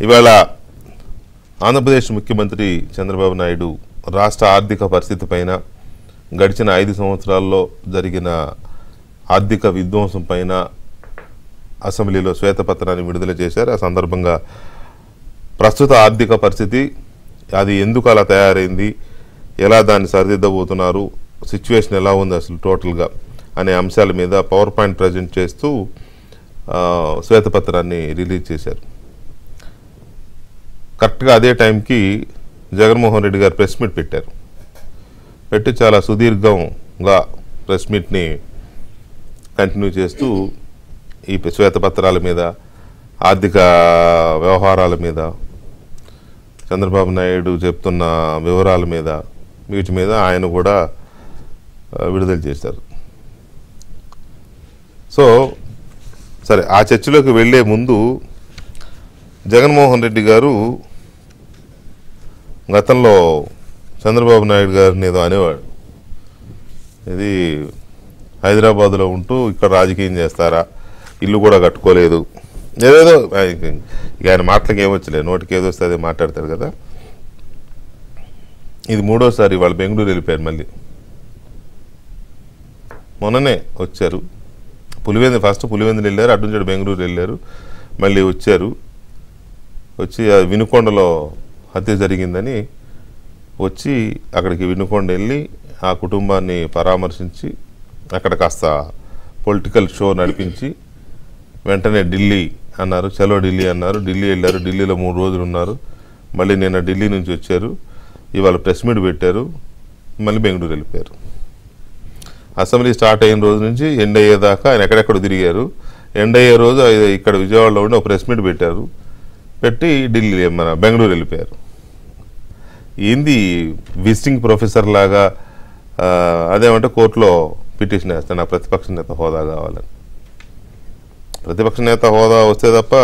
ఇవాళ ఆంధ్రప్రదేశ్ ముఖ్యమంత్రి చంద్రబాబు నాయుడు రాష్ట్ర ఆర్థిక పరిస్థితి పైన గడిచిన 5 సంవత్సరాల్లో జరిగిన ఆర్థిక విధ్వంసం పైన అసెంబ్లీలో శ్వేతపత్రాన్ని విడుదల చేశారు. ఆ సందర్భంగా ప్రస్తుత ఆర్థిక పరిస్థితి అది ఎందుకు అలా తయారైంది, ఎలా దాన్ని సరిదిద్దబోతున్నారు, సిచ్యువేషన్ ఎలా ఉంది అసలు టోటల్గా అనే అంశాల మీద పవర్ పాయింట్ ప్రజెంట్ చేస్తూ శ్వేతపత్రాన్ని రిలీజ్ చేశారు. కరెక్ట్గా అదే టైంకి జగన్మోహన్ రెడ్డి గారు ప్రెస్ మీట్ పెట్టారు. పెట్టి చాలా సుదీర్ఘంగా ప్రెస్ మీట్ని కంటిన్యూ చేస్తూ ఈ శ్వేతపత్రాల మీద, ఆర్థిక వ్యవహారాల మీద, చంద్రబాబు నాయుడు చెప్తున్న వివరాల మీద, వీటి మీద ఆయన కూడా విడుదల చేశారు. సో సరే, ఆ చర్చలోకి వెళ్ళే ముందు జగన్మోహన్ రెడ్డి గారు గతంలో చంద్రబాబు నాయుడు గారిని ఏదో అనేవాడు, ఇది హైదరాబాద్లో ఉంటూ ఇక్కడ రాజకీయం చేస్తారా, ఇల్లు కూడా కట్టుకోలేదు, ఏదేదో ఆయన మాటలకు ఏమొచ్చలేదు, నోటికి ఏదో వస్తే అదే మాట్లాడతారు కదా. ఇది 3వసారి వాళ్ళు బెంగళూరు వెళ్ళిపోయారు. మళ్ళీ మొన్ననే వచ్చారు. ఫస్ట్ పులివెందులు వెళ్ళారు, అటు నుంచి బెంగళూరు వెళ్ళారు, మళ్ళీ వచ్చారు. వచ్చి వినుకొండలో హత్య జరిగిందని వచ్చి అక్కడికి వినుకొండ వెళ్ళి ఆ కుటుంబాన్ని పరామర్శించి అక్కడ కాస్త పొలిటికల్ షో నడిపించి వెంటనే ఢిల్లీ అన్నారు, చలో ఢిల్లీ అన్నారు. ఢిల్లీ వెళ్ళారు, ఢిల్లీలో 3 రోజులు ఉన్నారు. మళ్ళీ నిన్న ఢిల్లీ నుంచి వచ్చారు, ఇవాళ ప్రెస్ మీట్ పెట్టారు, మళ్ళీ బెంగళూరు వెళ్ళిపోయారు. అసెంబ్లీ స్టార్ట్ అయిన రోజు నుంచి ఎండ్ అయ్యేదాకా ఆయన ఎక్కడెక్కడ తిరిగారు. ఎండ్ అయ్యే రోజు ఇక్కడ విజయవాడలో ఉండి ఒక ప్రెస్ మీట్ పెట్టారు, పెట్టి ఢిల్లీ మన బెంగళూరు వెళ్ళిపోయారు. ఏంది విజిటింగ్ ప్రొఫెసర్ లాగా అదేమంటే కోర్టులో పిటిషన్ వేస్తాను, నాకు ప్రతిపక్ష నేత హోదా కావాలని. ప్రతిపక్ష నేత హోదా వస్తే తప్ప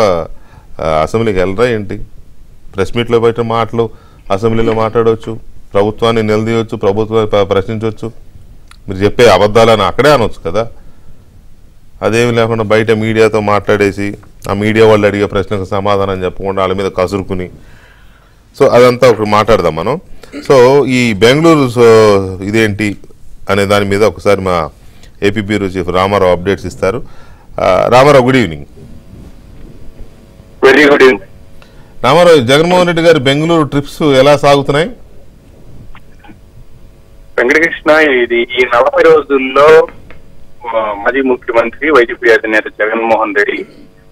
అసెంబ్లీకి వెళ్ళరా ఏంటి? ప్రెస్ మీట్లో బయట మాటలు అసెంబ్లీలో మాట్లాడవచ్చు, ప్రభుత్వాన్ని నిలదీయవచ్చు, ప్రభుత్వాన్ని ప్రశ్నించవచ్చు, మీరు చెప్పే అబద్ధాలని అక్కడే అనవచ్చు కదా. అదేమి లేకుండా బయట మీడియాతో మాట్లాడేసి ఆ మీడియా వాళ్ళు అడిగే ప్రశ్నకు సమాధానం చెప్పకుండా వాళ్ళ మీద కసురుకుని, సో అదంతా ఒకటి మాట్లాడదాం మనం. సో ఈ బెంగళూరు ఇదేంటి అనే దాని మీద ఒకసారి మా AP bureau chief Ramarao updates ఇస్తారు. Ramarao, good evening. Very good evening Ramarao. Jaganmohan Reddy గారి బెంగళూరు ట్రిప్స్ ఎలా సాగుతున్నాయి? వెంకటకృష్ణ, ఇది ఈ 40 రోజుల్లో మాజీ ముఖ్యమంత్రి వైసీపీ అధినేత జగన్మోహన్ రెడ్డి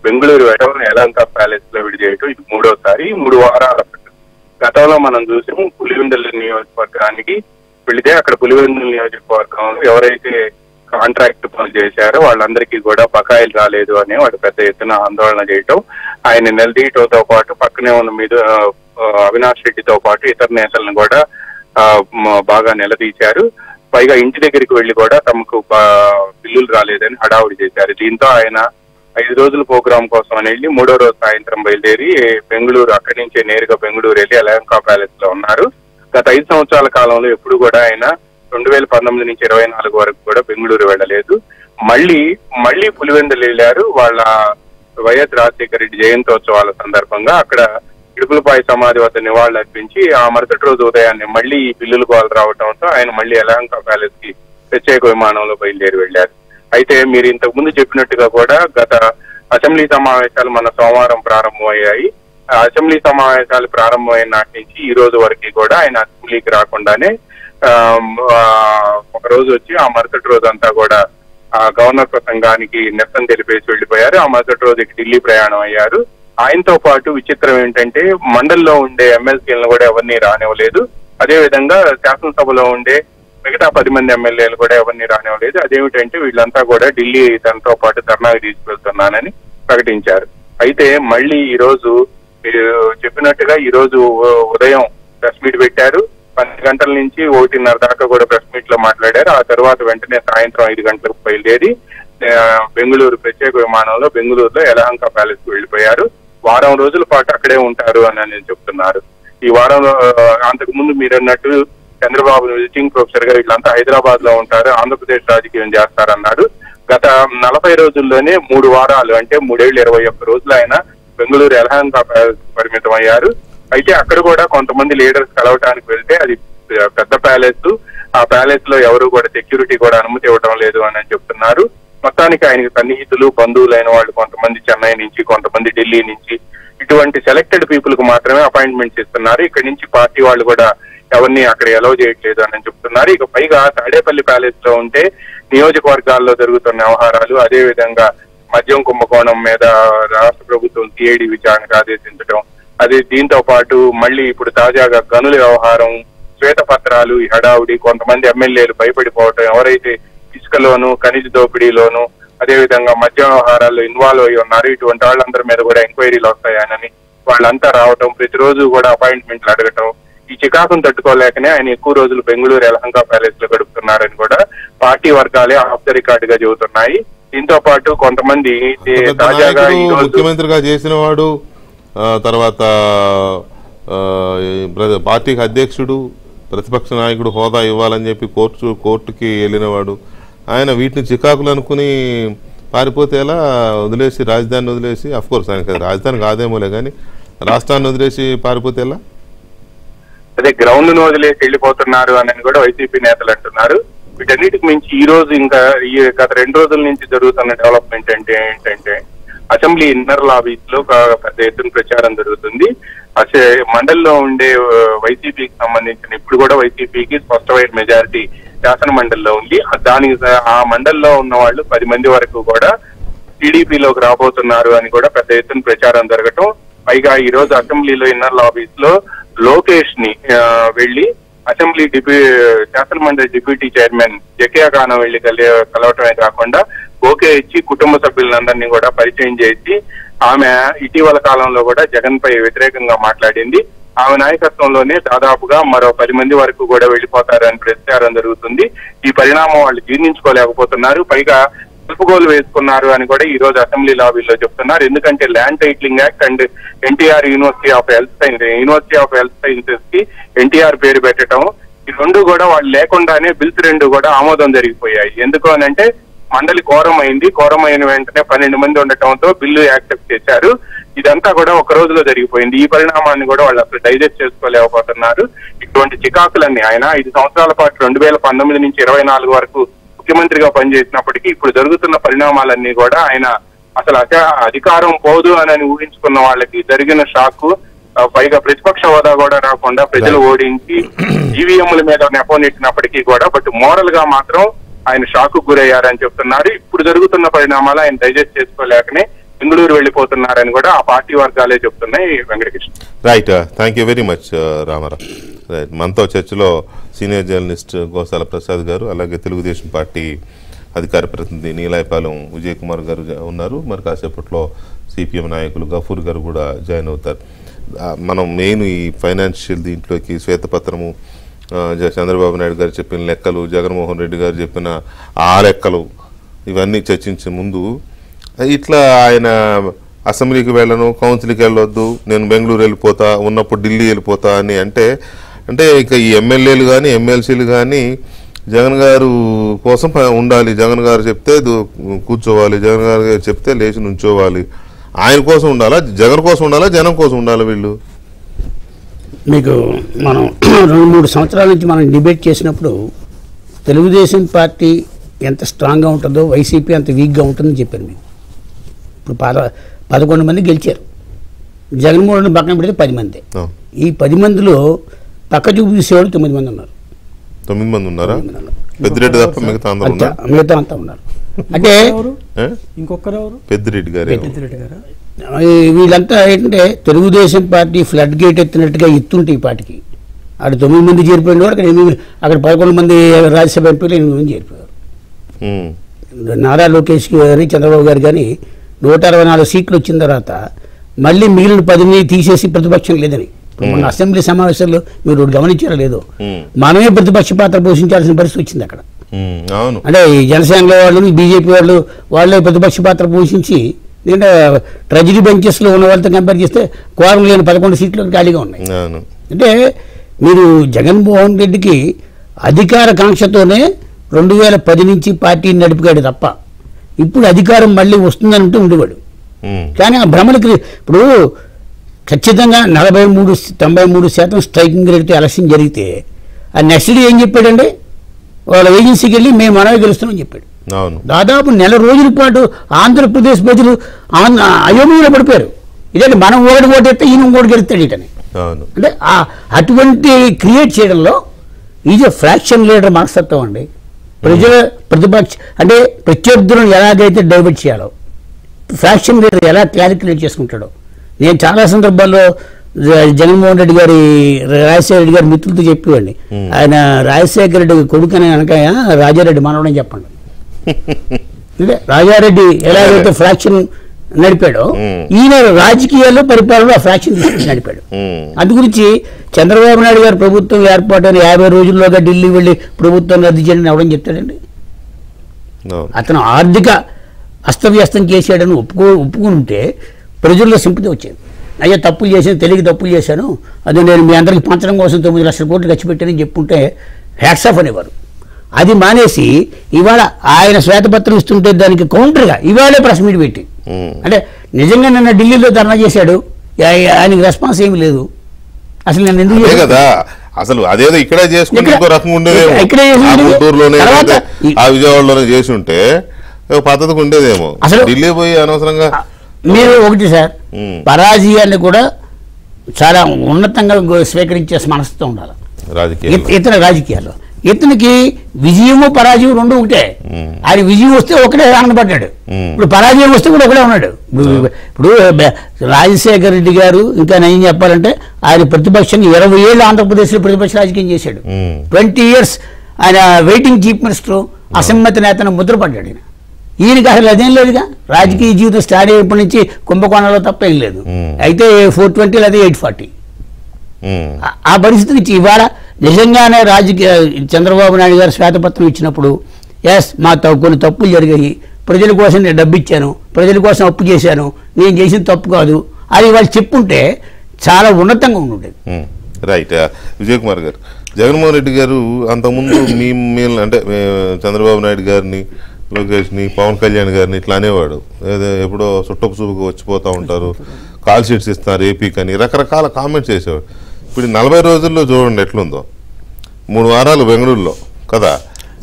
బెంగళూరు వెళ్ళడం, యలహంక ప్యాలెస్ లో విడిచేయటం ఇది 3వసారి. 3 వారాల పాటు. గతంలో మనం చూసాము, పులివెందుల నియోజకవర్గానికి వెళితే అక్కడ పులివెందుల నియోజకవర్గంలో ఎవరైతే కాంట్రాక్ట్ పనులు చేశారో వాళ్ళందరికీ కూడా బకాయిలు రాలేదు అని వాడు పెద్ద ఎత్తున ఆందోళన చేయటం, ఆయన నిలదీయటంతో పాటు పక్కనే ఉన్న మీద అవినాష్ రెడ్డితో పాటు ఇతర నేతలను కూడా బాగా నిలదీశారు. పైగా ఇంటి దగ్గరికి వెళ్లి కూడా తమకు బిల్లులు రాలేదని హడావుడి చేశారు. దీంతో ఆయన 5 రోజుల ప్రోగ్రాం కోసం అని వెళ్ళి 3వ రోజు సాయంత్రం బయలుదేరి బెంగళూరు, అక్కడి నుంచే నేరుగా బెంగళూరు వెళ్ళి యలహంక ప్యాలెస్ లో ఉన్నారు. గత 5 సంవత్సరాల కాలంలో ఎప్పుడు కూడా ఆయన 2019 నుంచి 24 వరకు కూడా బెంగళూరు వెళ్ళలేదు. మళ్ళీ పులివెందులు వెళ్ళారు. వాళ్ళ వైఎస్ రాజశేఖర రెడ్డి జయంతోత్సవాల సందర్భంగా అక్కడ ఇడుపులపాయ సమాధి వద్ద నివాళులు అర్పించి ఆ మరుసటి రోజు ఉదయాన్నే మళ్ళీ బిల్లులు కాల్ రావడంతో ఆయన మళ్ళీ యలహంక ప్యాలెస్ కి ప్రత్యేక విమానంలో బయలుదేరి వెళ్లారు. అయితే మీరు ఇంతకు ముందు చెప్పినట్టుగా కూడా గత అసెంబ్లీ సమావేశాలు మన సోమవారం ప్రారంభమయ్యాయి. అసెంబ్లీ సమావేశాలు ప్రారంభమైన నాటి నుంచి ఈ రోజు వరకు కూడా ఆయన అసెంబ్లీకి రాకుండానే ఒక రోజు వచ్చి ఆ మరుసటి రోజు అంతా కూడా గవర్నర్ ప్రసంగానికి నిరసన తెలిపేసి వెళ్లిపోయారు. ఆ మరుసటి రోజు ఢిల్లీ ప్రయాణం అయ్యారు. ఆయనతో పాటు విచిత్రం ఏంటంటే మండలిలో ఉండే ఎమ్మెల్సీలను కూడా ఎవరిని రానివ్వలేదు. అదేవిధంగా శాసనసభలో ఉండే మిగతా 10 మంది ఎమ్మెల్యేలు కూడా ఎవరిని రానివ్వలేదు. అదేమిటంటే వీళ్ళంతా కూడా ఢిల్లీ తనతో పాటు ధర్నాకి తీసుకెళ్తున్నానని ప్రకటించారు. అయితే మళ్ళీ ఈ రోజు మీరు చెప్పినట్టుగా ఈ రోజు ఉదయం ప్రెస్ మీట్ పెట్టారు. 10 గంటల నుంచి 1:30 దాకా కూడా ప్రెస్ మీట్ లో మాట్లాడారు. ఆ తర్వాత వెంటనే సాయంత్రం 5 గంటలకు బయలుదేరి బెంగళూరు ప్రత్యేక విమానంలో బెంగళూరులో యలహంక ప్యాలెస్ కు వెళ్లిపోయారు. వారం రోజుల పాటు అక్కడే ఉంటారు అని చెప్తున్నారు. ఈ వారంలో అంతకు ముందు మీరు అన్నట్టు చంద్రబాబు విజిటింగ్ ప్రొఫెసర్ గా వీళ్ళంతా హైదరాబాద్ లో ఉంటారు, ఆంధ్రప్రదేశ్ రాజకీయం చేస్తారన్నారు. గత 40 రోజుల్లోనే 3 వారాలు అంటే 3 ఏళ్ళు 21 రోజులు ఆయన బెంగళూరు యలహంక ప్యాలెస్ పరిమితం అయ్యారు. అయితే అక్కడ కూడా కొంతమంది లీడర్స్ కలవటానికి వెళ్తే అది పెద్ద ప్యాలెస్, ఆ ప్యాలెస్ లో ఎవరు కూడా సెక్యూరిటీ కూడా అనుమతి ఇవ్వడం లేదు అని చెప్తున్నారు. మొత్తానికి ఆయనకి సన్నిహితులు బంధువులైన వాళ్ళు కొంతమంది చెన్నై నుంచి, కొంతమంది ఢిల్లీ నుంచి, ఇటువంటి సెలెక్టెడ్ పీపుల్ కు మాత్రమే అపాయింట్మెంట్స్ ఇస్తున్నారు. ఇక్కడి నుంచి పార్టీ వాళ్ళు కూడా ఎవరిని అక్కడ అలౌ చేయట్లేదు అని చెప్తున్నారు. ఇక పైగా తాడేపల్లి ప్యాలెస్ లో ఉంటే నియోజకవర్గాల్లో జరుగుతున్న వ్యవహారాలు, అదే విధంగా మద్యం కుంభకోణం మీద రాష్ట్ర ప్రభుత్వం సిఐడి విచారణకు ఆదేశించడం, అదే దీంతో పాటు మళ్ళీ ఇప్పుడు తాజాగా గనుల వ్యవహారం, శ్వేతపత్రాలు, ఈ హడావుడి, కొంతమంది ఎమ్మెల్యేలు భయపడిపోవటం, ఎవరైతే ఇసుకలోను ఖనిజ దోపిడీలోను అదేవిధంగా మద్య వ్యవహారాల్లో ఇన్వాల్వ్ అయ్యి ఉన్నారు, ఇటువంటి వాళ్ళందరి మీద కూడా ఎంక్వైరీలు వస్తాయని వాళ్ళంతా రావటం, ప్రతిరోజు కూడా అపాయింట్మెంట్లు అడగటం, ఈ చికాకును తట్టుకోలేకనే ఆయన ఎక్కువ రోజులు బెంగళూరు యలహంక ప్యాలెస్ లో గడుపుతున్నారని కూడా పార్టీ వర్గాలే ఆఫ్ ద రికార్డ్ గా చెబుతున్నాయి. దీంతో పాటు కొంతమంది తాజాగా ముఖ్యమంత్రిగా చేసిన వాడు, తర్వాత పార్టీకి అధ్యక్షుడు, ప్రతిపక్ష నాయకుడు హోదా ఇవ్వాలని చెప్పి కోర్టుకి వెళ్ళినవాడు, ఆయన వీటిని చికాకులు అనుకుని పారిపోతే ఎలా? వదిలేసి రాజధానిని వదిలేసి, అఫ్కోర్స్ ఆయనకి రాజధాని కాదేమోలే కానీ రాష్ట్రాన్ని వదిలేసి పారిపోతే ఎలా? అదే గ్రౌండ్ ను వదిలేసి వెళ్ళిపోతున్నారు అని కూడా వైసీపీ నేతలు అంటున్నారు. వీటన్నిటికి మించి ఈ రోజు ఇంకా ఈ గత 2 రోజుల నుంచి జరుగుతున్న డెవలప్మెంట్ ఏంటంటే అసెంబ్లీ ఇన్నర్ లాబీస్ లో పెద్ద ఎత్తున ప్రచారం జరుగుతుంది. మండలిలో ఉండే వైసీపీకి సంబంధించిన ఇప్పుడు కూడా వైసీపీకి స్పష్టమైన మెజారిటీ శాసన మండలిలో ఉంది. దానికి ఆ మండలిలో ఉన్న వాళ్ళు 10 మంది వరకు కూడా టీడీపీలోకి రాబోతున్నారు అని కూడా పెద్ద ఎత్తున ప్రచారం జరగటం. పైగా ఈ రోజు అసెంబ్లీలో ఇన్నర్ లాబీస్ లో లోకేష్ ని వెళ్లి అసెంబ్లీ శాసన మండలి డిప్యూటీ చైర్మన్ జకియా ఖాన్ వెళ్లి కలవటమే కాకుండా ఓకే ఇచ్చి కుటుంబ సభ్యులందరినీ కూడా పరిచయం చేసి ఆమె ఇటీవల కాలంలో కూడా జగన్ పై వ్యతిరేకంగా మాట్లాడింది. ఆమె నాయకత్వంలోనే దాదాపుగా మరో 10 మంది వరకు కూడా వెళ్లిపోతారని ప్రచారం జరుగుతుంది. ఈ పరిణామం వాళ్ళు జీర్ణించుకోలేకపోతున్నారు. పైగా కలుపుగోలు వేసుకున్నారు అని కూడా ఈ రోజు అసెంబ్లీ లాబీలో చెప్తున్నారు. ఎందుకంటే land titling act and NTR university of health sciences కి ఎన్టీఆర్ పేరు పెట్టడం, ఈ 2 కూడా వాళ్ళు లేకుండానే బిల్స్ 2 కూడా ఆమోదం జరిగిపోయాయి. ఎందుకు అనంటే మండలి కోరం అయింది. కోరం అయిన వెంటనే 12 మంది ఉండటంతో బిల్లు యాక్సెప్ట్ చేశారు. ఇదంతా కూడా ఒక రోజులో జరిగిపోయింది. ఈ పరిణామాన్ని కూడా వాళ్ళు అసలు డైజెస్ట్ చేసుకోలేకపోతున్నారు. ఇటువంటి చికాకులన్నీ ఆయన 5 సంవత్సరాల పాటు 2019 నుంచి 24 వరకు ముఖ్యమంత్రిగా పనిచేసినప్పటికీ ఇప్పుడు జరుగుతున్న పరిణామాలన్నీ కూడా ఆయన అసలు అధికారం పోదు అని ఊహించుకున్న వాళ్ళకి జరిగిన షాక్. పైగా ప్రతిపక్ష హోదా కూడా రాకుండా ప్రజలు ఓడించి ఈవీఎంల మీద నెపోనెట్టినప్పటికీ కూడా బట్ మోరల్ గా మాత్రం ఆయన షాక్ గురయ్యారని చెప్తున్నారు. ఇప్పుడు జరుగుతున్న పరిణామాలు ఆయన డైజెస్ట్ చేసుకోలేకనే బెంగళూరు వెళ్లిపోతున్నారని కూడా ఆ పార్టీ వర్గాలే చెప్తున్నాయి. Venkatakrishna. Right, thank you very much Ramarao. Right, మనతో చర్చలో సీనియర్ జర్నలిస్ట్ గోసాల ప్రసాద్ గారు, అలాగే తెలుగుదేశం పార్టీ అధికార ప్రతినిధి నీలాయపాలెం విజయ్ కుమార్ గారు ఉన్నారు. మరి కాసేపట్లో సిపిఎం నాయకులు గఫూర్ గారు కూడా జాయిన్ అవుతారు. మనం మెయిన్ ఈ ఫైనాన్షియల్ దీంట్లోకి శ్వేతపత్రము, చంద్రబాబు నాయుడు గారు చెప్పిన లెక్కలు, జగన్మోహన్ రెడ్డి గారు చెప్పిన ఆ లెక్కలు, ఇవన్నీ చర్చించే ముందు ఇట్లా ఆయన అసెంబ్లీకి వెళ్ళను, కౌన్సిల్కి వెళ్ళొద్దు, నేను బెంగళూరు వెళ్ళిపోతా, ఉన్నప్పుడు ఢిల్లీ వెళ్ళిపోతా అని అంటే ఇక ఈ ఎమ్మెల్యేలు కానీ ఎమ్మెల్సీలు కానీ జగన్ గారు కోసం ఉండాలి. జగన్ గారు చెప్తే కూర్చోవాలి, జగన్ గారు చెప్తే లేచి నుంచోవాలి. ఆయన కోసం ఉండాలా, జగన్ కోసం ఉండాలా, జనం కోసం ఉండాలా? వీళ్ళు మీకు మనం 2-3 సంవత్సరాల నుంచి మనం డిబేట్ చేసినప్పుడు తెలుగుదేశం పార్టీ ఎంత స్ట్రాంగ్గా ఉంటుందో వైసీపీ అంత వీక్గా ఉంటుందని చెప్పారు. మీకు ఇప్పుడు 11 మంది గెలిచారు, జగన్మోహన్ రెడ్డి పక్కన పెడితే 10 మంది. ఈ 10 మందిలో పక్క చూపు చూసేవాళ్ళు 9 మంది ఉన్నారు. 9 మంది ఉన్నారా? పెద్దిరెడ్డి తప్ప మిగతా అంతా ఉన్నారు. అంటే ఇంకొకరు పెద్దిరెడ్డి గారు. వీళ్ళంతా ఏంటంటే తెలుగుదేశం పార్టీ ఫ్లడ్ గేట్ ఎత్తినట్టుగా ఎత్తుంటే ఈ పార్టీకి అక్కడ 9 మంది చేరిపోయిన వాడు అక్కడ 11 మంది రాజ్యసభ ఎంపీలు 8 మంది చేరిపోయారు. నారా లోకేష్ గారి, చంద్రబాబు గారు కానీ 164 సీట్లు వచ్చిన తర్వాత మళ్ళీ మిగిలిన 10ని తీసేసి ప్రతిపక్షం లేదని మన అసెంబ్లీ సమావేశాల్లో మీరు గమనించారో లేదో, మనమే ప్రతిపక్ష పాత్ర పోషించాల్సిన పరిస్థితి వచ్చింది అక్కడ. అంటే జనసేన వాళ్ళు, బీజేపీ వాళ్ళే ప్రతిపక్ష పాత్ర పోషించి ఎందుకంటే ట్రెజరీ బెంచెస్ లో ఉన్న వాళ్ళతో కంపేర్ చేస్తే కోరం లేని 11 సీట్లు ఖాళీగా ఉన్నాయి. అంటే మీరు జగన్మోహన్ రెడ్డికి అధికార కాంక్షతోనే 2010 నుంచి పార్టీని నడిపిగాడు తప్ప ఇప్పుడు అధికారం మళ్ళీ వస్తుందంటూ ఉండేవాడు. కానీ ఆ భ్రమలకి ఇప్పుడు ఖచ్చితంగా 93% స్ట్రైకింగ్ రేట్తో ఎలక్షన్ జరిగితే ఆ నెక్స్ట్ డే ఏం చెప్పాడండి, వాళ్ళ ఏజెన్సీకి వెళ్ళి మేము మనమే గెలుస్తున్నామని చెప్పాడు. దాదాపు నెల రోజుల పాటు ఆంధ్రప్రదేశ్ ప్రజలు అయోమయంలో పడిపోయారు. ఇదంటే మనం ఒకటి ఓటేస్తే ఈయన ఇంకోటి గెలుస్తాడు ఇటని. అంటే అటువంటి క్రియేట్ చేయడంలో ఈజ్ ఎ ఫ్రాక్షన్ లీడర్ మనస్తత్వం అండి. ప్రజల ప్రతిపక్ష అంటే ప్రత్యర్థులను ఎలాగైతే డైవర్ట్ చేయాలో ఫ్రాక్షన్ లీడర్ ఎలా క్యాలిక్యులేట్ చేసుకుంటాడో. నేను చాలా సందర్భాల్లో జగన్మోహన్ రెడ్డి గారి రాజశేఖర రెడ్డి గారి మిత్రులతో చెప్పేవాడిని, ఆయన రాజశేఖర రెడ్డి కొడుకునే అనకాయ రాజారెడ్డి మనవడని చెప్పండి. అంటే రాజారెడ్డి ఎలాగైతే ఫ్రాక్షన్ నడిపాడో ఈయన రాజకీయాల్లో పరిపాలనలో ఆ ఫ్రాక్షన్ తీసుకుని నడిపాడు. అందు గురించి చంద్రబాబు నాయుడు గారు ప్రభుత్వం ఏర్పాటైన 50 రోజుల్లోగా ఢిల్లీ వెళ్ళి ప్రభుత్వం రద్దు చేయడం ఎవడని చెప్తాడండి. అతను ఆర్థిక అస్తవ్యస్తం చేశాడని ఒప్పుకుంటే ప్రజల్లో సింపతి వచ్చేది. అయ్యో తప్పులు చేశాను, తెలియక తప్పులు చేశాను, అదే నేను మీ అందరికి పంచడం కోసం 9 లక్షల కోట్లు ఖర్చు పెట్టానని చెప్పుకుంటే హ్యాట్స్ ఆఫ్ అనేవారు. అది మానేసి ఇవాళ ఆయన శ్వేతపత్రం ఇస్తుంటే దానికి కౌంటర్గా ఇవాళే ప్రెస్ మీట్ పెట్టి అంటే నిజంగా నిన్న ఢిల్లీలో ధర్నా చేశాడు, ఆయనకి రెస్పాన్స్ ఏమి లేదు. అసలు నేను ఎందుకు కదా అసలు అదేదో ఇక్కడే చేసుకుంటే ఇంకో రకం ఉండేదేమో, గుంటూరులోనే ఆ విజయవాడలోనే చేసి ఉంటే పద్ధతికి ఉండేదేమో. అసలు ఢిల్లీ పోయి అనవసరంగా మీరు ఒకటి సార్ పరాజయాన్ని కూడా చాలా ఉన్నతంగా స్వీకరించే మనసుతో ఉండాలి ఇతర రాజకీయాల్లో. ఇతనికి విజయము పరాజయం రెండు ఒకటే. ఆయన విజయం వస్తే ఒకటే ఆనందపడ్డాడు, ఇప్పుడు పరాజయం వస్తే కూడా ఒకటే ఉన్నాడు. ఇప్పుడు రాజశేఖర రెడ్డి గారు ఇంకా నేను చెప్పాలంటే ఆయన ప్రతిపక్షంగా 20 ఏళ్ళు ఆంధ్రప్రదేశ్లో ప్రతిపక్ష రాజకీయం చేశాడు. 20 years ఆయన వెయిటింగ్ చీఫ్ మినిస్టర్, అసమ్మతి నేతను ముద్రపడ్డాడు. ఈయనకి అసలు అదేం లేదుగా, రాజకీయ జీవితం స్టార్ట్ అయినప్పటి నుంచి కుంభకోణంలో తప్ప ఏం లేదు. అయితే 420 అదే 840 ఆ పరిస్థితి నుంచి ఇవాళ నిజంగానే రాజకీయ చంద్రబాబు నాయుడు గారు శ్వేతపత్రం ఇచ్చినప్పుడు ఎస్ మా కొన్ని తప్పులు జరిగాయి, ప్రజల కోసం నేను డబ్బు ఇచ్చాను, ప్రజల కోసం అప్పు చేశాను, నేను చేసిన తప్పు కాదు అది వాళ్ళు చెప్పుంటే చాలా ఉన్నతంగా ఉండేది. రైట్. విజయ్ కుమార్ గారు, జగన్మోహన్ రెడ్డి గారు అంతకుముందు మేము అంటే చంద్రబాబు నాయుడు గారిని, లోకేష్ని, పవన్ కళ్యాణ్ గారిని ఇట్లా అనేవాడు, ఎప్పుడో చుట్టపు చూపుకు వచ్చిపోతూ ఉంటారు, కాల్ షీట్స్ ఇస్తారు ఏపీకి అని రకరకాల కామెంట్స్ చేసేవాడు. ఇప్పుడు 40 రోజుల్లో చూడండి ఎట్లుందో, 3 వారాలు బెంగళూరులో కదా.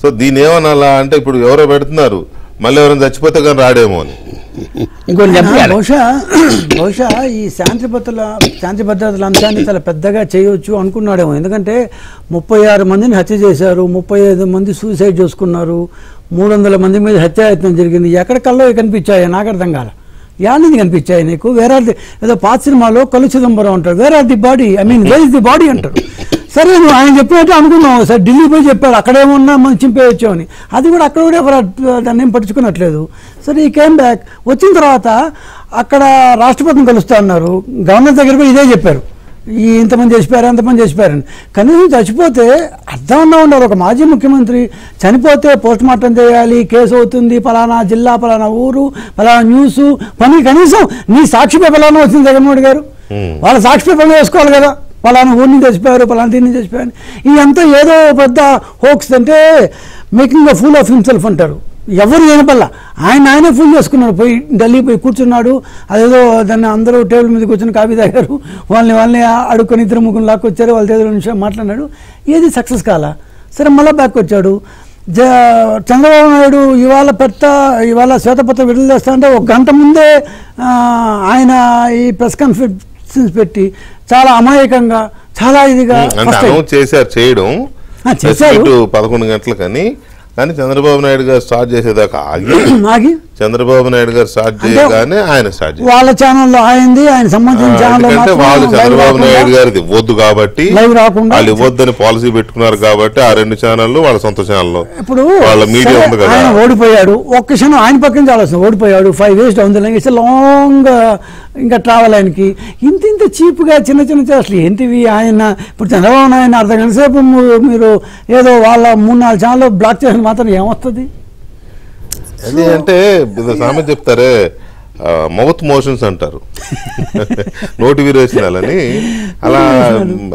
సో దీని ఏమనాలా అంటే ఇప్పుడు ఎవరో పెడుతున్నారు, మళ్ళీ ఎవరైనా చచ్చిపోతే కానీ రాడేమో అని. బహుశా ఈ శాంతి భద్రతల అంశాన్ని చాలా పెద్దగా చేయవచ్చు అనుకున్నాడేమో. ఎందుకంటే 36 మందిని హత్య చేశారు, 35 మంది సూసైడ్ చేసుకున్నారు, 300 మంది మీద హత్యాయత్నం జరిగింది. ఎక్కడికల్లో కనిపించాయి నాకు అర్థం కాల. యానిది కనిపించాయి నీకు? వేరే ఏదో పాత సినిమాలో కళ్ళు చిదంబరం అంటాడు, where are the body, I mean where is the body అంటాడు. సరే నువ్వు ఆయన చెప్పినట్టు అనుకున్నావు, సరే ఢిల్లీ పోయి చెప్పాడు అక్కడేమన్నా మనం చింపేయచ్చు అని, అది కూడా అక్కడ కూడా ఎవరు దాన్ని ఏం పట్టించుకున్నట్లేదు. సరే ఈ కేమ్ బ్యాక్ వచ్చిన తర్వాత అక్కడ రాష్ట్రపతిని కలుస్తా అన్నారు, గవర్నర్ దగ్గర పోయి ఇదే చెప్పారు, ఇంతమంది చచ్చిపోయారు అంతమంది చచ్చిపోయారని. కనీసం చచ్చిపోతే అర్థమన్నా ఉండాలి. ఒక మాజీ ముఖ్యమంత్రి చనిపోతే పోస్ట్ మార్టం చేయాలి, కేసు అవుతుంది, ఫలానా జిల్లా, ఫలానా ఊరు, ఫలానా న్యూస్ పని, కనీసం నీ సాక్షి పేపర్లోనే వచ్చింది జగన్మోహన్ గారు, వాళ్ళ సాక్షి పేపర్లో వేసుకోవాలి కదా, ఫలానా ఊరిని చచ్చిపోయారు, ఫలానా దీన్ని చచ్చిపోయారు. ఇదంతా ఏదో పెద్ద హోక్స్, అంటే making a fool of himself అంటారు. ఎవరు ఏనపల్లా ఆయనే ఫుల్ చేసుకున్నాడు, పోయి ఢిల్లీ పోయి కూర్చున్నాడు, అదేదో దాన్ని అందరూ టేబుల్ మీద కూర్చొని కాఫీ తాగారు, వాళ్ళని అడుక్కొని 2 ముగ్గురు లాక్కొచ్చారు, వాళ్ళ 2 నిమిషం మాట్లాడినాడు, ఏది సక్సెస్ కాలా. సరే మళ్ళీ బ్యాక్ వచ్చాడు. చంద్రబాబు నాయుడు ఇవాళ శ్వేతపత్రం విడుదల చేస్తా అంటే 1 గంట ముందే ఆయన ఈ ప్రెస్ కాన్ఫరెన్స్ పెట్టి చాలా అమాయకంగా చాలా ఇదిగా చేయడం 11 గంటలకని. కానీ చంద్రబాబు నాయుడు గారు స్టార్ట్ చేసేదాకా ఆగి చంద్రబాబు నాయుడు గారు స్టార్ట్ చేయగానే ఆయన స్టార్ట్ చేశారు. వాళ్ళ ఛానల్లో అయింది, ఆయన సంబంధించిన వాళ్ళు చంద్రబాబు నాయుడు గారిది ఇవ్వద్దు కాబట్టి, వాళ్ళు ఇవ్వద్దని పాలసీ పెట్టుకున్నారు కాబట్టి ఆ 2 ఛానళ్ళు వాళ్ళ సొంత ఛానల్లో ఇప్పుడు వాళ్ళ మీడియా ఉంది కదా. ఆయన ఓడిపోయాడు, ఒక్క క్షణం ఆయన పక్కన చాలా ఓడిపోయాడు, 5 years down the line, it's long ఇంకా ట్రావెల్ ఆయనకి. ఇంత చీప్గా చిన్న అసలు ఏంటివి ఆయన. ఇప్పుడు చంద్రబాబు నాయుడు అర్ధ గంట సేపు మీరు ఏదో వాళ్ళ 3-4 ఛానల్లో బ్లాక్ చేసిన మాత్రం ఏమొస్తుంది? అది అంటే సామెత చెప్తారే, మౌత్ మోషన్స్ అంటారు, నోటి విరేచనాలని. అలా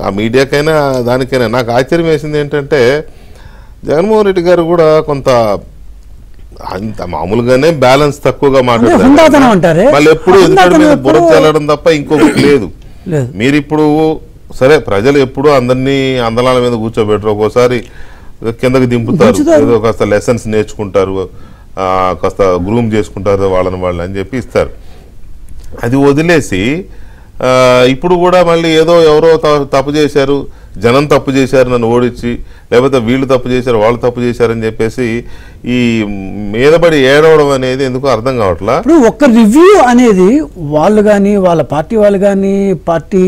ఆ మీడియాకైనా దానికైనా నాకు ఆశ్చర్యం వేసింది ఏంటంటే జగన్మోహన్ రెడ్డి గారు కూడా కొంత అంత మామూలుగానే బ్యాలెన్స్ తక్కువగా హుందాతనం అంటారే. మళ్ళీ ఎప్పుడు ఎందుకంటే మీద బుర్ర చల్లడం తప్ప ఇంకొకటి లేదు. మీరు ఇప్పుడు సరే ప్రజలు ఎప్పుడు అందరినీ అందలాల మీద కూర్చోబెట్టరు, ఒక్కోసారి కిందకి దింపుతారు, ఏదో కాస్త లెసన్స్ నేర్చుకుంటారు, కాస్త గ్రూమ్ చేసుకుంటారు వాళ్ళని అని చెప్పి ఇస్తారు. అది వదిలేసి ఇప్పుడు కూడా మళ్ళీ ఏదో ఎవరో తప్పు చేశారు, జనం తప్పు చేశారు నన్ను ఓడించి, లేకపోతే వీళ్ళు తప్పు చేశారు వాళ్ళు తప్పు చేశారని చెప్పేసి ఈ మీదపడి ఏడవడం అనేది ఎందుకు అర్థం కావట్లా. ఇప్పుడు ఒక్క రివ్యూ అనేది వాళ్ళు కానీ వాళ్ళ పార్టీ వాళ్ళు కానీ పార్టీ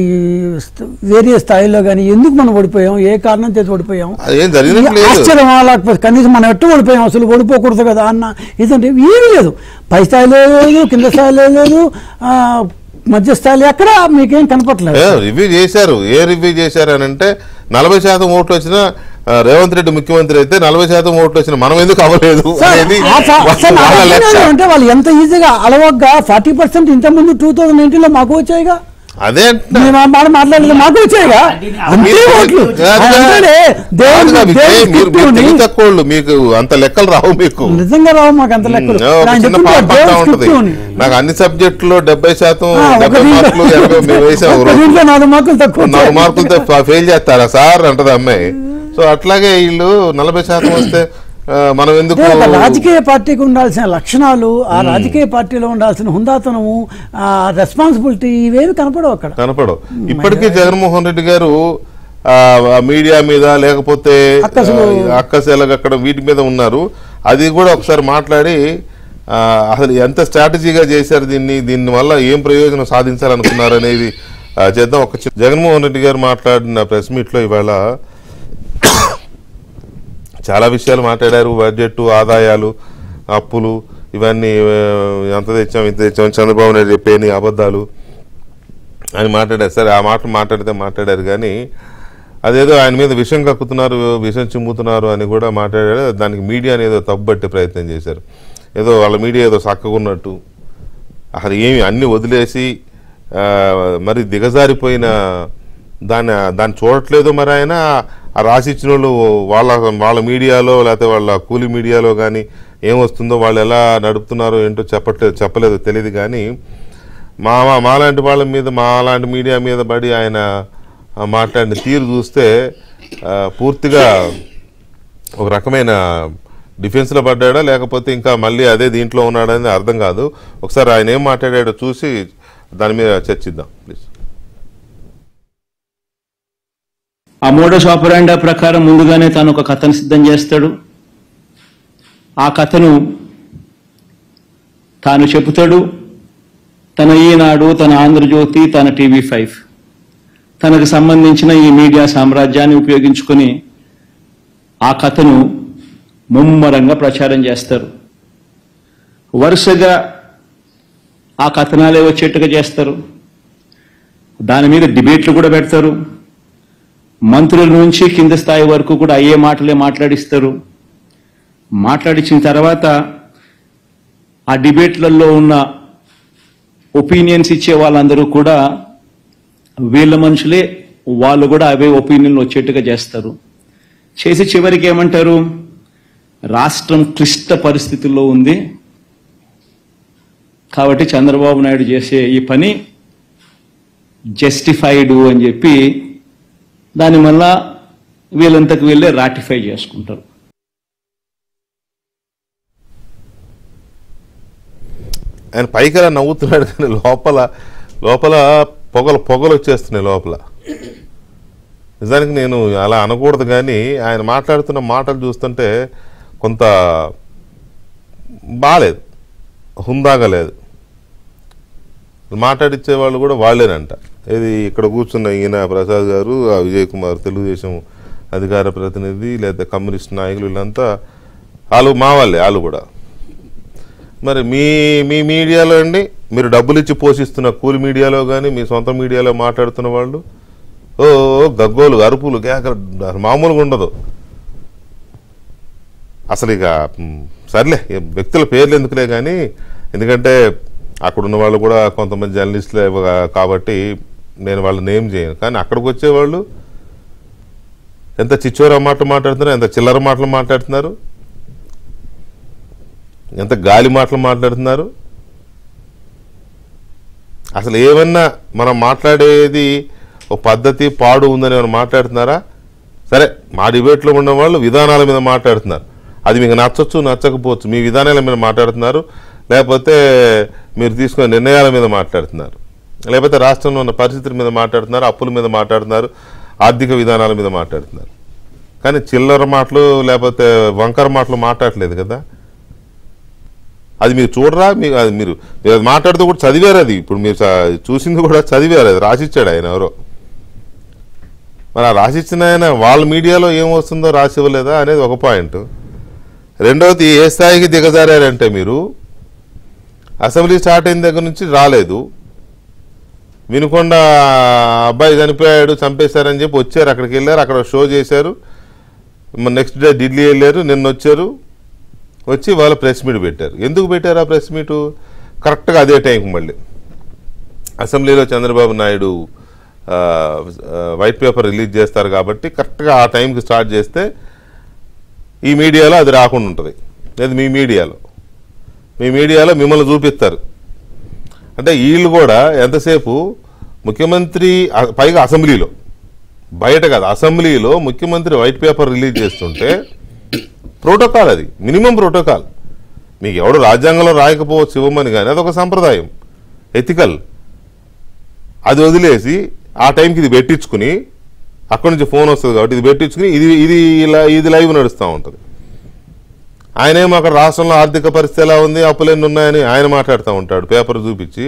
వేరే స్థాయిలో కానీ ఎందుకు మనం ఓడిపోయాం, ఏ కారణం చేసి ఓడిపోయాం, ఏం జరిగినట్లేదు, ఆశ్చర్యమా లేకపోతే కనీసం మనం ఎట్టు ఓడిపోయాం, అసలు ఓడిపోకూడదు కదా అన్న ఇదంటే ఏమీ లేదు. పై స్థాయిలో లేదు, కింద స్థాయిలో లేదు, మధ్య స్థాయిలో ఎక్కడ మీకేం కనపట్లేదు. రివ్యూ చేశారు. ఏ రివ్యూ చేశారు అని అంటే 40% ఓట్లు వచ్చిన రేవంత్ రెడ్డి ముఖ్యమంత్రి అయితే 40% ఓట్లు వచ్చిన మనం ఎందుకు అవ్వలేదు అనేది అంటే వాళ్ళు ఎంత ఈజీగా అలవగ్గా 40% ఇంతకుముందు 2019లో మాకు వచ్చాయిగా, అదే మాట్లాడలేదు మాకు వచ్చాయిగా, తక్కువ మీకు అంత లెక్కలు రావు, మీకు నిజంగా రావు, మాకు అంత లెక్కలు. నాకు అన్ని సబ్జెక్టులో 70% 70 మార్కులు 80 మేము వేసాము, 4 మార్కులు తక్కువ, 4 మార్కులతో ఫెయిల్ చేస్తారా సార్ అంటది అమ్మాయి. సో అట్లాగే వీళ్ళు 40% వస్తే మనం ఎందుకు. రాజకీయ పార్టీకి ఉండాల్సిన లక్షణాలు, ఆ రాజకీయ పార్టీలో ఉండాల్సిన హుందాతనము, రెస్పాన్సిబిలిటీ ఇవేవి కనపడవు. ఇప్పటికీ జగన్మోహన్ రెడ్డి గారు మీడియా మీద లేకపోతే అక్కసేలకు అక్కడ వీటి మీద ఉన్నారు. అది కూడా ఒకసారి మాట్లాడి అసలు ఎంత స్ట్రాటజీగా చేశారు దీన్ని వల్ల ఏం ప్రయోజనం సాధించాలనుకున్నారు అనేది చేద్దాం. జగన్మోహన్ రెడ్డి గారు మాట్లాడిన ప్రెస్ మీట్ లో ఇవాళ చాలా విషయాలు మాట్లాడారు. బడ్జెట్, ఆదాయాలు, అప్పులు, ఇవన్నీ ఎంత తెచ్చాం ఇంత తెచ్చాం, చంద్రబాబు నాయుడు చెప్పేని అబద్ధాలు అని మాట్లాడారు. సరే ఆ మాటలు మాట్లాడారు కానీ అదేదో ఆయన మీద విషం కక్కుతున్నారు, విషం చిమ్ముతున్నారు అని కూడా మాట్లాడారు. దానికి మీడియాని ఏదో తప్పుబట్టే ప్రయత్నం చేశారు. ఏదో వాళ్ళ మీడియా ఏదో చక్కగున్నట్టు అసలు ఏమి అన్నీ వదిలేసి మరి దిగజారిపోయిన దాన్ని చూడట్లేదు. మరి ఆయన ఆ రాసిచ్చిన వాళ్ళు వాళ్ళ మీడియాలో లేకపోతే వాళ్ళ కూలి మీడియాలో కానీ ఏమొస్తుందో వాళ్ళు ఎలా నడుపుతున్నారో ఏంటో చెప్పలేదు తెలియదు. కానీ మాలాంటి వాళ్ళ మీద మాలాంటి మీడియా మీద పడి ఆయన మాట్లాడిన తీరు చూస్తే పూర్తిగా ఒక రకమైన డిఫెన్స్లో పడ్డాడా లేకపోతే ఇంకా మళ్ళీ అదే దీంట్లో ఉన్నాడని అర్థం కాదు. ఒకసారి ఆయన ఏం మాట్లాడాడో చూసి దాని మీద చర్చిద్దాం ప్లీజ్. ఆ మోడస్ ఆపరాండా ప్రకారం ముందుగానే తాను ఒక కథను సిద్ధం చేస్తాడు. ఆ కథను తాను చెబుతాడు. తన ఈనాడు, తన ఆంధ్రజ్యోతి, తన TV5 తనకు సంబంధించిన ఈ మీడియా సామ్రాజ్యాన్ని ఉపయోగించుకొని ఆ కథను ముమ్మరంగా ప్రచారం చేస్తారు. వరుసగా ఆ కథనాలే వచ్చేట్టుగా చేస్తారు. దాని మీద డిబేట్లు కూడా పెడతారు. మంత్రుల నుంచి కింద స్థాయి వరకు కూడా అయ్యే మాటలే మాట్లాడిస్తారు. మాట్లాడించిన తర్వాత ఆ డిబేట్లలో ఉన్న ఒపీనియన్స్ ఇచ్చే వాళ్ళందరూ కూడా వీళ్ళ మనుషులే, వాళ్ళు కూడా అవే ఒపీనియన్లు వచ్చేట్టుగా చేస్తారు. చేసి చివరికి ఏమంటారు, రాష్ట్రం క్లిష్ట పరిస్థితుల్లో ఉంది కాబట్టి చంద్రబాబు నాయుడు చేసే ఈ పని జస్టిఫైడ్ అని చెప్పి దానివల్ల వీళ్ళంతకు వీళ్ళే రాటిఫై చేసుకుంటారు. ఆయన పైకి అలా నవ్వుతున్నాడు కానీ లోపల పొగలు వచ్చేస్తున్నాయి లోపల. నిజానికి నేను అలా అనకూడదు కానీ ఆయన మాట్లాడుతున్న మాటలు చూస్తుంటే కొంత బాలేదు, హుందాగా లేదు. మాట్లాడిచ్చే వాళ్ళు కూడా వాళ్ళేనంట. ఇది ఇక్కడ కూర్చున్న ఈయన ప్రసాద్ గారు, విజయ్ కుమార్ తెలుగుదేశం అధికార ప్రతినిధి లేదా కమ్యూనిస్ట్ నాయకులు, వీళ్ళంతా మా వాళ్ళే వాళ్ళు కూడా. మరి మీ మీడియాలో అండి, మీరు డబ్బులు ఇచ్చి పోషిస్తున్న కూలి మీడియాలో కానీ మీ సొంత మీడియాలో మాట్లాడుతున్న వాళ్ళు గగ్గోలు, అరుపులు, కేకలు మామూలుగా ఉండదు అసలు. ఇక సర్లే వ్యక్తుల పేర్లు ఎందుకులే కానీ, ఎందుకంటే అక్కడున్న వాళ్ళు కూడా కొంతమంది జర్నలిస్టులే కాబట్టి నేను వాళ్ళ నేమ్ చేయను. కానీ అక్కడికి వచ్చేవాళ్ళు ఎంత చిచ్చోర మాటలు మాట్లాడుతున్నారు, ఎంత చిల్లర మాటలు మాట్లాడుతున్నారు. ఎంత గాలి మాటలు మాట్లాడుతున్నారు. అసలు ఏమన్నా మనం మాట్లాడేది ఒక పద్ధతి పాడు ఉందని ఏమైనా మాట్లాడుతున్నారా? సరే, మా డిబేట్లో ఉన్న వాళ్ళు విధానాల మీద మాట్లాడుతున్నారు. అది మీకు నచ్చచ్చు నచ్చకపోవచ్చు, మీ విధానాల మీద మాట్లాడుతున్నారు, లేకపోతే మీరు తీసుకునే నిర్ణయాల మీద మాట్లాడుతున్నారు, లేకపోతే రాష్ట్రంలో ఉన్న పరిస్థితుల మీద మాట్లాడుతున్నారు, అప్పుల మీద మాట్లాడుతున్నారు, ఆర్థిక విధానాల మీద మాట్లాడుతున్నారు. కానీ చిల్లర మాటలు లేకపోతే వంకర మాటలు మాట్లాడలేదు కదా. అది మీరు చూడరా? అది మీరు మాట్లాడుతూ కూడా చదివారు. అది ఇప్పుడు మీరు చూసింది కూడా చదివారు. అది రాసిచ్చాడు ఆయన ఎవరో. మరి ఆ రాసిచ్చిన ఆయన వాళ్ళ మీడియాలో ఏమొస్తుందో రాసి ఇవ్వలేదా అనేది ఒక పాయింట్. రెండవది, ఏ స్థాయికి దిగజారంటే మీరు అసెంబ్లీ స్టార్ట్ అయిన దగ్గర నుంచి రాలేదు. వినుకొండ అబ్బాయి చనిపోయాడు, చంపేశారని చెప్పి వచ్చారు, అక్కడికి వెళ్ళారు, అక్కడ షో చేశారు, నెక్స్ట్ డే ఢిల్లీ వెళ్ళారు, నిన్న వచ్చారు, వచ్చి వాళ్ళ ప్రెస్ మీట్ పెట్టారు. ఎందుకు పెట్టారు ఆ ప్రెస్ మీటు? కరెక్ట్గా అదే టైంకి మళ్ళీ అసెంబ్లీలో Chandrababu Naidu white paper release చేస్తారు కాబట్టి కరెక్ట్గా ఆ టైంకి స్టార్ట్ చేస్తే ఈ మీడియాలో అది రాకుండా ఉంటుంది. లేదు, మీ మీడియాలో మిమ్మల్ని చూపిస్తారు. అంటే వీళ్ళు కూడా ఎంతసేపు ముఖ్యమంత్రి, పైగా అసెంబ్లీలో, బయట కాదు అసెంబ్లీలో ముఖ్యమంత్రి వైట్ పేపర్ రిలీజ్ చేస్తుంటే ప్రోటోకాల్, అది మినిమం ప్రోటోకాల్. మీకు ఎవడు రాజ్యాంగంలో రాయకపోవచ్చు ఇవ్వమని, కానీ అదొక సంప్రదాయం, ఎథికల్. అది వదిలేసి ఆ టైంకి ఇది పెట్టించుకుని, అక్కడి నుంచి ఫోన్ వస్తుంది కాబట్టి ఇది పెట్టించుకుని ఇది లైవ్ నడుస్తూ ఉంటుంది. ఆయనేమో అక్కడ రాష్ట్రంలో ఆర్థిక పరిస్థితి ఎలా ఉంది, అప్పులెన్ని ఉన్నాయని ఆయన మాట్లాడుతూ ఉంటాడు పేపర్ చూపించి.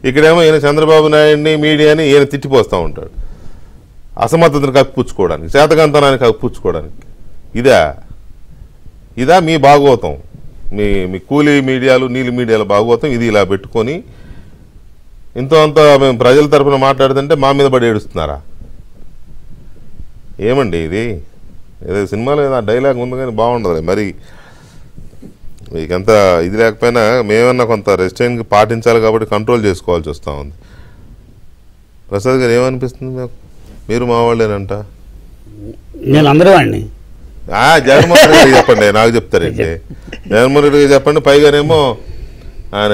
ఇక్కడేమో ఈయన చంద్రబాబు నాయుడిని, మీడియాని ఈయన తిట్టిపోస్తూ ఉంటాడు, అసమర్థతను కప్పిపుచ్చుకోవడానికి, చేతకంతనాన్ని కప్పిపుచ్చుకోవడానికి. ఇదా మీ భాగవతం? మీ కూలీ మీడియాలు, నీలి మీడియాల భాగవతం ఇది. ఇలా పెట్టుకొని ఇంతో అంత మేము ప్రజల తరఫున మాట్లాడుతుంటే మా మీద పడి ఏడుస్తున్నారా? ఏమండి ఇది? ఏదో సినిమాలో ఏదో డైలాగ్ ఉంది కానీ బాగుండదు. మరి మీకంత ఇది లేకపోయినా మేమన్నా కొంత రెస్ట్రైన్ పాటించాలి కాబట్టి కంట్రోల్ చేసుకోవాల్సి వస్తూ ఉంది. ప్రసాద్ గారు ఏమనిపిస్తుంది మీకు? మీరు మా వాళ్ళేనంట. నేను అందరూ వాడిని. జగన్మోహన్ రెడ్డి చెప్పండి, నాకు చెప్తారండి. జగన్మోహన్ రెడ్డి చెప్పండి. పైగానేమో ఆయన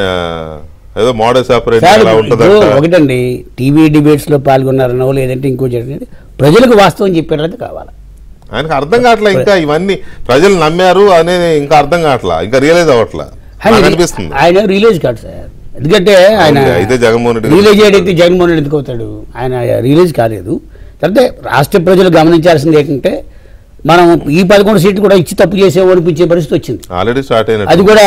ఏదో మోడల్ ఆపరేటర్ అలా ఉంటుంది. ఒకటండి, టీవీ డిబేట్స్ లో పాల్గొన్నారనో లేదంటే ఇంకో ప్రజలకు వాస్తవం చెప్పేది కావాలి. ఆయనకు అర్థం కావట్లా ఇంకా ఇవన్నీ. ప్రజలు నమ్మారు అనేది ఇంకా అర్థం కావట్లా, ఇంకా రియలైజ్ అవ్వట్లా అనిపిస్తుంది. ఆయన రియలైజ్ కాదు సార్, ఎందుకంటే ఆయన అయితే జగన్మోహన్ రెడ్డి రియలైజ్ చేయడానికి జగన్మోహన్ రెడ్డి ఎందుకు అవుతాడు? ఆయన రియలైజ్ కాలేదు. అంటే రాష్ట్ర ప్రజలు గమనించాల్సింది ఏంటంటే, మనం ఈ 11 సీట్లు కూడా ఇచ్చి తప్పు చేసే అనిపించే పరిస్థితి వచ్చింది. ఆల్రెడీ స్టార్ట్ అయిన అది కూడా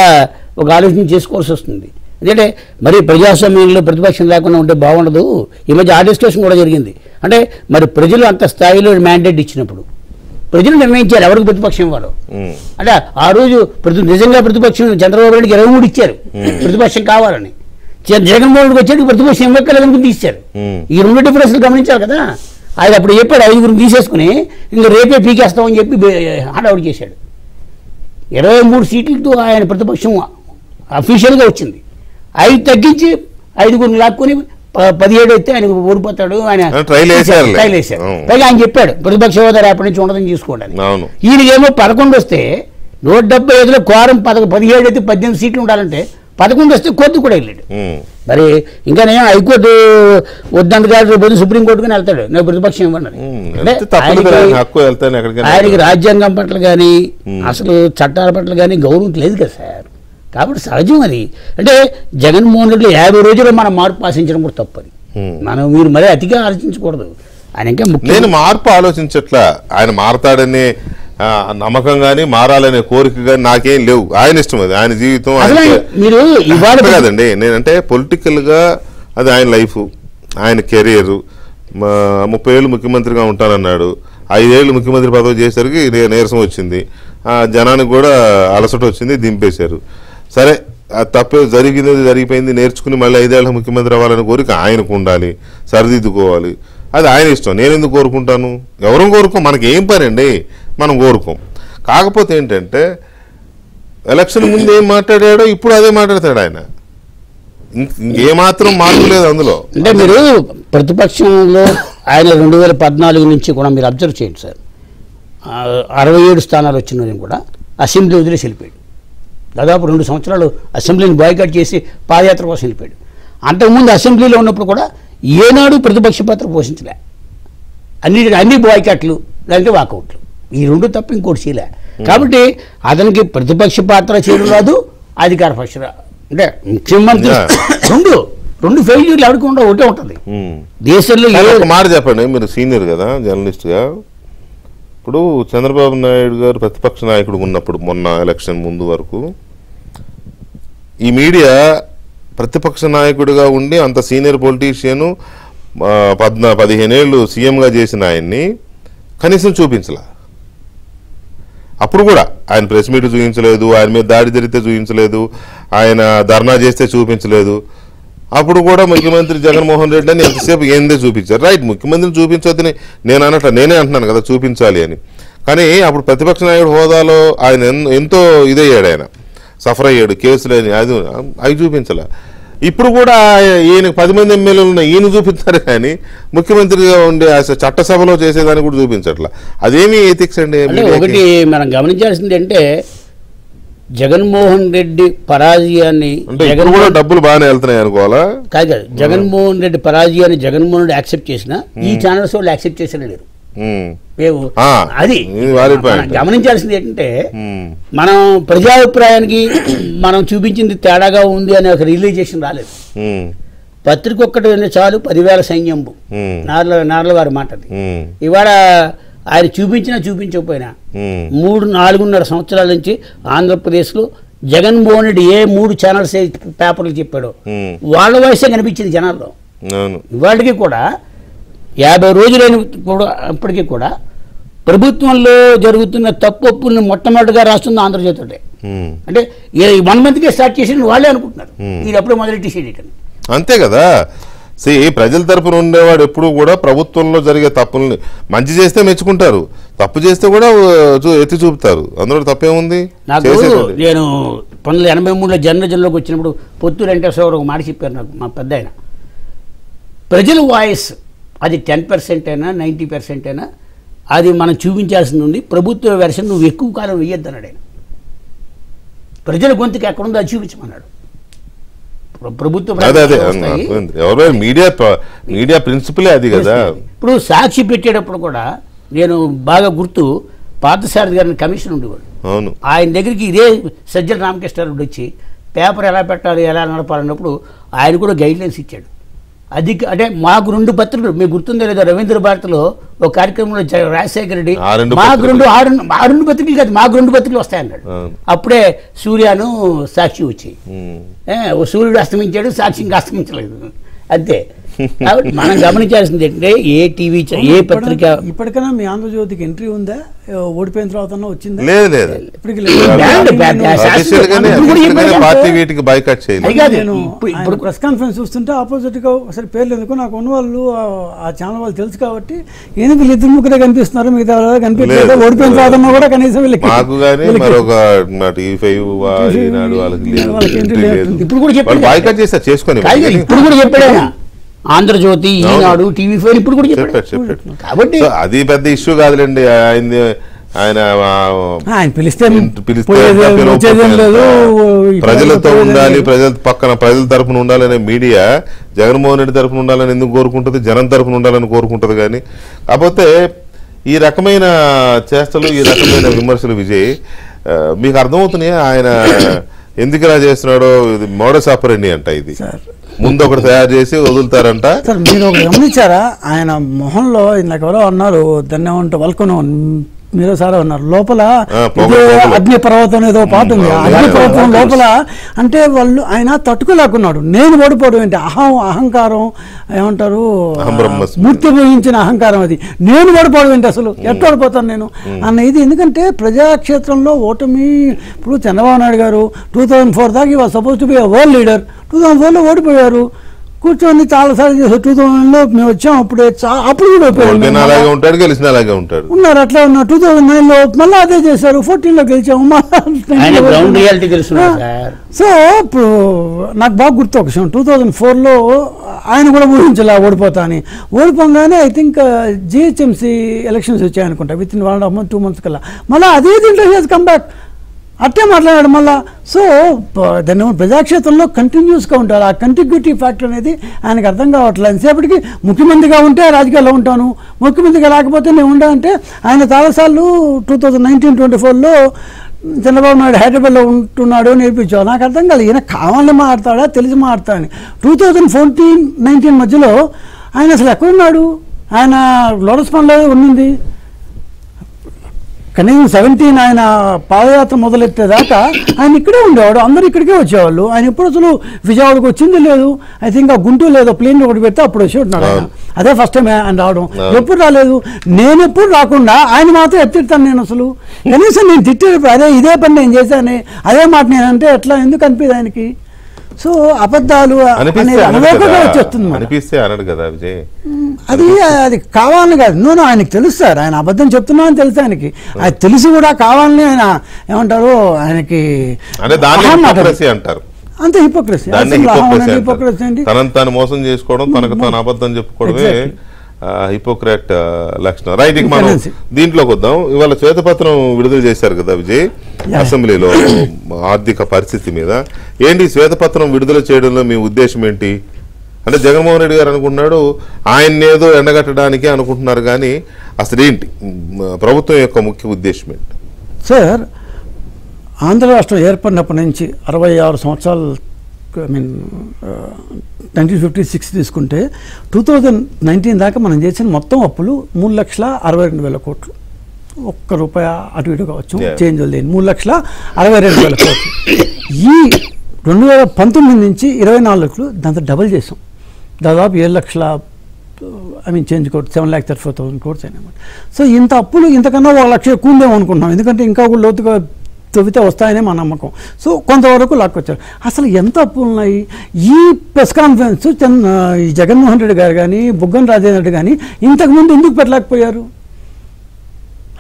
ఒక ఆలోచన చేసుకోవాల్సి వస్తుంది. ఎందుకంటే మరి ప్రజాస్వామ్యంలో ప్రతిపక్షం లేకుండా ఉంటే బాగుండదు. ఈ మధ్య ఆ డిస్కషన్ కూడా జరిగింది. అంటే మరి ప్రజలు అంత స్థాయిలో మ్యాండేట్ ఇచ్చినప్పుడు ప్రజలు నిర్ణయించారు ఎవరికి ప్రతిపక్షం ఇవ్వాలో. అంటే ఆ రోజు నిజంగా ప్రతిపక్షం చంద్రబాబు నాయుడుకి 23 ఇచ్చారు ప్రతిపక్షం కావాలని. జగన్మోహన్ రెడ్డికి వచ్చేది ప్రతిపక్షం ఇవ్వక్కర్లేదని తీశారు. ఈ 2 డిఫరెన్స్లు గమనించాలి కదా. ఆయన అప్పుడు చెప్పాడు 5 తీసుకుని ఇంకా రేపే పీకేస్తామని చెప్పి హడావుడి చేశాడు. 23 సీట్లతో ఆయన ప్రతిపక్షం అఫీషియల్గా వచ్చింది. 5 తగ్గించి 5 లాక్కుని 17 అయితే ఆయన ఓడిపోతాడు. ఆయన ట్రైల్ వేశారు. పైగా ఆయన చెప్పాడు ప్రతిపక్ష హోదా రేపటి నుంచి ఉండదని చూసుకోండి. ఈయనకేమో 11 వస్తే 175లో కోరం 17 అయితే 18 సీట్లు ఉండాలంటే 11 వస్తే కోర్టు కూడా వెళ్ళాడు. మరి ఇంకా నేను హైకోర్టు వద్దంత కాదు సుప్రీంకోర్టుకుని వెళ్తాడు, నేను ప్రతిపక్షం ఇవ్వండి. ఆయనకి రాజ్యాంగం పట్ల కానీ అసలు చట్టాల పట్ల కానీ గౌరవం లేదు కదా సార్. కాబట్టి సహజం అది. అంటే జగన్మోహన్ రెడ్డి 50 రోజుల్లో మనం మార్పు ఆశించడం కూడా తప్పది. మీరు మరీ అతిగా ఆలోచించకూడదు. ఆయన ఇంకా నేను మార్పు ఆలోచించట్లా. ఆయన మారతాడని నమ్మకం కానీ మారాలనే కోరిక కానీ నాకేం లేవు. ఆయన ఇష్టం, అది ఆయన జీవితం. మీరు ఇవాళ కదండి, నేనంటే పొలిటికల్గా అది ఆయన లైఫ్, ఆయన కెరీర్. 30 ఏళ్ళు ముఖ్యమంత్రిగా ఉంటానన్నాడు. 5 ఏళ్ళు ముఖ్యమంత్రి పదవి చేసరికి నీరసం వచ్చింది, జనానికి కూడా అలసట వచ్చింది, దింపేశారు. సరే, తప్పే జరిగినది జరిగిపోయింది, నేర్చుకుని మళ్ళీ 5 ఏళ్ళ ముఖ్యమంత్రి అవ్వాలని కోరిక ఆయనకు ఉండాలి, సరిదిద్దుకోవాలి. అది ఆయన ఇష్టం. నేను ఎందుకు కోరుకుంటాను? ఎవరూ కోరుకోం, మనకి ఏం పని అండి, మనం కోరుకోం. కాకపోతే ఏంటంటే ఎలక్షన్ ముందు ఏం మాట్లాడాడో ఇప్పుడు అదే మాట్లాడతాడు ఆయన. ఇంకేమాత్రం మార్పు లేదు అందులో. అంటే మీరు ప్రతిపక్షంలో ఆయన 2014 నుంచి కూడా మీరు అబ్జర్వ్ చేయండి సార్, 67 స్థానాలు వచ్చిన కూడా అసెంబ్లీ వదిలేసి వెళ్ళిపోయాడు. దాదాపు 2 సంవత్సరాలు అసెంబ్లీని బాయ్కాట్ చేసి పాదయాత్ర కోసం వెళ్ళిపోయాడు. అంతకుముందు అసెంబ్లీలో ఉన్నప్పుడు కూడా ఏనాడు ప్రతిపక్ష పాత్ర పోషించలే. అన్ని బాయ్కాట్లు లేదంటే వాకౌట్లు, ఈ 2 తప్ప ఇంకోటి చేయలే. కాబట్టి అతనికి ప్రతిపక్ష పాత్ర చేయడం రాదు, అధికార పక్ష అంటే ముఖ్యమంత్రి రెండు ఫెయిల్యూర్లు ఎవరికి ఉండవు, ఒకటే ఉంటుంది దేశంలో. ఒక మాట చెప్పండి, మీరు సీనియర్ కదా జర్నలిస్ట్గా. ఇప్పుడు చంద్రబాబు నాయుడు గారు ప్రతిపక్ష నాయకుడు ఉన్నప్పుడు మొన్న ఎలక్షన్ ముందు వరకు ఈ మీడియా ప్రతిపక్ష నాయకుడిగా ఉండి అంత సీనియర్ పొలిటీషియను 15 ఏళ్ళు సీఎంగా చేసిన ఆయన్ని కనీసం చూపించలే. అప్పుడు కూడా ఆయన ప్రెస్ మీట్ చూపించలేదు, ఆయన మీద దాడి జరిగితే చూపించలేదు, ఆయన ధర్నా చేస్తే చూపించలేదు. అప్పుడు కూడా ముఖ్యమంత్రి జగన్మోహన్ రెడ్డి అని ఎంతసేపు ఏందే చూపించారు. రైట్, ముఖ్యమంత్రిని చూపించొద్దని నేనే అంటున్నాను కదా, చూపించాలి అని. కానీ అప్పుడు ప్రతిపక్ష నాయకుడు హోదాలో ఆయన ఎంతో ఇదయ్యాడు, ఆయన సఫర్ అయ్యాడు, కేసులు అవి చూపించాల. ఇప్పుడు కూడా ఈయన 10 మంది ఎమ్మెల్యేలు ఉన్న ఈయన చూపిస్తారు కానీ ముఖ్యమంత్రిగా ఉండే చట్టసభలో చేసేదాన్ని కూడా చూపించట్లా. అదేమి ఎథిక్స్ అండి? ఒకటి మనం గమనించాల్సింది అంటే జగన్మోహన్ రెడ్డి పరాజయాన్ని కూడా డబ్బులు బాగానే వెళ్తున్నాయి అనుకోవాలా? కాదు, జగన్మోహన్ రెడ్డి పరాజయాన్ని జగన్మోహన్ రెడ్డి యాక్సెప్ట్ చేసినా ఈ ఛానల్స్ వాళ్ళు యాక్సెప్ట్ చేసేది లేరు. అది గమనించాల్సింది ఏంటంటే మనం ప్రజాభిప్రాయానికి మనం చూపించింది తేడాగా ఉంది అనే ఒక రియలైజేషన్ రాలేదు. పత్రిక ఒక్కటి చాలు 10,000 సైన్యంబు, నార్ల వారి మాటది. ఇవాళ ఆయన చూపించకపోయినా 4.5 సంవత్సరాల నుంచి ఆంధ్రప్రదేశ్లో జగన్మోహన్ రెడ్డి ఏ 3 ఛానల్స్ పేపర్లు చెప్పాడో వాళ్ళ వయసే కనిపించింది జనాల్లో. ఇవాళకి కూడా 50 రోజులైన కూడా అప్పటికీ కూడా ప్రభుత్వంలో జరుగుతున్న తప్పుల్ని మొట్టమొదటిగా రాస్తుంది ఆంధ్రజ్యోతి. అంటే 1 మంత్కే స్టార్ట్ చేసి వాళ్ళే అనుకుంటున్నారు ఇది అప్పుడే మొదలెట్టేసేటని. అంతే కదా. ప్రజల తరపున ఉండేవాడు ఎప్పుడు కూడా ప్రభుత్వంలో జరిగే తప్పుల్ని మంచి చేస్తే మెచ్చుకుంటారు, తప్పు చేస్తే కూడా ఎత్తి చూపుతారు. అందులో తప్పేముంది? నాకు నేను 1983లో జర్నలిజంలోకి వచ్చినప్పుడు పొత్తూరు వెంకటేశ్వరరావు ఒక మాట చెప్పారు నాకు, మా పెద్ద ఆయన. ప్రజల వాయిస్ అది 10% అయినా 90% అయినా అది మనం చూపించాల్సింది ఉంది. ప్రభుత్వ వెర్షన్ నువ్వు ఎక్కువ కాలం వెయ్యొద్దన్నాడు ఆయన. ప్రజల గొంతుకి ఎక్కడుందో అది చూపించమన్నాడు. ప్రభుత్వ మీడియా ప్రిన్సిపలే అది కదా. ఇప్పుడు సాక్షి పెట్టేటప్పుడు కూడా నేను బాగా గుర్తు, పార్థసారథి గారిని కమిషన్ ఉండేవాడు. అవును, ఆయన దగ్గరికి ఇదే సజ్జల రామకృష్ణారెడ్డి వచ్చి పేపర్ ఎలా పెట్టాలి ఎలా నడపాలన్నప్పుడు ఆయన కూడా గైడ్ లైన్స్ ఇచ్చాడు. అది అంటే మాకు 2 పత్రికలు, మీకు గుర్తుందో లేదో, రవీంద్ర భారతిలో ఒక కార్యక్రమంలో రాజశేఖర రెడ్డి మాకు 2 పత్రికలు కాదు, మాకు 2 పత్రికలు వస్తాయన్నాడు. అప్పుడే సూర్యను సాక్షి వచ్చి సూర్యుడు అస్తమించాడు, సాక్షి ఇంకా అస్తమించలేదు. అంతే. కాబట్టి మనం గమనించాల్సింది ఏంటంటే ఏ టీవీ ఏ పత్రిక ఇప్పటికైనా మీ ఆంధ్రజ్యోతికి ఎంట్రీ ఉందా? ఓడిపోయిన తర్వాత వచ్చిందా? ఇప్పుడు ప్రెస్ కాన్ఫరెన్స్ చూస్తుంటే ఆపోజిట్ గా అసలు పేర్లు ఎందుకు నాకు ఉన్న వాళ్ళు ఆ ఛానల్ వాళ్ళు తెలుసు కాబట్టి ఎందుకు 2-3 కనిపిస్తున్నారు, మిగతా కనిపించలేదు. ఓడిపోయిన తర్వాత కూడా కనీసం ఇప్పుడు కూడా చెప్పాడు ఆంధ్రజ్యోతి, ఈనాడు, టీవీ5 ఇప్పుడు కూడా చెప్పాడు. కాబట్టి అది పెద్ద ఇష్యూ కాదులేండి. ఆయన పిలిస్తే ప్రజలతో ఉండాలి, ప్రజల తరపున ఉండాలనే మీడియా జగన్మోహన్ రెడ్డి తరపున ఉండాలని ఎందుకు కోరుకుంటుంది? జనం తరపున ఉండాలని కోరుకుంటుంది. కానీ కాకపోతే ఈ రకమైన చేష్టలు, ఈ రకమైన విమర్శలు విజయ్ మీకు అర్థమవుతున్నాయి ఆయన ఎందుకు ఇలా చేస్తున్నాడో? ఇది మోడస్ ఆపరెండి అంట. ఇది ముందు ఒకటి తయారు చేసి వదులుతారంట. సార్ మీరు ఒకటి గమనించారా? ఆయన మొహంలో ఇందాక ఎవరో అన్నారు, దాన్ని ఏమంటే వల్కను మీరు సారా ఉన్నారు, లోపల అగ్ని పర్వతం ఏదో పాట ఉంది. అగ్ని పర్వతం లోపల అంటే వాళ్ళు ఆయన తట్టుకోలేకున్నాడు. నేను ఓడిపోవడం ఏంటి? అహంకారం ఏమంటారు, మూర్తి వహించిన అహంకారం అది. నేను ఓడిపోవడం ఏంటి, అసలు ఎట్లా ఓడిపోతాను నేను అన్న ఇది. ఎందుకంటే ప్రజాక్షేత్రంలో ఓటమి. ఇప్పుడు చంద్రబాబు నాయుడు గారు 2004 దాకా ఈ was suppose to be world leader. 2004లో ఓడిపోయారు. కూర్చొని చాలాసార్లు చేశారు. 2000లో మేము వచ్చాం, అప్పుడు కూడా ఉన్నారు. అట్లా ఉన్నారు. 2009లో మళ్ళీ అదే చేశారు. 14లో గెలిచాము. సో ఇప్పుడు నాకు బాగా గుర్తు ఒక విషయం, 2004లో ఆయన కూడా ఊహించలే ఓడిపోతా అని. ఓడిపోగానే ఐ థింక్ GHMC ఎలక్షన్స్ వచ్చాయనుకుంటా, విత్ ఇన్ 1.5 months 2 months కల్లా మళ్ళీ అదే దీంట్లో కమ్ బ్యాక్. అట్టే మాట్లాడాడు మళ్ళా. సో దాన్ని ప్రజాక్షేత్రంలో కంటిన్యూస్గా ఉంటారు. ఆ కంటిగ్యూటీ ఫ్యాక్టర్ అనేది ఆయనకు అర్థం కావట్లేదు. ఎంతసేపటికి ముఖ్యమంత్రిగా ఉంటే రాజకీయాల్లో ఉంటాను, ముఖ్యమంత్రిగా లేకపోతే నేను ఉంటా అంటే ఆయన చాలాసార్లు 2019-24లో చంద్రబాబు నాయుడు హైదరాబాద్లో ఉంటున్నాడు నేర్పించావు. నాకు అర్థం కాదు ఈయన కావాలని మాట్లాడతాడా తెలిసి మాట్లాడతాడని. 2014-19 మధ్యలో ఆయన అసలు ఎక్కడున్నాడు? ఆయన లోటస్ పాండ్లో ఉండింది. కనీసం 17 ఆయన పాదయాత్ర మొదలెట్టేదాకా ఆయన ఇక్కడే ఉండేవాడు, అందరూ ఇక్కడికే వచ్చేవాళ్ళు. ఆయన ఎప్పుడు అసలు విజయవాడకు వచ్చింది లేదు. ఐ థింక్ ఆ గుంటూరు లేదో ప్లేన్ ఒకటి పెడితే అప్పుడు వచ్చి ఉంటున్నాడు ఆయన. అదే ఫస్ట్ టైం ఆయన రావడం. ఎప్పుడు రాలేదు. నేను ఎప్పుడు రాకుండా ఆయన మాత్రం ఎత్తిడతాను. నేను అసలు కనీసం నేను తిట్టేటప్పుడు అదే ఇదే పని నేను చేశాను, అదే మాట నేనంటే ఎట్లా ఎందుకు అనిపిది ఆయనకి? సో అబద్ధాలు అనేది అనుభవంగా వచ్చేస్తుంది. అనిపిస్తే అనడు కదా విజయ్, అది కావాలని కాదు. నూనె ఆయనకి తెలుసు సార్, ఆయన అబద్ధం చెప్తున్నా అని తెలుసు ఆయనకి. అది తెలిసి కూడా కావాలని ఆయన ఏమంటారు ఆయనకి అంటారు. అంతే హిపోక్రసీ. హిపోక్రసీ అండి, తనను తాను మోసం చేసుకోవడం, తనకు తాను అబద్ధం చెప్పుకోవడమే హిపోక్రాట్ లక్షణం. రైట్, ఇక మనం దీంట్లోకి వద్దాం. ఇవాళ శ్వేతపత్రం విడుదల చేశారు కదా విజయ్ అసెంబ్లీలో ఆర్థిక పరిస్థితి మీద. ఏంటి శ్వేతపత్రం విడుదల చేయడంలో మీ ఉద్దేశం ఏంటి? అంటే జగన్మోహన్ రెడ్డి గారు అనుకున్నాడు ఆయన్నేదో ఎండగట్టడానికి అనుకుంటున్నారు, కానీ అసలు ఏంటి ప్రభుత్వం యొక్క ముఖ్య ఉద్దేశం ఏంటి? సార్, ఆంధ్ర రాష్ట్రం ఏర్పడినప్పటి నుంచి 66 సంవత్సరాలు, ఐ మీన్ 1956 తీసుకుంటే 2019 దాకా మనం చేసిన మొత్తం అప్పులు 3,62,000 కోట్లు. ఒక్క రూపాయి అటు ఇటు కావచ్చు, చేంజ్ లేని 3,62,000 కోట్లు. ఈ 2019 నుంచి 24 దాంతో డబుల్ చేసాం. దాదాపు 7 లక్షల ఐ మీన్ చేంజ్ కోట్ 7,34,000 కోట్స్ అయినమాట. సో ఇంత అప్పులు ఇంతకన్నా 1 లక్ష ఎక్కువ ఉందేమో అనుకుంటున్నాం, ఎందుకంటే ఇంకా ఒక లోతుగా తవ్వితే వస్తాయనే మా నమ్మకం. సో కొంతవరకు లాక్కొచ్చారు. అసలు ఎంత అప్పులు ఉన్నాయి? ఈ ప్రెస్ కాన్ఫరెన్స్ ఈ జగన్మోహన్ రెడ్డి గారు కానీ బుగ్గన రాజేంద్ర రెడ్డి కానీ ఇంతకుముందు ఎందుకు పెట్టలేకపోయారు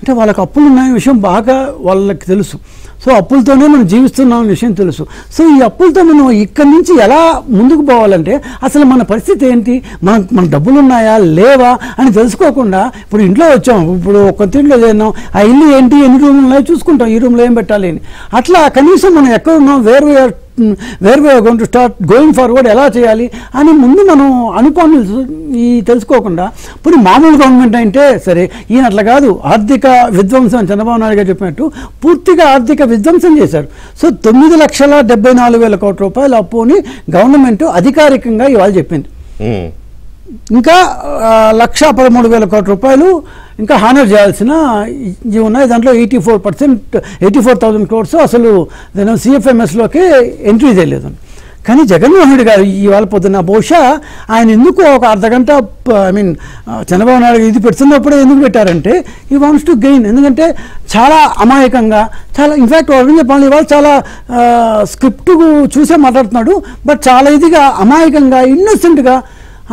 అంటే వాళ్ళకి అప్పులు ఉన్నాయనే విషయం బాగా వాళ్ళకి తెలుసు. సో అప్పులతోనే మనం జీవిస్తున్నాం అనే విషయం తెలుసు. సో ఈ అప్పులతో మనం ఇక్కడి నుంచి ఎలా ముందుకు పోవాలంటే అసలు మన పరిస్థితి ఏంటి, మన డబ్బులు ఉన్నాయా లేవా అని తెలుసుకోకుండా ఇప్పుడు ఇంట్లో వచ్చాం, ఇప్పుడు కొత్త ఇంట్లో చేద్దాం, ఆ ఇల్లు ఏంటి, ఎన్ని రూములు ఉన్నాయో చూసుకుంటాం, ఈ రూమ్లో ఏం పెట్టాలి అని. అట్లా కనీసం మనం ఎక్కడ ఉన్నాం, where we are going to start going forward ఎలా చేయాలి అని ముందు మనం అనుకోని తెలుసుకోకుండా ఇప్పుడు మామూలు గవర్నమెంట్ అంటే సరే, ఈయన అట్లా కాదు, ఆర్థిక విధ్వంసం చంద్రబాబు నాయుడు గారు చెప్పినట్టు పూర్తిగా ఆర్థిక విధ్వంసం చేశారు. సో 9,74,000 కోట్ల రూపాయల అప్పుని గవర్నమెంట్ అధికారికంగా ఇవాళ చెప్పింది. ఇంకా 1,13,000 కోట్ల రూపాయలు ఇంకా హానర్ చేయాల్సిన ఇవి ఉన్నాయి. దాంట్లో 84,000 క్రోర్స్ అసలు నేను సిఎఫ్ఎంఎస్లోకి ఎంట్రీ చేయలేదు. కానీ జగన్మోహన్ రెడ్డి గారు ఇవాళ పొద్దున్న బహుశా ఆయన ఎందుకు ఒక అర్ధగంట ఐ మీన్ చంద్రబాబు నాయుడు ఇది పెడుతున్నప్పుడే ఎందుకు పెట్టారంటే ఈ వాంట్స్ టు గెయిన్. ఎందుకంటే చాలా అమాయకంగా, చాలా ఇన్ఫ్యాక్ట్ అరవింద్ చెప్పాలి ఇవాళ చాలా స్క్రిప్ట్ చూసే మాట్లాడుతున్నాడు, బట్ చాలా ఇదిగా అమాయకంగా ఇన్నోసెంట్గా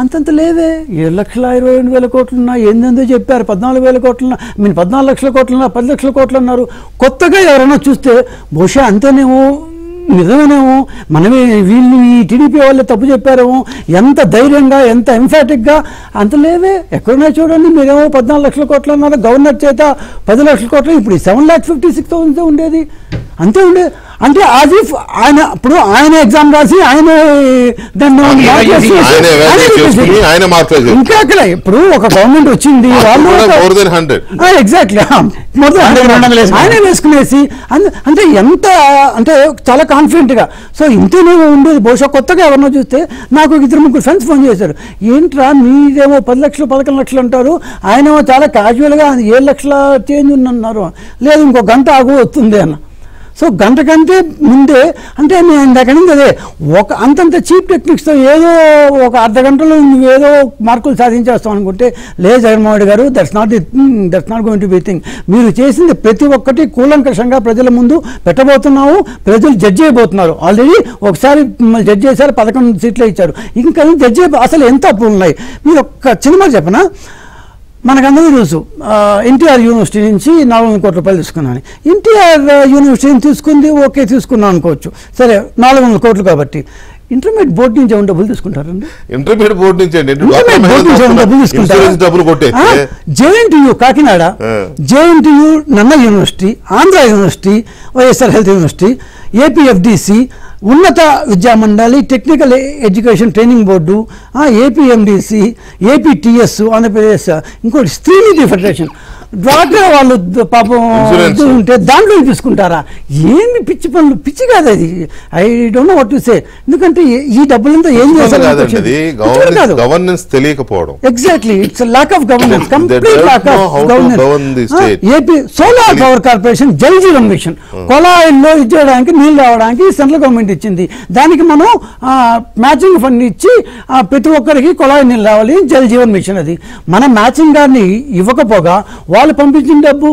అంతంత లేవే 7,22,000 కోట్లు ఉన్నా, ఏందో చెప్పారు 14,000 కోట్లున్నా, మీన్ 14 లక్షల కోట్లున్నా, 10 లక్షల కోట్లు అన్నారు. కొత్తగా ఎవరైనా చూస్తే బహుశా అంతేనేమో, నిజమేనేమో, మనమే వీళ్ళు ఈ టీడీపీ వాళ్ళే తప్పు చెప్పారేమో, ఎంత ధైర్యంగా ఎంత ఎంఫాటిక్గా అంత లేవే. ఎక్కడున్నా చూడండి, మీరేమో 14 లక్షల కోట్లు అన్నారు, గవర్నర్ చేత 10 లక్షల కోట్లు, ఇప్పుడు 7,56,000 ఉండేది, అంతే ఉండేది. అంటే అది ఆయన ఇప్పుడు ఆయన ఎగ్జామ్ రాసి ఆయన ఇంకా అక్కడ ఇప్పుడు ఒక గవర్నమెంట్ వచ్చింది, వాళ్ళు ఎగ్జాక్ట్లీ ఆయనే వేసుకునేసి అంటే ఎంత అంటే చాలా కాన్ఫిడెంట్గా. సో ఇంతనే ఉండేది. బహుశా కొత్తగా ఎవరినో చూస్తే నాకు 2-3 ఫ్రెండ్స్ ఫోన్ చేశారు, ఏంట్రా మీరేమో 10 లక్షలు 11 లక్షలు అంటారు, ఆయనేమో చాలా క్యాజువల్గా 7 లక్షల చేంజ్ ఉందన్నారు. లేదు ఇంకో గంట ఆగు వస్తుంది అన్న. సో గంట కంటే ముందే అంటే నేను దగ్గర నుంచి అదే ఒక అంతంత చీప్ టెక్నిక్స్తో ఏదో ఒక అర్ధ గంటలో నువ్వేదో మార్కులు సాధించేస్తాం అనుకుంటే లేదు జగన్మోహన్ రెడ్డి గారు, that's not going to be thing. మీరు చేసింది ప్రతి ఒక్కటి కూలంకషంగా ప్రజల ముందు పెట్టబోతున్నావు, ప్రజలు జడ్జ్ చేయబోతున్నారు. ఆల్రెడీ ఒకసారి మిమ్మల్ని జడ్జ్ చేశారు, 11 సీట్లు ఇచ్చారు, ఇంకా జడ్జ్ అసలు ఎంత అప్పులు ఉన్నాయి. మీరు ఒక్క చిన్న మాట చెప్పనా, మనకందరికీ తెలుసు ఎన్టీఆర్ యూనివర్సిటీ నుంచి 400 కోట్ల రూపాయలు తీసుకున్నాను. ఎన్టీఆర్ యూనివర్సిటీని తీసుకుంది ఓకే, తీసుకున్నాను అనుకోవచ్చు, సరే 400 కోట్లు కాబట్టి ఇంటర్మీడియట్ బోర్డు నుంచి ఏమైనా డబ్బులు తీసుకుంటారండి? ఇంటర్మీడియట్ బోర్డు నుంచి ఇంటర్మీడియట్ బోర్డు నుంచి ఏమైనా డబ్బులు తీసుకుంటారా? డబ్బులు కొట్టేస్తే జేఎన్టీయూ కాకినాడ, జేఎన్టీయూ నన్న university, Andhra university, YSR health university, APFDC, ఉన్నత విద్యామండలి, technical education training board, APMDC, APTS Andhra Pradesh, ఇంకోటి స్త్రీనిధి ఫెడరేషన్, డ్వాక్రా వాళ్ళు పాపం ఉంటే దాంట్లో తీసుకుంటారా? ఏంది పిచ్చి పనులు, పిచ్చి కాదు అది. I don't know what to say. ఎందుకంటే ఈ డబ్బులంతా ఏం చేస్తారు? గవర్నెన్స్ తెలియకపోవడం. Exactly, it's lack of governance, complete lack of governance. AP solar power corporation, Jal Jeevan mission, కొలాయిల్లో ఇచ్చేయడానికి నీళ్ళు రావడానికి సెంట్రల్ గవర్నమెంట్ ఇచ్చింది. దానికి మనం మ్యాచింగ్ ఫండ్ ఇచ్చి ప్రతి ఒక్కరికి కొలాయి నీళ్ళు రావాలి, జల్ జీవన్ మిషన్. అది మనం మ్యాచింగ్ గారిని ఇవ్వకపోగా వాళ్ళు పంపించిన డబ్బు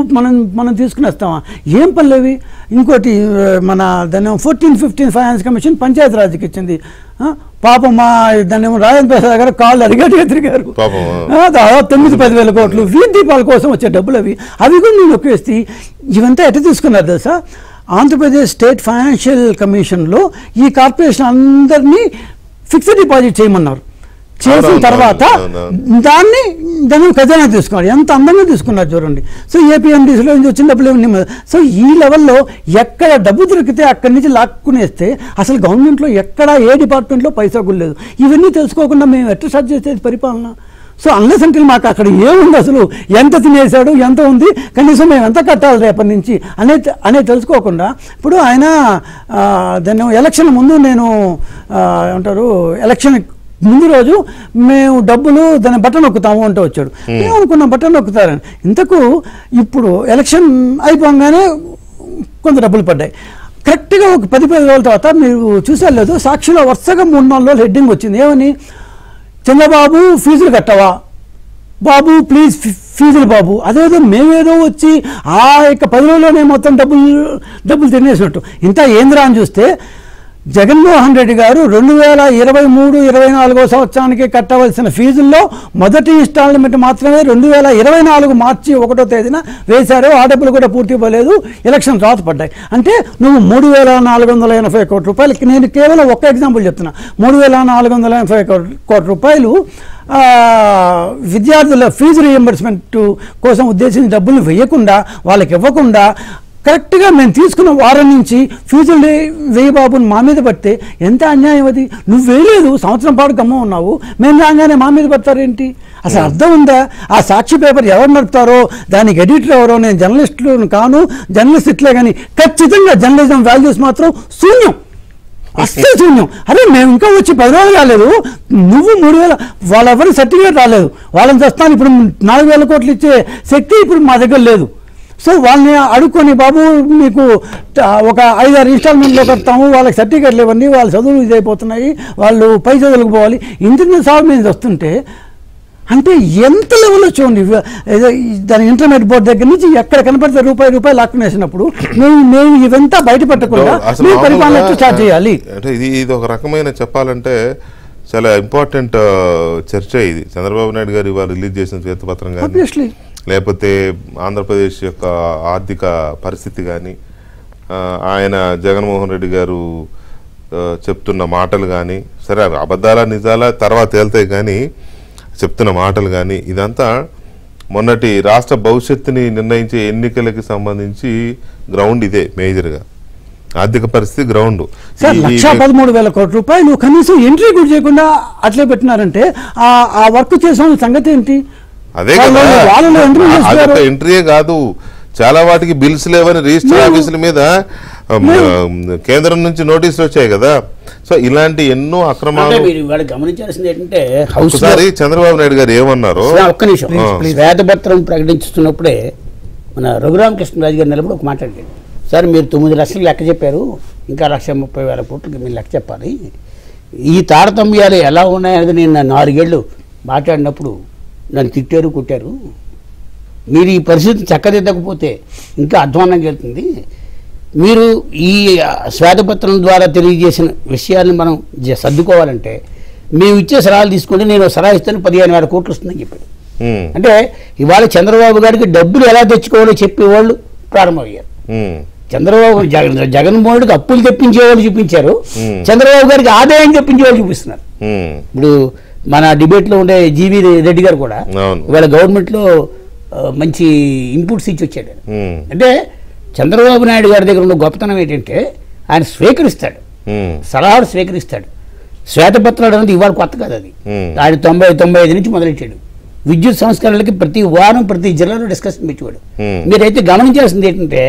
మనం తీసుకుని వస్తామా? ఏం పనులేవి? ఇంకోటి మన దాన్ని 14-15 ఫైనాన్స్ కమిషన్ పంచాయతీ రాజ్కి ఇచ్చింది. పాపం దాన్ని రాజేంద్ర ప్రసాద్ గారు కాళ్ళు అరిగట్టుగా తిరిగారు. దాదాపు 9-10 కోట్లు వీధి దీపాల కోసం వచ్చే డబ్బులు అవి కూడా నేను ఒకేసి ఇవంతా ఎట్లా తీసుకున్నారు తెలుసా? ఆంధ్రప్రదేశ్ స్టేట్ ఫైనాన్షియల్ కమిషన్లో ఈ కార్పొరేషన్ అందరినీ ఫిక్స్డ్ డిపాజిట్ చేయమన్నారు. చేసిన తర్వాత దాన్ని ఖజానా తీసుకున్నారు. ఎంత అందంగా తీసుకున్నారు చూడండి. సో ఏపీఎండిసిలో నుంచి వచ్చిన డబ్బులు ఏమి. సో ఈ లెవెల్లో ఎక్కడ డబ్బు దొరికితే అక్కడి నుంచి లాక్కునేస్తే అసలు గవర్నమెంట్లో ఎక్కడ ఏ డిపార్ట్మెంట్లో పైసా గుర్లేదు. ఇవన్నీ తెలుసుకోకుండా మేము ఎట్లా స్టార్ట్ చేసేది పరిపాలన? సో అన్లెస్ అంటే మాకు అక్కడ ఏముంది, అసలు ఎంత తినేసాడు, ఎంత ఉంది, కనీసం మేము ఎంత కట్టాలి రేపటి నుంచి అనేది తెలుసుకోకుండా ఇప్పుడు ఆయన దాన్ని ఎలక్షన్ ముందు నేను ఏమంటారు ఎలక్షన్ ముందు రోజు మేము డబ్బులు దాన్ని బటన్ నొక్కుతాము అంటూ వచ్చాడు. మేము అనుకున్నాం బటన్ నొక్కుతారని. ఇంతకు ఇప్పుడు ఎలక్షన్ అయిపోగానే కొంత డబ్బులు పడ్డాయి. కరెక్ట్గా ఒక 10-15 రోజుల తర్వాత మీరు చూసారు లేదు, సాక్షిలో వరుసగా 3-4 రోజులు హెడ్డింగ్ వచ్చింది. ఏమని? చంద్రబాబు ఫీజులు కట్టవా బాబు, ప్లీజ్ ఫీజులు బాబు. అదేదో మేమేదో వచ్చి ఆ యొక్క 10 రోజుల్లోనే మొత్తం డబ్బులు తినేసినట్టు. ఇంత ఏంద్రా అని చూస్తే జగన్మోహన్ రెడ్డి గారు 2023-24 సంవత్సరానికి కట్టవలసిన ఫీజుల్లో మొదటి ఇన్స్టాల్మెంట్ మాత్రమే 2024 మార్చి 1వ తేదీన వేశారు. ఆ డబ్బులు కూడా పూర్తి ఇవ్వలేదు, ఎలక్షన్ తర్వాత పడ్డాయి. అంటే నువ్వు 3,480 కోట్ల రూపాయలకి, నేను కేవలం ఒక్క ఎగ్జాంపుల్ చెప్తున్నా, 3,480 కోట్ల రూపాయలు విద్యార్థుల ఫీజు రీఎంబర్స్మెంట్ కోసం ఉద్దేశించిన డబ్బులు వేయకుండా వాళ్ళకి ఇవ్వకుండా కరెక్ట్గా మేము తీసుకున్న వారం నుంచి ఫీజులు వేయబాబుని మా మీద పడితే ఎంత అన్యాయం అది? నువ్వు వేయలేదు, సంవత్సరం పాటు గమ్మ ఉన్నావు, మేము రాగానే మా మీద పడతారేంటి? అసలు అర్థం ఉందా? ఆ సాక్షి పేపర్ ఎవరు నడుపుతారో, దానికి ఎడిటర్ ఎవరో, నేను జర్నలిస్టులను కాను, జర్నలిస్ట్ ఇట్లే కానీ ఖచ్చితంగా జర్నలిజం వాల్యూస్ మాత్రం శూన్యం, అస్సలు శూన్యం. అరే మేము ఇంకా వచ్చి 10 రోజులు రాలేదు, నువ్వు 3,000 వాళ్ళెవరికి సర్టిఫికేట్ రాలేదు, వాళ్ళని తెస్తాను. ఇప్పుడు 4,000 కోట్లు ఇచ్చే శక్తి ఇప్పుడు మా దగ్గర లేదు. సో వాళ్ళని అడుక్కొని బాబు మీకు ఒక 5-6 ఇన్స్టాల్మెంట్లో కడతాము, వాళ్ళకి సర్టిఫికేట్లు ఇవ్వండి, వాళ్ళ చదువులు ఇదైపోతున్నాయి, వాళ్ళు పై చదువులకు పోవాలి, ఇంటర్నెట్ సాగు మీద వస్తుంటే అంటే ఎంత లెవెల్లో చూడండి. దాని ఇంటర్నెట్ బోర్డు దగ్గర నుంచి ఎక్కడ కనపడితే రూపాయి లాక్కునేసినప్పుడు మేము ఇవంతా బయటపెట్టకుండా మేము పరిపాలన స్టార్ట్ చేయాలి. అంటే ఇది ఒక రకమైన చెప్పాలంటే చాలా ఇంపార్టెంట్ చర్చ. ఇది చంద్రబాబు నాయుడు గారు ఇవాళ రిలీజ్ చేసిన శ్వేతపత్రం కానీ, లేకపోతే ఆంధ్రప్రదేశ్ యొక్క ఆర్థిక పరిస్థితి కానీ, ఆయన జగన్మోహన్ రెడ్డి గారు చెప్తున్న మాటలు కానీ, సరే అబద్ధాలా నిజాలా తర్వాత తేలుతాయి కానీ చెప్తున్న మాటలు కానీ, ఇదంతా మొన్నటి రాష్ట్ర భవిష్యత్తుని నిర్ణయించే ఎన్నికలకి సంబంధించి గ్రౌండ్ ఇదే మేజర్గా. ఆర్థిక పరిస్థితి గ్రౌండ్. 1,13,000 కోట్ల రూపాయలు కనీసం ఎంట్రీ కూడా చేయకుండా అట్లే పెట్టినారంటే ఆ వర్క్ చేసిన సంగతి ఏంటి? అదే కదా, ఎంట్రీయే కాదు, చాలా వాటికి బిల్స్ లేవని రిజిస్టర్ ఆఫీసుల మీద కేంద్రం నుంచి నోటీసులు వచ్చాయి కదా. సో ఇలాంటి ఎన్నో అక్రమాలు గమనించాల్సింది ఏంటంటే, ఒకసారి చంద్రబాబు నాయుడు గారు ఏమన్నారు, ఒక్క నిమిషం, శ్వేతపత్రం ప్రకటిస్తున్నప్పుడే మన రఘురామకృష్ణరాజు గారు నిలబడి ఒక మాట్లాడాడు. సార్ మీరు 9 లక్షలు లెక్క చెప్పారు, ఇంకా 1,30,000 కోట్లకి మీరు లెక్క చెప్పాలి. ఈ తారతమ్యాలు ఎలా ఉన్నాయనేది నేను 4 ఏళ్ళు మాట్లాడినప్పుడు నన్ను తిట్టారు, కొట్టారు. మీరు ఈ పరిస్థితిని చక్కదిద్దకపోతే ఇంకా అధ్వానంగా వెళ్తుంది. మీరు ఈ శ్వేతపత్రం ద్వారా తెలియజేసిన విషయాన్ని మనం సర్దుకోవాలంటే మేము ఇచ్చే సలహాలు తీసుకుంటే నేను సలహా ఇస్తాను 15,000 కోట్లు వస్తుందని చెప్పాడు. అంటే ఇవాళ చంద్రబాబు గారికి డబ్బులు ఎలా తెచ్చుకోవాలో చెప్పేవాళ్ళు ప్రారంభమయ్యారు. జగన్మోహన్ రెడ్డికి అప్పులు తెప్పించేవాళ్ళు చూపించారు, చంద్రబాబు గారికి ఆదాయం తెప్పించేవాళ్ళు చూపిస్తున్నారు. ఇప్పుడు మన డిబేట్లో ఉండే జీవీ రెడ్డి గారు కూడా ఇవాళ గవర్నమెంట్లో మంచి ఇన్పుట్స్ ఇచ్చి వచ్చాడు. అంటే చంద్రబాబు నాయుడు గారి దగ్గర ఉన్న గొప్పతనం ఏంటంటే ఆయన స్వీకరిస్తాడు, సలహాలు స్వీకరిస్తాడు. శ్వేతపత్రాలు అనేది ఇవాళ కొత్త కాదు, అది ఆయన 95 నుంచి మొదలెట్టాడు. విద్యుత్ సంస్కరణలకి ప్రతి వారం ప్రతి జిల్లాలో డిస్కషన్ పెట్టేవాడు. మీరైతే గమనించాల్సింది ఏంటంటే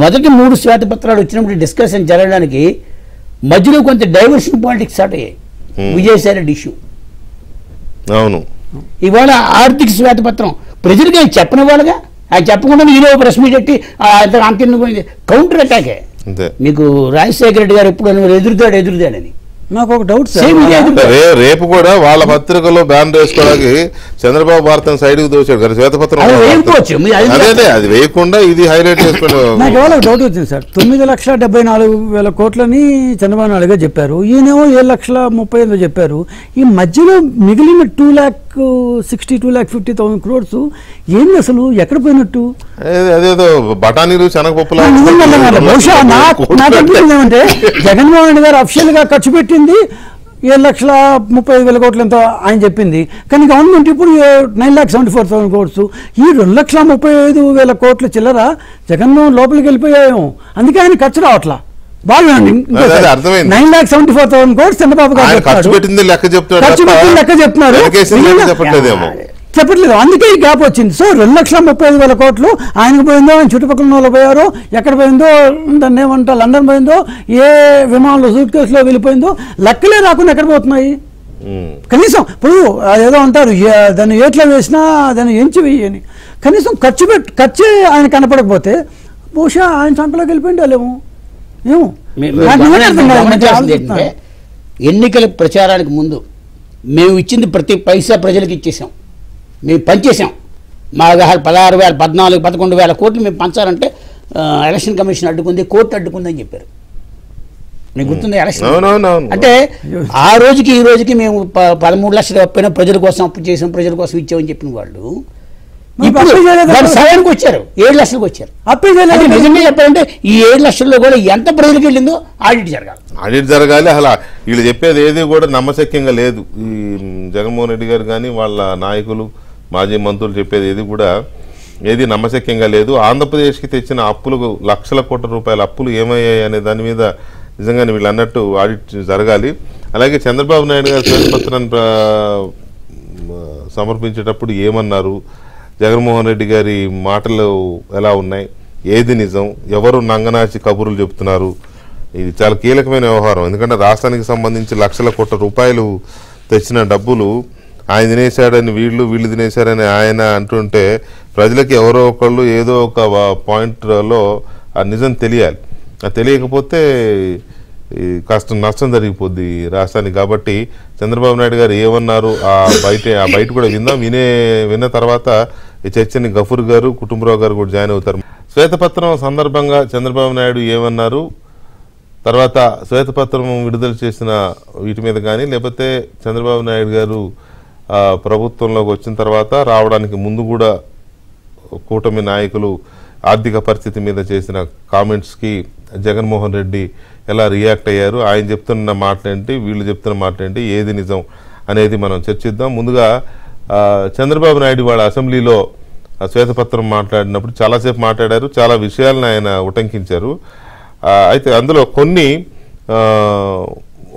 మొదటి 3 శ్వేతపత్రాలు వచ్చినప్పుడు డిస్కషన్ జరగడానికి మధ్యలో కొంత డైవర్షన్ పాలిటిక్స్ స్టార్ట్ అయ్యాయి. విజయసాయి రెడ్డి ఇష్యూ, అవును, ఇవాళ ఆర్థిక శ్వేతపత్రం ప్రజలకి ఆయన చెప్పని వాళ్ళగా, ఆయన చెప్పకుండా ఈలో ప్రెస్ మీట్ పెట్టి అంత కౌంటర్ అటాకే. మీకు రాజశేఖర రెడ్డి గారు ఎప్పుడు ఎదురుదాడని నాకు ఒక డౌట్ సార్. రేపు కూడా వాళ్ళ పత్రికలో బ్యాన్ వేసుకోవడానికి చంద్రబాబు భారత్ సైడ్ కు దోచాడు కదా శ్వేతపత్రం. అదే అది వేయకుండా ఇది హైలైట్ చేసుకోవడం. నాకు ఎవరో డౌట్ వచ్చింది సార్. 9,74,000 కోట్లని చంద్రబాబు నాయుడు గారు చెప్పారు, ఈయనేమో 7,35,000 చెప్పారు. ఈ మధ్యలో మిగిలిన 2,60,2,50,000 crores ఏంది అసలు, ఎక్కడ పోయినట్టు? అదేదో బఠానీలు శనగపప్పులు. బహుశా ఏమంటే జగన్మోహన్ రెడ్డి గారు అఫిషియల్ గా ఖర్చు పెట్టింది 7,35,000 కోట్లు ఎంతో ఆయన చెప్పింది, కానీ గవర్నమెంట్ ఇప్పుడు 9,74,000 crores. ఈ 2,35,000 కోట్ల చిల్లర జగన్మోహన్ లోపలికి వెళ్ళిపోయాము, అందుకే ఆయన ఖర్చు రావట్లా. బాగా 9,74,000 crores చంద్రబాబు గారు ఖర్చు పెట్టింది లెక్క చెప్తున్నారు, చెప్పట్లేదు. అందుకే ఈ గ్యాప్ వచ్చింది. సో 2,35,000 కోట్లు ఆయనకు పోయిందో, ఆయన చుట్టుపక్కల వాళ్ళు పోయారో, ఎక్కడ పోయిందో, దాన్ని ఏమంటా లండన్ పోయిందో, ఏ విమానంలో సూట్ కేసులో వెళ్ళిపోయిందో లెక్కలే రాకుండా ఎక్కడ పోతున్నాయి. కనీసం ఇప్పుడు ఏదో అంటారు దాన్ని ఏట్లో వేసినా దాన్ని ఎంచి వేయని, కనీసం ఖర్చే ఆయన కనపడకపోతే బహుశా ఆయన సంపలోకి వెళ్ళిపోయిండాలేమో ఏమో. ఎన్నికల ప్రచారానికి ముందు మేము ఇచ్చింది ప్రతి పైసా ప్రజలకు ఇచ్చేసాం, మేము పంచేసాం. మా 16,000, 14,000, 11,000 కోట్లు మేము పంచాలంటే ఎలక్షన్ కమిషన్ అడ్డుకుంది, కోర్టు అడ్డుకుంది అని చెప్పారు. మీకు గుర్తుంది ఎలక్షన్ అంటే ఆ రోజుకి ఈ రోజుకి మేము 13 లక్షలు అప్పైనా ప్రజల కోసం అప్పు చేసాం, ప్రజల కోసం ఇచ్చామని చెప్పిన వాళ్ళు సగానికి వచ్చారు, 7 లక్షలకు వచ్చారు. నిజంగా చెప్పాలంటే ఈ 7 లక్షల్లో కూడా ఎంత ప్రజలకు వెళ్ళిందో ఆడిట్ జరగాలి. అసలు వీళ్ళు చెప్పేది ఏది కూడా నమ్మశక్యంగా లేదు. ఈ జగన్మోహన్ రెడ్డి గారు కానీ వాళ్ళ నాయకులు మాజీ మంత్రులు చెప్పేది ఏది నమ్మశక్యంగా లేదు. ఆంధ్రప్రదేశ్కి తెచ్చిన అప్పులు, లక్షల కోట్ల రూపాయల అప్పులు ఏమయ్యాయి అనే దాని మీద నిజంగానే వీళ్ళు అన్నట్టు ఆడిట్ జరగాలి. అలాగే చంద్రబాబు నాయుడు గారు శ్వేతపత్రాన్ని సమర్పించేటప్పుడు ఏమన్నారు, జగన్మోహన్ రెడ్డి గారి మాటలు ఎలా ఉన్నాయి, ఏది నిజం, ఎవరు నంగనాచి కబుర్లు చెప్తున్నారు, ఇది చాలా కీలకమైన వ్యవహారం. ఎందుకంటే రాష్ట్రానికి సంబంధించి లక్షల కోట్ల రూపాయలు తెచ్చిన డబ్బులు ఆయన తినేశాడని వీళ్ళు తినేశారని ఆయన అంటుంటే ప్రజలకి ఎవరో ఒకళ్ళు ఏదో ఒక పాయింట్లో ఆ నిజం తెలియాలి. అది తెలియకపోతే నష్టం జరిగిపోద్ది రాష్ట్రానికి. కాబట్టి చంద్రబాబు నాయుడు గారు ఏమన్నారు ఆ బయట కూడా విందాం. విన్న తర్వాత ఈ చర్చని గఫూర్ గారు, కుటుంబరావు గారు కూడా జాయిన్ అవుతారు. శ్వేతపత్రం సందర్భంగా చంద్రబాబు నాయుడు ఏమన్నారు, తర్వాత శ్వేతపత్రం విడుదల చేసిన వీటి మీద కానీ, లేకపోతే చంద్రబాబు నాయుడు గారు ప్రభుత్వంలోకి వచ్చిన తర్వాత రావడానికి ముందు కూడా కూటమి నాయకులు ఆర్థిక పరిస్థితి మీద చేసిన కామెంట్స్కి జగన్మోహన్ రెడ్డి ఎలా రియాక్ట్ అయ్యారు, ఆయన చెప్తున్న మాటలేంటి, వీళ్ళు చెప్తున్న మాటలేంటి, ఏది నిజం అనేది మనం చర్చిద్దాం. ముందుగా చంద్రబాబు నాయుడు వాళ్ళ అసెంబ్లీలో శ్వేతపత్రం మాట్లాడినప్పుడు చాలాసేపు మాట్లాడారు, చాలా విషయాలను ఆయన ఉటంకించారు. అయితే అందులో కొన్ని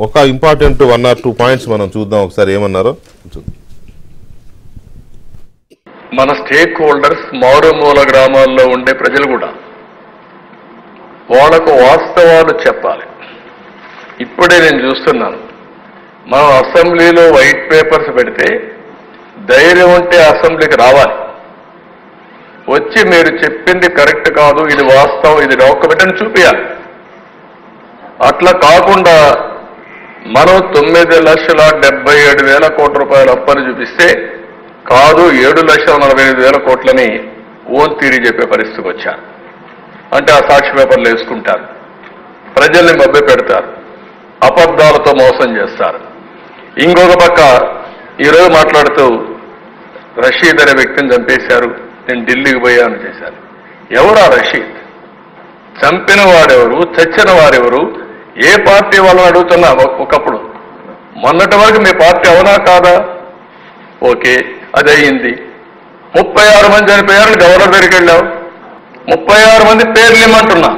ఒక ఇంపార్టెంట్ 1 or 2 పాయింట్స్ మనం చూద్దాం, ఒకసారి ఏమన్నారో చూద్దాం. మన స్టేక్ హోల్డర్స్ మారుమూల గ్రామాల్లో ఉండే ప్రజలు కూడా వాళ్లకు వాస్తవాలు చెప్పాలి. ఇప్పుడే నేను చూస్తున్నాను, మనం అసెంబ్లీలో వైట్ పేపర్స్ పెడితే ధైర్యం ఉంటే అసెంబ్లీకి రావాలి, వచ్చి మీరు చెప్పింది కరెక్ట్ కాదు, ఇది వాస్తవం, ఇది డాక్యుమెంట్ అని చూపించాలి. అట్లా కాకుండా మనం 9,77,000 కోట్ల రూపాయల అప్పని చూపిస్తే కాదు 7,45,000 కోట్లని ఓన్ తీరి చెప్పే పరిస్థితికి వచ్చారు. అంటే ఆ సాక్షి పేపర్లు వేసుకుంటారు, ప్రజల్ని మభ్య పెడతారు, అబద్ధాలతో మోసం చేస్తారు. ఇంకొక పక్క ఈరోజు మాట్లాడుతూ రషీద్ అనే వ్యక్తిని చంపేశారు, నేను ఢిల్లీకి పోయాను చేశారు. ఎవరా రషీద్? చంపిన వాడెవరు, చచ్చిన వారెవరు, ఏ పార్టీ వాళ్ళని అడుగుతున్నా ఒకప్పుడు. మొన్నటి వరకు మీ పార్టీ అవునా కాదా? ఓకే, అది అయ్యింది. 36 మంది చనిపోయారు, గవర్నర్ దగ్గరికి వెళ్ళావు. 36 మంది పేర్లు ఇమ్మంటున్నా.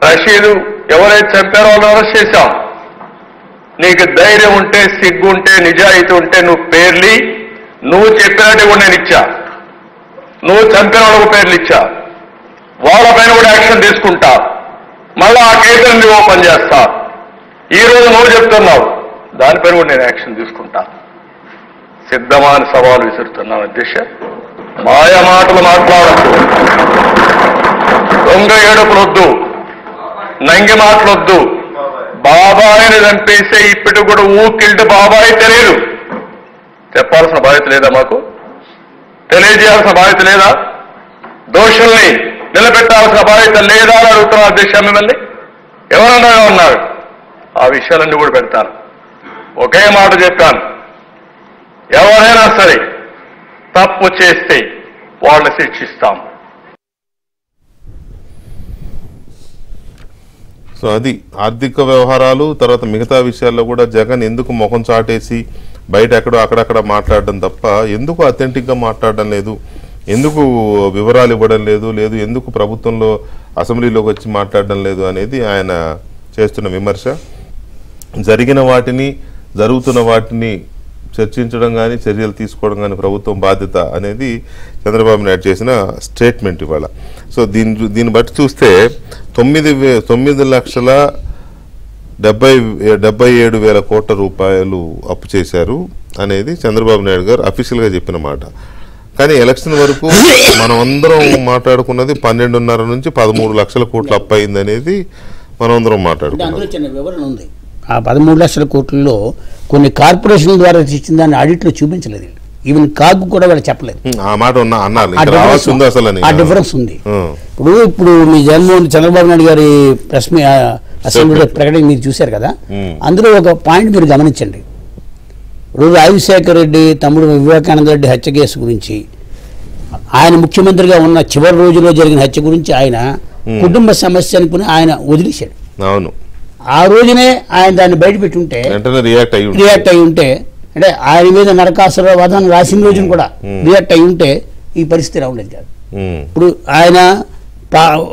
రషీదు ఎవరైతే చంపారో వాళ్ళని అరెస్ట్ చేశాం. నీకు ధైర్యం ఉంటే, సిగ్గు ఉంటే, నిజాయితీ ఉంటే నువ్వు పేర్లి, నువ్వు చెప్పినట్టు కూడా నేను ఇచ్చా. నువ్వు చంపిన వాళ్ళకు పేర్లు ఇచ్చా, వాళ్ళపైన కూడా యాక్షన్ తీసుకుంటా. మళ్ళా ఆ కేసులను ఓపెన్ చేస్తా. ఈ రోజు నువ్వు చెప్తున్నావు, దానిపైన కూడా నేను యాక్షన్ తీసుకుంటా. సిద్ధమా అని సవాలు విసురుతున్నాను అధ్యక్ష. మాయ మాటలు మాట్లాడద్దు, దొంగ ఏడుపులొద్దు, నంగి మాటలొద్దు. బాబాయిని చంపేసే ఇప్పటికి కూడా ఊకిల్డ్ బాబాయి తెలియదు. చెప్పాల్సిన బాధ్యత లేదా మాకు? తెలియజేయాల్సిన బాధ్యత లేదా? దోషుల్ని నిలబెట్టాల్సిన బాధ్యత లేదా అని అడుగుతున్నారు అధ్యక్ష మిమ్మల్ని. ఎవరన్నా ఉన్నారు? ఆ విషయాలన్నీ కూడా పెడతాను. ఒకే మాట చెప్పాను, ఎవరైనా సరే తప్పు చేస్తే వాళ్ళని శిక్షిస్తాం. సో అది ఆర్థిక వ్యవహారాలు. తర్వాత మిగతా విషయాల్లో కూడా జగన్ ఎందుకు ముఖం చాటేసి బయట ఎక్కడో అక్కడక్కడ మాట్లాడడం తప్ప ఎందుకు అథెంటిక్గా మాట్లాడడం లేదు, ఎందుకు వివరాలు ఇవ్వడం లేదు, ఎందుకు ప్రభుత్వంలో అసెంబ్లీలోకి వచ్చి మాట్లాడడం లేదు అనేది ఆయన చేస్తున్న విమర్శ. జరిగిన వాటిని, జరుగుతున్న వాటిని చర్చించడం కానీ చర్యలు తీసుకోవడం కానీ ప్రభుత్వం బాధ్యత అనేది చంద్రబాబు నాయుడు చేసిన స్టేట్మెంట్ ఇవాళ. సో దీన్ని బట్టి చూస్తే 9,77,00,000 కోట్ల రూపాయలు అప్పు చేశారు అనేది చంద్రబాబు నాయుడు గారు అఫీషియల్గా చెప్పిన మాట. కానీ ఎలక్షన్ వరకు మనం అందరం మాట్లాడుకున్నది 12.5 నుంచి 13 లక్షల కోట్లు అప్పు అయింది అనేది మనం అందరం మాట్లాడుకున్నాం. చిన్న వివరణ ఉంది. ఆ 13 లక్షల కోట్లలో కొన్ని కార్పొరేషన్ల ద్వారా ఇచ్చిన దాన్ని ఆడిట్లో చూపించలేదు. ఈవెన్ కాగు కూడా వాళ్ళు చెప్పలేదు. ఆ మాట అన్నారు, ఆ డిఫరెన్స్ ఉంది. ఇప్పుడు మీ జగన్మోహన్ చంద్రబాబు నాయుడు గారి ప్రెస్ అసెంబ్లీలో ప్రకటన మీరు చూశారు కదా, అందులో ఒక పాయింట్ మీరు గమనించండి. ఇప్పుడు రాజశేఖర రెడ్డి తమ్ముడు వివేకానంద రెడ్డి హత్య కేసు గురించి, ఆయన ముఖ్యమంత్రిగా ఉన్న చివరి రోజుల్లో జరిగిన హత్య గురించి ఆయన కుటుంబ సమస్య అనుకుని ఆయన వదిలేశాడు. అవును, ఆ రోజునే ఆయన దాన్ని బయట పెట్టుంటే రియాక్ట్ అయి ఉంటే, అంటే ఆయన మీద నరకాసుర వధన రాసిన రోజున కూడా రియాక్ట్ అయి ఉంటే ఈ పరిస్థితి రావలేదు కాదు. ఇప్పుడు ఆయన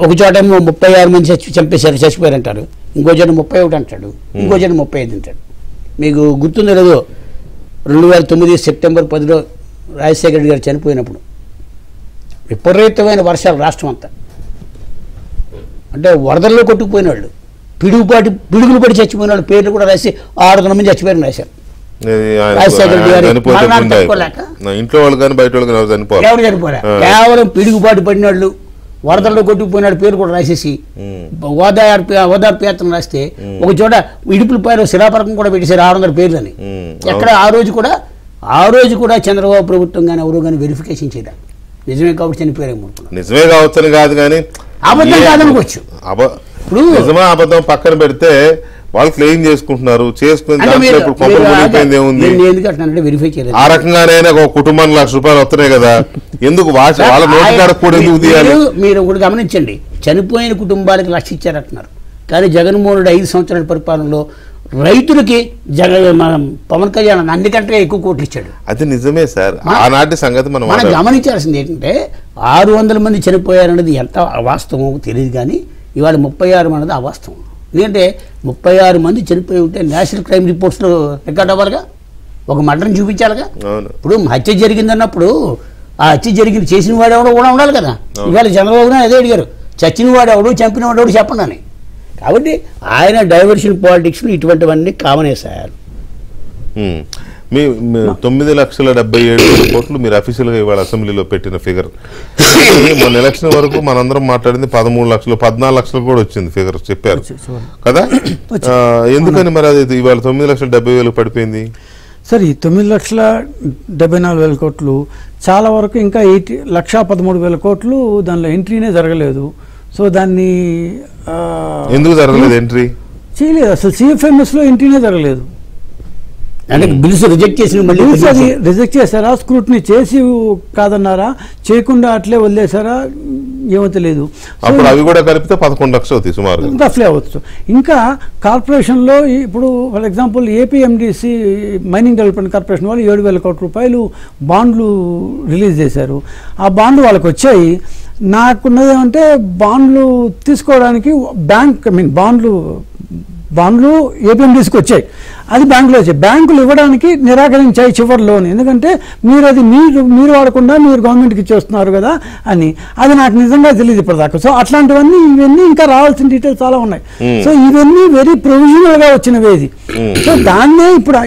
ఒక చోట 36 మంది చచ్చిపోయారు అంటారు, ఇంకో చోట 31 అంటాడు, ఇంకో చోట 35 అంటాడు. మీకు గుర్తుందో లేదో 2009 సెప్టెంబర్ 10 రాజశేఖర రెడ్డి గారు చనిపోయినప్పుడు విపరీతమైన వర్షాలు రాష్ట్రం అంతా, అంటే వరదల్లో కొట్టుకుపోయిన వాళ్ళు, పిడుగులు పడి చచ్చిపోయిన వాళ్ళు పేర్లు కూడా రాసి 600 మంది చచ్చిపోయారని రాశారు. ఇంట్లో వాళ్ళు కానీ బయట వాళ్ళు ఎవరు చనిపోలే, కేవలం పిడుగుపాటు పడిన వాళ్ళు, వరదల్లో కొట్టుకుపోయినాడు పేరు కూడా రాసేసి ఓదార్పు యాత్ర రాస్తే ఒక చోట ఇడుపుల పైన శిలాపరకం కూడా పెట్టేశారు 600 పేర్లని. ఎక్కడ ఆ రోజు కూడా చంద్రబాబు ప్రభుత్వం కానీ ఎవరు కానీ వెరిఫికేషన్ చేయాలి. నిజమే కాబట్టి చనిపోయారేమో. నిజమే కావచ్చని కాదు కానీ అబద్ధం కాదనుకోవచ్చు. ఇప్పుడు నిజమా అబద్ధం పక్కన పెడితే వాళ్ళు క్లెయిమ్ చేసుకుంటున్నారు, చేసుకుని వెరిఫై చేయలేదు. ఆ రకంగానైనా ఒక కుటుంబానికి ₹1,00,000 వస్తున్నాయి కదా, ఎందుకు వాళ్ళ నోటి కాడ కూడా ఎందుకు తీయాలి? మీరు ఒకటి గమనించండి, చనిపోయిన కుటుంబాలకు 1,00,000 ఇచ్చారంటున్నారు, కానీ జగన్మోహన్ రెడ్డి 5 సంవత్సరాల పరిపాలనలో రైతులకి పవన్ కళ్యాణ్ అన్నికంటే ఎక్కువ కోట్లు ఇచ్చాడు. అది నిజమే సార్, ఆనాటి సంగతి మనం గమనించాల్సింది ఏంటంటే 600 మంది చనిపోయారన్నది ఎంత వాస్తవం తెలియదు, కానీ ఇవాళ 36 అన్నది అవాస్తవం. ఎందుకంటే 36 మంది చనిపోయి ఉంటే నేషనల్ క్రైమ్ రిపోర్ట్స్లో రికార్డ్ అవ్వాలిగా, ఒక మర్డర్ని చూపించాలిగా. ఇప్పుడు హత్య జరిగిందన్నప్పుడు ఆ హత్య చేసిన వాడెవడో కూడా ఉండాలి కదా. ఇవాళ చంద్రబాబు నాయుడు అదే అడిగారు, చచ్చిన వాడెవడు చంపిన వాడెవడు చెప్పండి అని. కాబట్టి ఆయన డైవర్షన్ పాలిటిక్స్లో ఇటువంటివన్నీ కామనేశారు. 9,77,00,000 కోట్లు మీరు అఫీషియల్గా ఇవాళ అసెంబ్లీలో పెట్టిన ఫిగర్. మొన్న ఎలక్షన్ వరకు మనందరం మాట్లాడింది 13 లక్షలు, 14 లక్షలు కూడా వచ్చింది ఫిగర్ చెప్పారు కదా. ఎందుకని మరి అది ఇవాళ 9,70,000 పడిపోయింది? సార్, ఈ 9,74,000 కోట్లు చాలా వరకు ఇంకా 1,13,000 కోట్లు దానిలో ఎంట్రీనే జరగలేదు. సో దాన్ని ఎందుకు జరగలేదు? ఎంట్రీ చేయలేదు అసలు, CFMS లో ఎంట్రీనే జరగలేదు. అంటే బిల్స్ రిజెక్ట్ చేసిన మళ్ళీ బిల్స్ అది రిజెక్ట్ చేశారా, స్క్రూటినీ చేసి కాదన్నారా, చేయకుండా అట్లే వదిలేశారా, ఏమో తెలియదు. అప్పుడు అవి కూడా కలిపితే 11 లక్షలు అవుతాయి సుమారు. రఫ్లీ అవ్వచ్చు. ఇంకా కార్పొరేషన్లో ఇప్పుడు for example APMDC mining development corporation వాళ్ళు 7,000 కోట్ల రూపాయలు బాండ్లు రిలీజ్ చేశారు. ఆ బాండ్లు వాళ్ళకి వచ్చాయి. నాకున్నది ఏమంటే బాండ్లు తీసుకోవడానికి బాండ్లు ఏపీఎండిసికి వచ్చాయి, అది బ్యాంకులో వచ్చాయి. బ్యాంకులు ఇవ్వడానికి నిరాకరించాయి చివరిలోని. ఎందుకంటే మీరు అది మీరు వాడకుండా మీరు గవర్నమెంట్కి ఇచ్చేస్తున్నారు కదా అని. అది నాకు నిజంగా తెలియదు ఇప్పటిదాకా. సో అట్లాంటివన్నీ ఇవన్నీ ఇంకా రావాల్సిన డీటెయిల్స్ చాలా ఉన్నాయి. సో ఇవన్నీ వెరీ ప్రొవిజనల్గా వచ్చినవి ఇది. సో దాన్నే ఇప్పుడు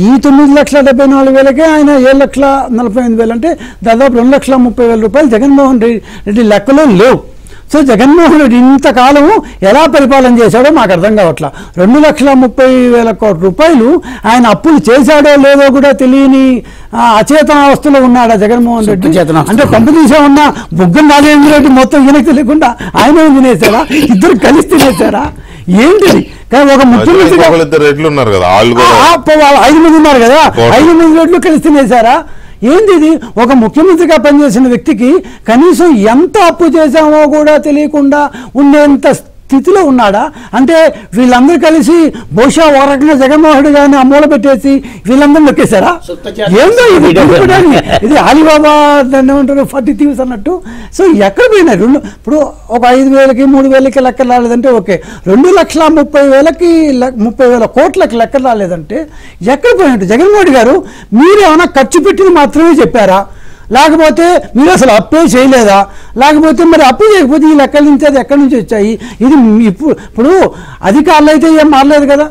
ఈ 9,74,000కే ఆయన 7,48,000 అంటే దాదాపు 2,30,000 రూపాయలు జగన్మోహన్ రెడ్డి లెక్కలో లేవు. సో జగన్మోహన్ రెడ్డి ఇంతకాలం ఎలా పరిపాలన చేశాడో మాకు అర్థం కావట్లా. 2,30,000 కోట్ల రూపాయలు ఆయన అప్పులు చేశాడో లేదో కూడా తెలియని అచేతనావస్థలో ఉన్నాడా జగన్మోహన్ రెడ్డి? అంటే కంపెనీసే ఉన్న బుగ్గన రాజేంద్ర రెడ్డి మొత్తం ఈయనకు తెలియకుండా ఆయన తినేశారా? ఇద్దరు కలిసి తినేశారా? ఏంటిది? ఒక ముఖ్యమంత్రిగా 5 మంది ఉన్నారు కదా, 5 మంది రెడ్లు కలిసి తినేశారా? ఏంది ఇది? ఒక ముఖ్యమంత్రిగా పనిచేసిన వ్యక్తికి కనీసం ఎంత అప్పు చేశామో కూడా తెలియకుండా ఉండేంత స్థితిలో ఉన్నాడా? అంటే వీళ్ళందరూ కలిసి బహుశా ఓ రకంగా జగన్మోహన్ రెడ్డి గారిని అమ్మూల పెట్టేసి వీళ్ళందరూ నొక్కేశారా? ఏందో ఇది అలీబాబా దాన్ని ఏమంటారు 40 థీవ్స్ అన్నట్టు. సో ఎక్కడ పోయినారు? ఇప్పుడు ఒక 5,000కి 3,000కి లెక్క రాలేదంటే ఓకే, 2,30,000కి 30,000 కోట్లకి లెక్క రాలేదంటే ఎక్కడ పోయినట్టు? జగన్మోహన్ రెడ్డి గారు మీరేమైనా ఖర్చు పెట్టింది మాత్రమే చెప్పారా? లేకపోతే మీరు అసలు అప్పే చేయలేదా? లేకపోతే మరి అప్పు చేయకపోతే ఈ లెక్కల నుంచి అది ఎక్కడి నుంచి వచ్చాయి? ఇది ఇప్పుడు అధికారులు అయితే ఏం మారలేదు కదా.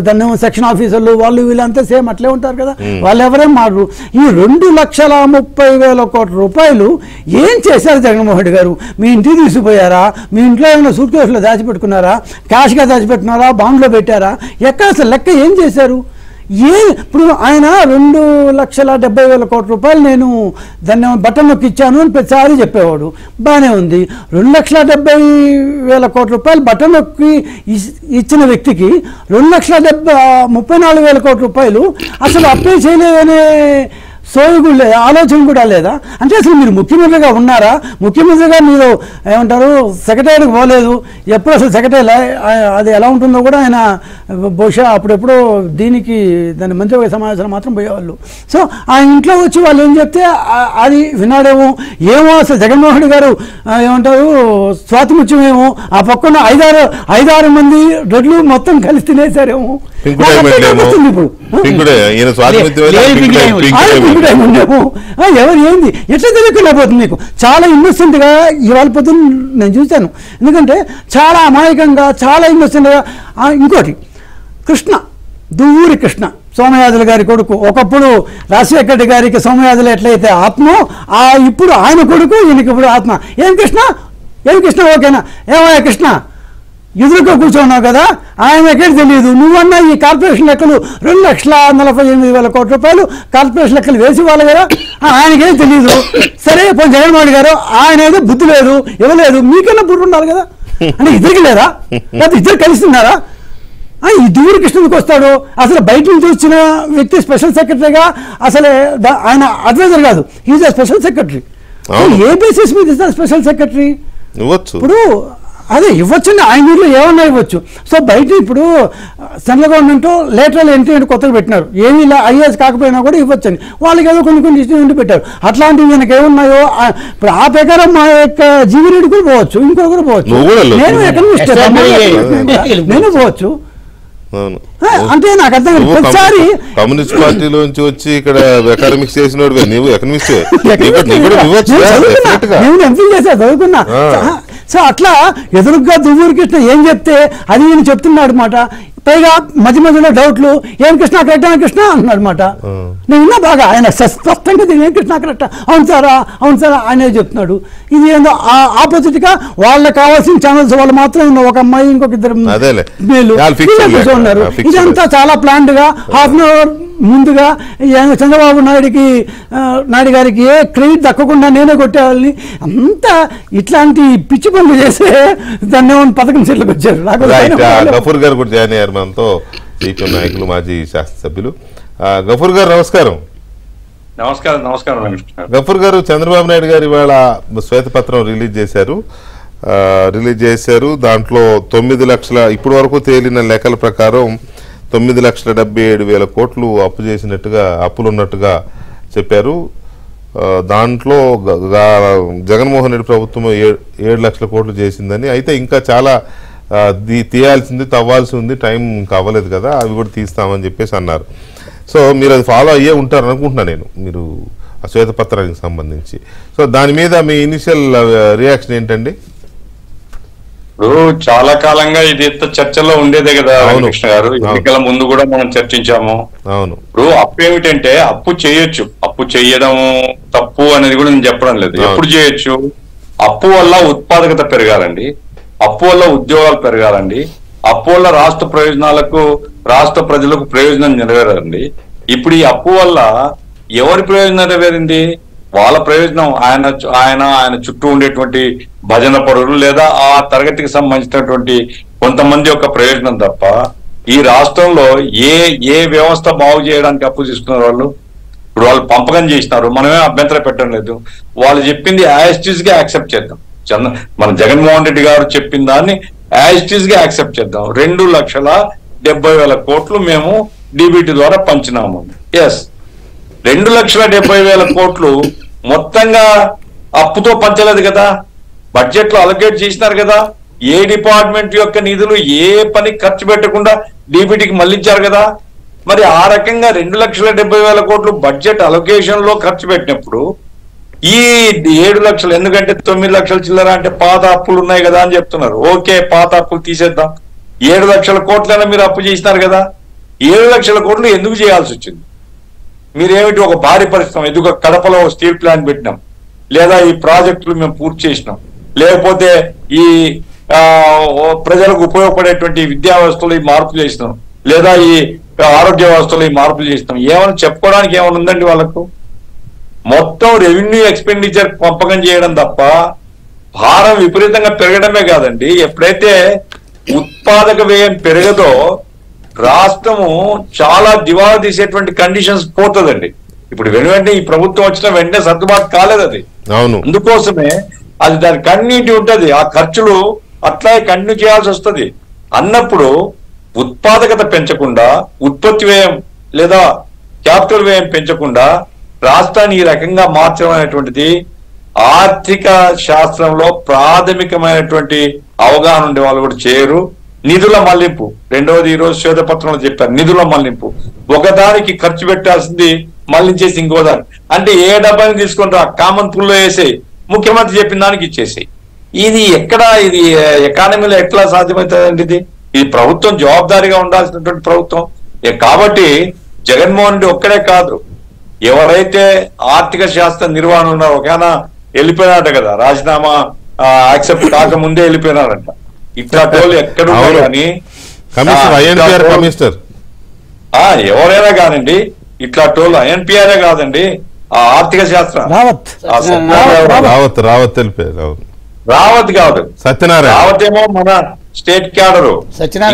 దాన్ని సెక్షన్ ఆఫీసర్లు వాళ్ళు వీళ్ళంతా సేమ్ అట్లే ఉంటారు కదా, వాళ్ళు ఎవరేం మారరు. ఈ 2,30,000 కోట్ల రూపాయలు ఏం చేశారు జగన్మోహన్ రెడ్డి గారు? మీ ఇంటికి తీసుకుపోయారా? మీ ఇంట్లో ఏమైనా సూట్ కేసులో దాచిపెట్టుకున్నారా? క్యాష్గా దాచిపెట్టుకున్నారా? బాండ్లో పెట్టారా? ఎక్కడ అసలు లెక్క ఏం చేశారు? ఇప్పుడు ఆయన 2,70,000 కోట్ల రూపాయలు నేను దాన్ని బటన్ నొక్కి ఇచ్చాను అని ప్రతిసారి చెప్పేవాడు, బాగానే ఉంది. 2,70,000 కోట్ల రూపాయలు బటన్ నొక్కి ఇచ్చిన వ్యక్తికి 2,34,000 కోట్ల రూపాయలు అసలు అప్లై చేయలేదనే సోయి కూడా లేదా, ఆలోచన కూడా లేదా? అంటే అసలు మీరు ముఖ్యమంత్రిగా ఉన్నారా? ముఖ్యమంత్రిగా మీరు ఏమంటారు సెక్రటరీకి పోలేదు. ఎప్పుడు అసలు సెక్రటరీ అది ఎలా ఉంటుందో కూడా ఆయన బహుశా అప్పుడెప్పుడో దీనికి దాని మంత్రివర్గ సమావేశాలు మాత్రం పోయేవాళ్ళు. సో ఆ ఇంట్లో వచ్చి వాళ్ళు ఏం చెప్తే అది విన్నాడేమో. ఏమో అసలు జగన్మోహన్ రెడ్డి గారు ఏమంటారు స్వాతిముత్యమేమో, ఆ పక్కన 5-6 మంది రెడ్లు మొత్తం కలిసి తినేశారేమో. ఎవరు ఏంది ఎట్లా తెలియకుండా పోతుంది మీకు? చాలా ఇన్నోసెంట్గా ఇవాళ పొద్దున్న నేను చూశాను. ఎందుకంటే చాలా అమాయకంగా, చాలా ఇన్నోసెంట్గా. ఇంకోటి దువ్వూరి కృష్ణ సోమయాజుల గారి కొడుకు, ఒకప్పుడు రాజశేఖర రెడ్డి గారికి సోమయాజులు ఎట్లయితే ఆత్మో ఇప్పుడు ఆయన కొడుకు ఈయనకి ఇప్పుడు ఆత్మ. ఏం కృష్ణ ఓకేనా? ఏమయ్యా కృష్ణ, ఎదురుగా కూర్చున్నావు కదా, ఆయనకే తెలియదు. నువ్వన్నా ఈ కార్పొరేషన్ లెక్కలు 2,48,000 కోట్ల రూపాయలు కార్పొరేషన్ లెక్కలు వేసి వాళ్ళు కదా, ఆయనకేం తెలియదు. సరే పోనీ జగన్మోహన్ గారు ఆయన ఏదో బుద్ధి లేదు, ఇవ్వలేదు, మీకన్నా బుద్ధి ఉండాలి కదా. అంటే ఇద్దరికి లేదా? లేకపోతే ఇద్దరు కలిసిన్నారా? ఈ దువ్వూరి కృష్ణకి వస్తాడు అసలు బయట నుంచి వచ్చిన వ్యక్తి స్పెషల్ సెక్రటరీగా, అసలు ఆయన అడ్వైజర్ కాదు, is a special secretary. A basis మీద ఇస్తారు స్పెషల్ సెక్రటరీ? ఇప్పుడు అదే ఇవ్వచ్చండి, ఆయన ఊళ్ళో ఏమన్నా ఇవ్వచ్చు. సో బయట ఇప్పుడు సెంట్రల్ గవర్నమెంట్ లేటరల్ ఎంట్రీ అని కొత్తగా పెట్టినారు, ఏమి ఇలా ఐఏఎస్ కాకపోయినా కూడా ఇవ్వచ్చని. వాళ్ళకి ఏదో కొన్ని ఇష్యూస్ పెట్టారు. అట్లాంటివి మనకి ఏమున్నాయో ఇప్పుడు ఆ ప్రకారం మా యొక్క జీవిరెడ్డి కూడా పోవచ్చు, ఇంకొకరు పోవచ్చు, నేను ఎకనమిస్ట్ నేను పోవచ్చు. అంటే నాకు అర్థం కాదు. ప్రతిసారి కమ్యూనిస్ట్ పార్టీలోంచి వచ్చి ఇక్కడ ఎకనామిక్స్ చేసినోడు నీవు ఎకనమిస్ట్ నేను ఎంపీ చేసా, చదువుకున్నా. సో అట్లా ఎదురుగా దువ్వూరి కృష్ణ ఏం చెప్తే అది ఈయన చెప్తున్నాడు మాట. పైగా మధ్యలో డౌట్లు, ఏం కృష్ణ కరెక్టా కృష్ణ అంటున్నాడు మాట. నేను విన్నా బాగా, ఆయన స్పష్టంగా ఏం కృష్ణ కరెక్టా, అవును సారా ఆయనే చెప్తున్నాడు. ఇది ఏందో ఆపోజిట్ గా వాళ్ళకి కావాల్సిన ఛానల్స్ వాళ్ళు మాత్రం ఒక అమ్మాయి ఇంకొక ఇద్దరు ఉన్నారు. ఇదంతా చాలా ప్లాన్డ్ గా హాఫ్ అన్ అవర్ ముందుగా చంద్రబాబు నాయుడు గారికి ఏ క్రెడిట్ దక్కకుండా నేనే కొట్టేవాళ్ళని అంతా ఇట్లాంటి పిచ్చి పనులు చేసే దాన్ని పథకం సీట్లకు వచ్చారు. గఫూర్ గారు కూడా జాయిన్ అయ్యారు మనతో. సిపిఎం నాయకులు, మాజీ శాసనసభ్యులు. గఫూర్ గారు నమస్కారం. నమస్కారం రమేష్ గారు. గఫూర్ గారు, చంద్రబాబు నాయుడు గారు ఇవాళ శ్వేతపత్రం రిలీజ్ చేశారు. దాంట్లో 9 లక్షల, ఇప్పటి వరకు తేలిన లెక్కల ప్రకారం 9,77,000 కోట్లు అప్పు చేసినట్టుగా, అప్పులున్నట్టుగా చెప్పారు. దాంట్లో జగన్మోహన్ రెడ్డి ప్రభుత్వం 7 లక్షల కోట్లు చేసిందని. అయితే ఇంకా చాలా తీయాల్సింది, తవ్వాల్సి ఉంది, టైం కావలేదు కదా, అవి కూడా తీస్తామని చెప్పేసి అన్నారు. సో మీరు అది ఫాలో అయ్యే ఉంటారు అనుకుంటున్నా నేను, మీరు ఆ శ్వేతపత్రానికి సంబంధించి. సో దాని మీద మీ ఇనిషియల్ రియాక్షన్ ఏంటండి? ఇప్పుడు చాలా కాలంగా ఇది చర్చలో ఉండేదే కదా కృష్ణ గారు. ఎన్నికల ముందు కూడా మనం చర్చించాము. అవును. ఇప్పుడు అప్పు ఏమిటంటే, అప్పు చేయొచ్చు, అప్పు చేయడం తప్పు అనేది కూడా నేను చెప్పడం లేదు. ఎప్పుడు చేయొచ్చు? అప్పు వల్ల ఉత్పాదకత పెరగాలండి, అప్పు వల్ల ఉద్యోగాలు పెరగాలండి, అప్పు వల్ల రాష్ట్ర ప్రయోజనాలకు, రాష్ట్ర ప్రజలకు ప్రయోజనం నెరవేరండి. ఇప్పుడు ఈ అప్పు వల్ల ఎవరి ప్రయోజనం నెరవేరింది? వాళ్ళ ప్రయోజనం, ఆయన చుట్టూ ఉండేటువంటి భజన పరులు లేదా ఆ తరగతికి సంబంధించినటువంటి కొంతమంది యొక్క ప్రయోజనం తప్ప ఈ రాష్ట్రంలో ఏ వ్యవస్థ బాగు చేయడానికి అప్పు తీసుకున్నారు వాళ్ళు? ఇప్పుడు వాళ్ళు పంపకం చేసినారు, మనమే అభ్యంతరం పెట్టడం లేదు. వాళ్ళు చెప్పింది యాజిటీస్ గా యాక్సెప్ట్ చేద్దాం. మన జగన్మోహన్ రెడ్డి గారు చెప్పిన దాన్ని యాజిటీస్ గా యాక్సెప్ట్ చేద్దాం. 2,70,000 కోట్లు మేము డీబీటీ ద్వారా పంచినాము. ఎస్, 2,70,000 కోట్లు మొత్తంగా అప్పుతో పంచలేదు కదా, బడ్జెట్ లో అలొకేట్ చేసినారు కదా. ఏ డిపార్ట్మెంట్ యొక్క నిధులు ఏ పని ఖర్చు పెట్టకుండా డీబీటీకి మళ్లించారు కదా. మరి ఆ రకంగా 2,70,000 కోట్లు బడ్జెట్ అలొకేషన్ లో ఖర్చు పెట్టినప్పుడు ఈ 7 లక్షలు, ఎందుకంటే 9 లక్షల చిల్లర అంటే పాత అప్పులు ఉన్నాయి కదా అని చెప్తున్నారు. ఓకే, పాత అప్పులు తీసేద్దాం. 7 లక్షల కోట్లైనా మీరు అప్పు చేసినారు కదా. 7 లక్షల కోట్లు ఎందుకు చేయాల్సి వచ్చింది? మీరేమిటి ఒక భారీ పరిశ్రమ, ఎందుకు కడపలో స్టీల్ ప్లాంట్ పెట్టినాం, లేదా ఈ ప్రాజెక్టులు మేము పూర్తి చేసినాం, లేకపోతే ఈ ప్రజలకు ఉపయోగపడేటువంటి విద్యా వ్యవస్థలో ఈ మార్పులు చేసినాం, లేదా ఈ ఆరోగ్య వ్యవస్థలో ఈ మార్పులు చేసినాం. ఏమైనా చెప్పుకోవడానికి ఏమైనా ఉందండి వాళ్ళకు? మొత్తం రెవెన్యూ ఎక్స్పెండిచర్ పంపకం చేయడం తప్ప భారం విపరీతంగా పెరగడమే కాదండి. ఎప్పుడైతే ఉత్పాదక వ్యయం పెరగదో రాష్ట్రము చాలా దివాలా తీసేటువంటి కండిషన్స్ పోతుందండి. ఇప్పుడు వెంటనే ఈ ప్రభుత్వం వచ్చిన వెంటనే సర్దుబాటు కాలేదు అది. అందుకోసమే అది దాని కన్నీటి ఉంటది, ఆ ఖర్చులు అట్లాగే కంటిన్యూ చేయాల్సి వస్తుంది. అన్నప్పుడు ఉత్పాదకత పెంచకుండా, ఉత్పత్తి వ్యయం లేదా క్యాపిటల్ వ్యయం పెంచకుండా రాష్ట్రాన్ని ఈ రకంగా మార్చడం అనేటువంటిది ఆర్థిక శాస్త్రంలో ప్రాథమికమైనటువంటి అవగాహన ఉండే వాళ్ళు కూడా చేయరు. నిధుల మళ్లింపు రెండవది, ఈ రోజు శ్వేతపత్రంలో చెప్పారు, నిధుల మళ్లింపు. ఒకదానికి ఖర్చు పెట్టాల్సింది మళ్లించేసి ఇంకో దాన్ని, అంటే ఏ డబ్బాని తీసుకుంటా కామన్ పూల్లో వేసేయి, ముఖ్యమంత్రి చెప్పిన దానికి ఇచ్చేసాయి. ఇది ఇది ఎకానమీలో ఎట్లా సాధ్యమవుతుందండి? ఇది ప్రభుత్వం జవాబుదారీగా ఉండాల్సినటువంటి ప్రభుత్వం. కాబట్టి జగన్మోహన్ రెడ్డి ఒక్కడే కాదు, ఎవరైతే ఆర్థిక శాస్త్ర నిర్వహణ ఉన్నారో ఒకనా వెళ్ళిపోయినారట కదా, రాజీనామా యాక్సెప్ట్ కాకముందే వెళ్ళిపోయినారంట. ఇట్లా టోల్ ఎక్కడున్నా కానీ ఎవరైనా కాదండి, ఇట్లా టోల్ ఐఎన్పిఆర్ఏ కాదండి, ఆ ఆర్థిక శాస్త్ర రావత్ కాదు, సత్యనారాయణ. రావత్ ఏమో మన స్టేట్ క్యాడరు.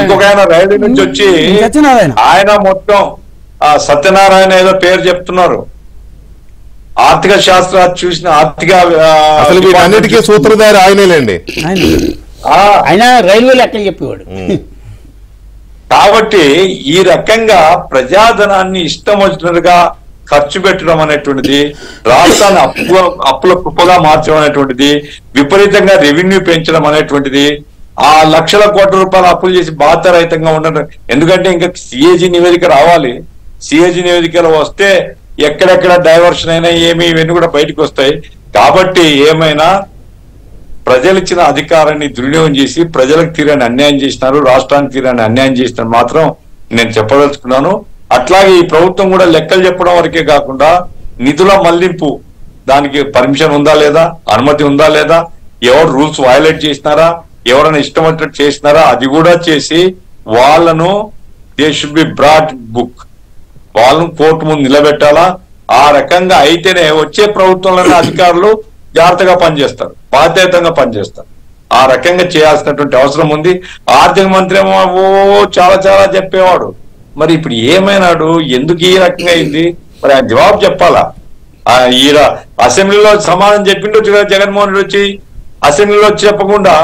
ఇంకొక ఆయన రైల్వే నుంచి వచ్చి ఆయన మొత్తం సత్యనారాయణ ఏదో పేరు చెప్తున్నారు. ఆర్థిక శాస్త్ర చూసిన ఆర్థిక అన్నిటికీ సూత్రధారి ఆయనేలేండి, ఆయన రైల్వే లెక్క చెప్పేవాడు. కాబట్టి ఈ రకంగా ప్రజాధనాన్ని ఇష్టం వచ్చినట్టుగా ఖర్చు పెట్టడం అనేటువంటిది, రాష్ట్రాన్ని అప్పుల కుప్పగా మార్చడం అనేటువంటిది, విపరీతంగా రెవెన్యూ పెంచడం అనేటువంటిది, ఆ లక్షల కోట్ల రూపాయలు అప్పులు చేసి బాధ్యరహితంగా ఉండడం. ఎందుకంటే ఇంకా సిఏజీ నివేదిక రావాలి. సిఏజీ నివేదికలు వస్తే ఎక్కడెక్కడ డైవర్షన్ అయినా ఏమి ఇవన్నీ కూడా బయటకు వస్తాయి. కాబట్టి ఏమైనా ప్రజలు ఇచ్చిన అధికారాన్ని దుర్వినియోగం చేసి ప్రజలకు తీరని అన్యాయం చేసినారు, రాష్ట్రానికి తీరని అన్యాయం చేసినారు మాత్రం నేను చెప్పదలుచుకున్నాను. అట్లాగే ఈ ప్రభుత్వం కూడా లెక్కలు చెప్పడం వరకే కాకుండా నిధుల మళ్లింపు, దానికి పర్మిషన్ ఉందా లేదా, అనుమతి ఉందా లేదా, ఎవరు రూల్స్ వయలేట్ చేసినారా, ఎవరైనా ఇష్టం వచ్చినట్టు చేసినారా, అది కూడా చేసి వాళ్ళను they should be brought book, వాళ్ళను కోర్టు ముందు నిలబెట్టాలా. ఆ రకంగా అయితేనే వచ్చే ప్రభుత్వంలోని అధికారులు జాగ్రత్తగా పనిచేస్తారు, బాధ్యతంగా పనిచేస్తారు. ఆ రకంగా చేయాల్సినటువంటి అవసరం ఉంది. ఆర్థిక మంత్రి ఏమో చాలా చాలా చెప్పేవాడు, మరి ఇప్పుడు ఏమైనాడు, ఎందుకు ఈ రకంగా అయింది, మరి ఆయన జవాబు చెప్పాలా? ఈ అసెంబ్లీలో సమాధానం చెప్పిండొచ్చు కదా జగన్మోహన్ రెడ్డి వచ్చి. అసెంబ్లీలో చెప్పకుండా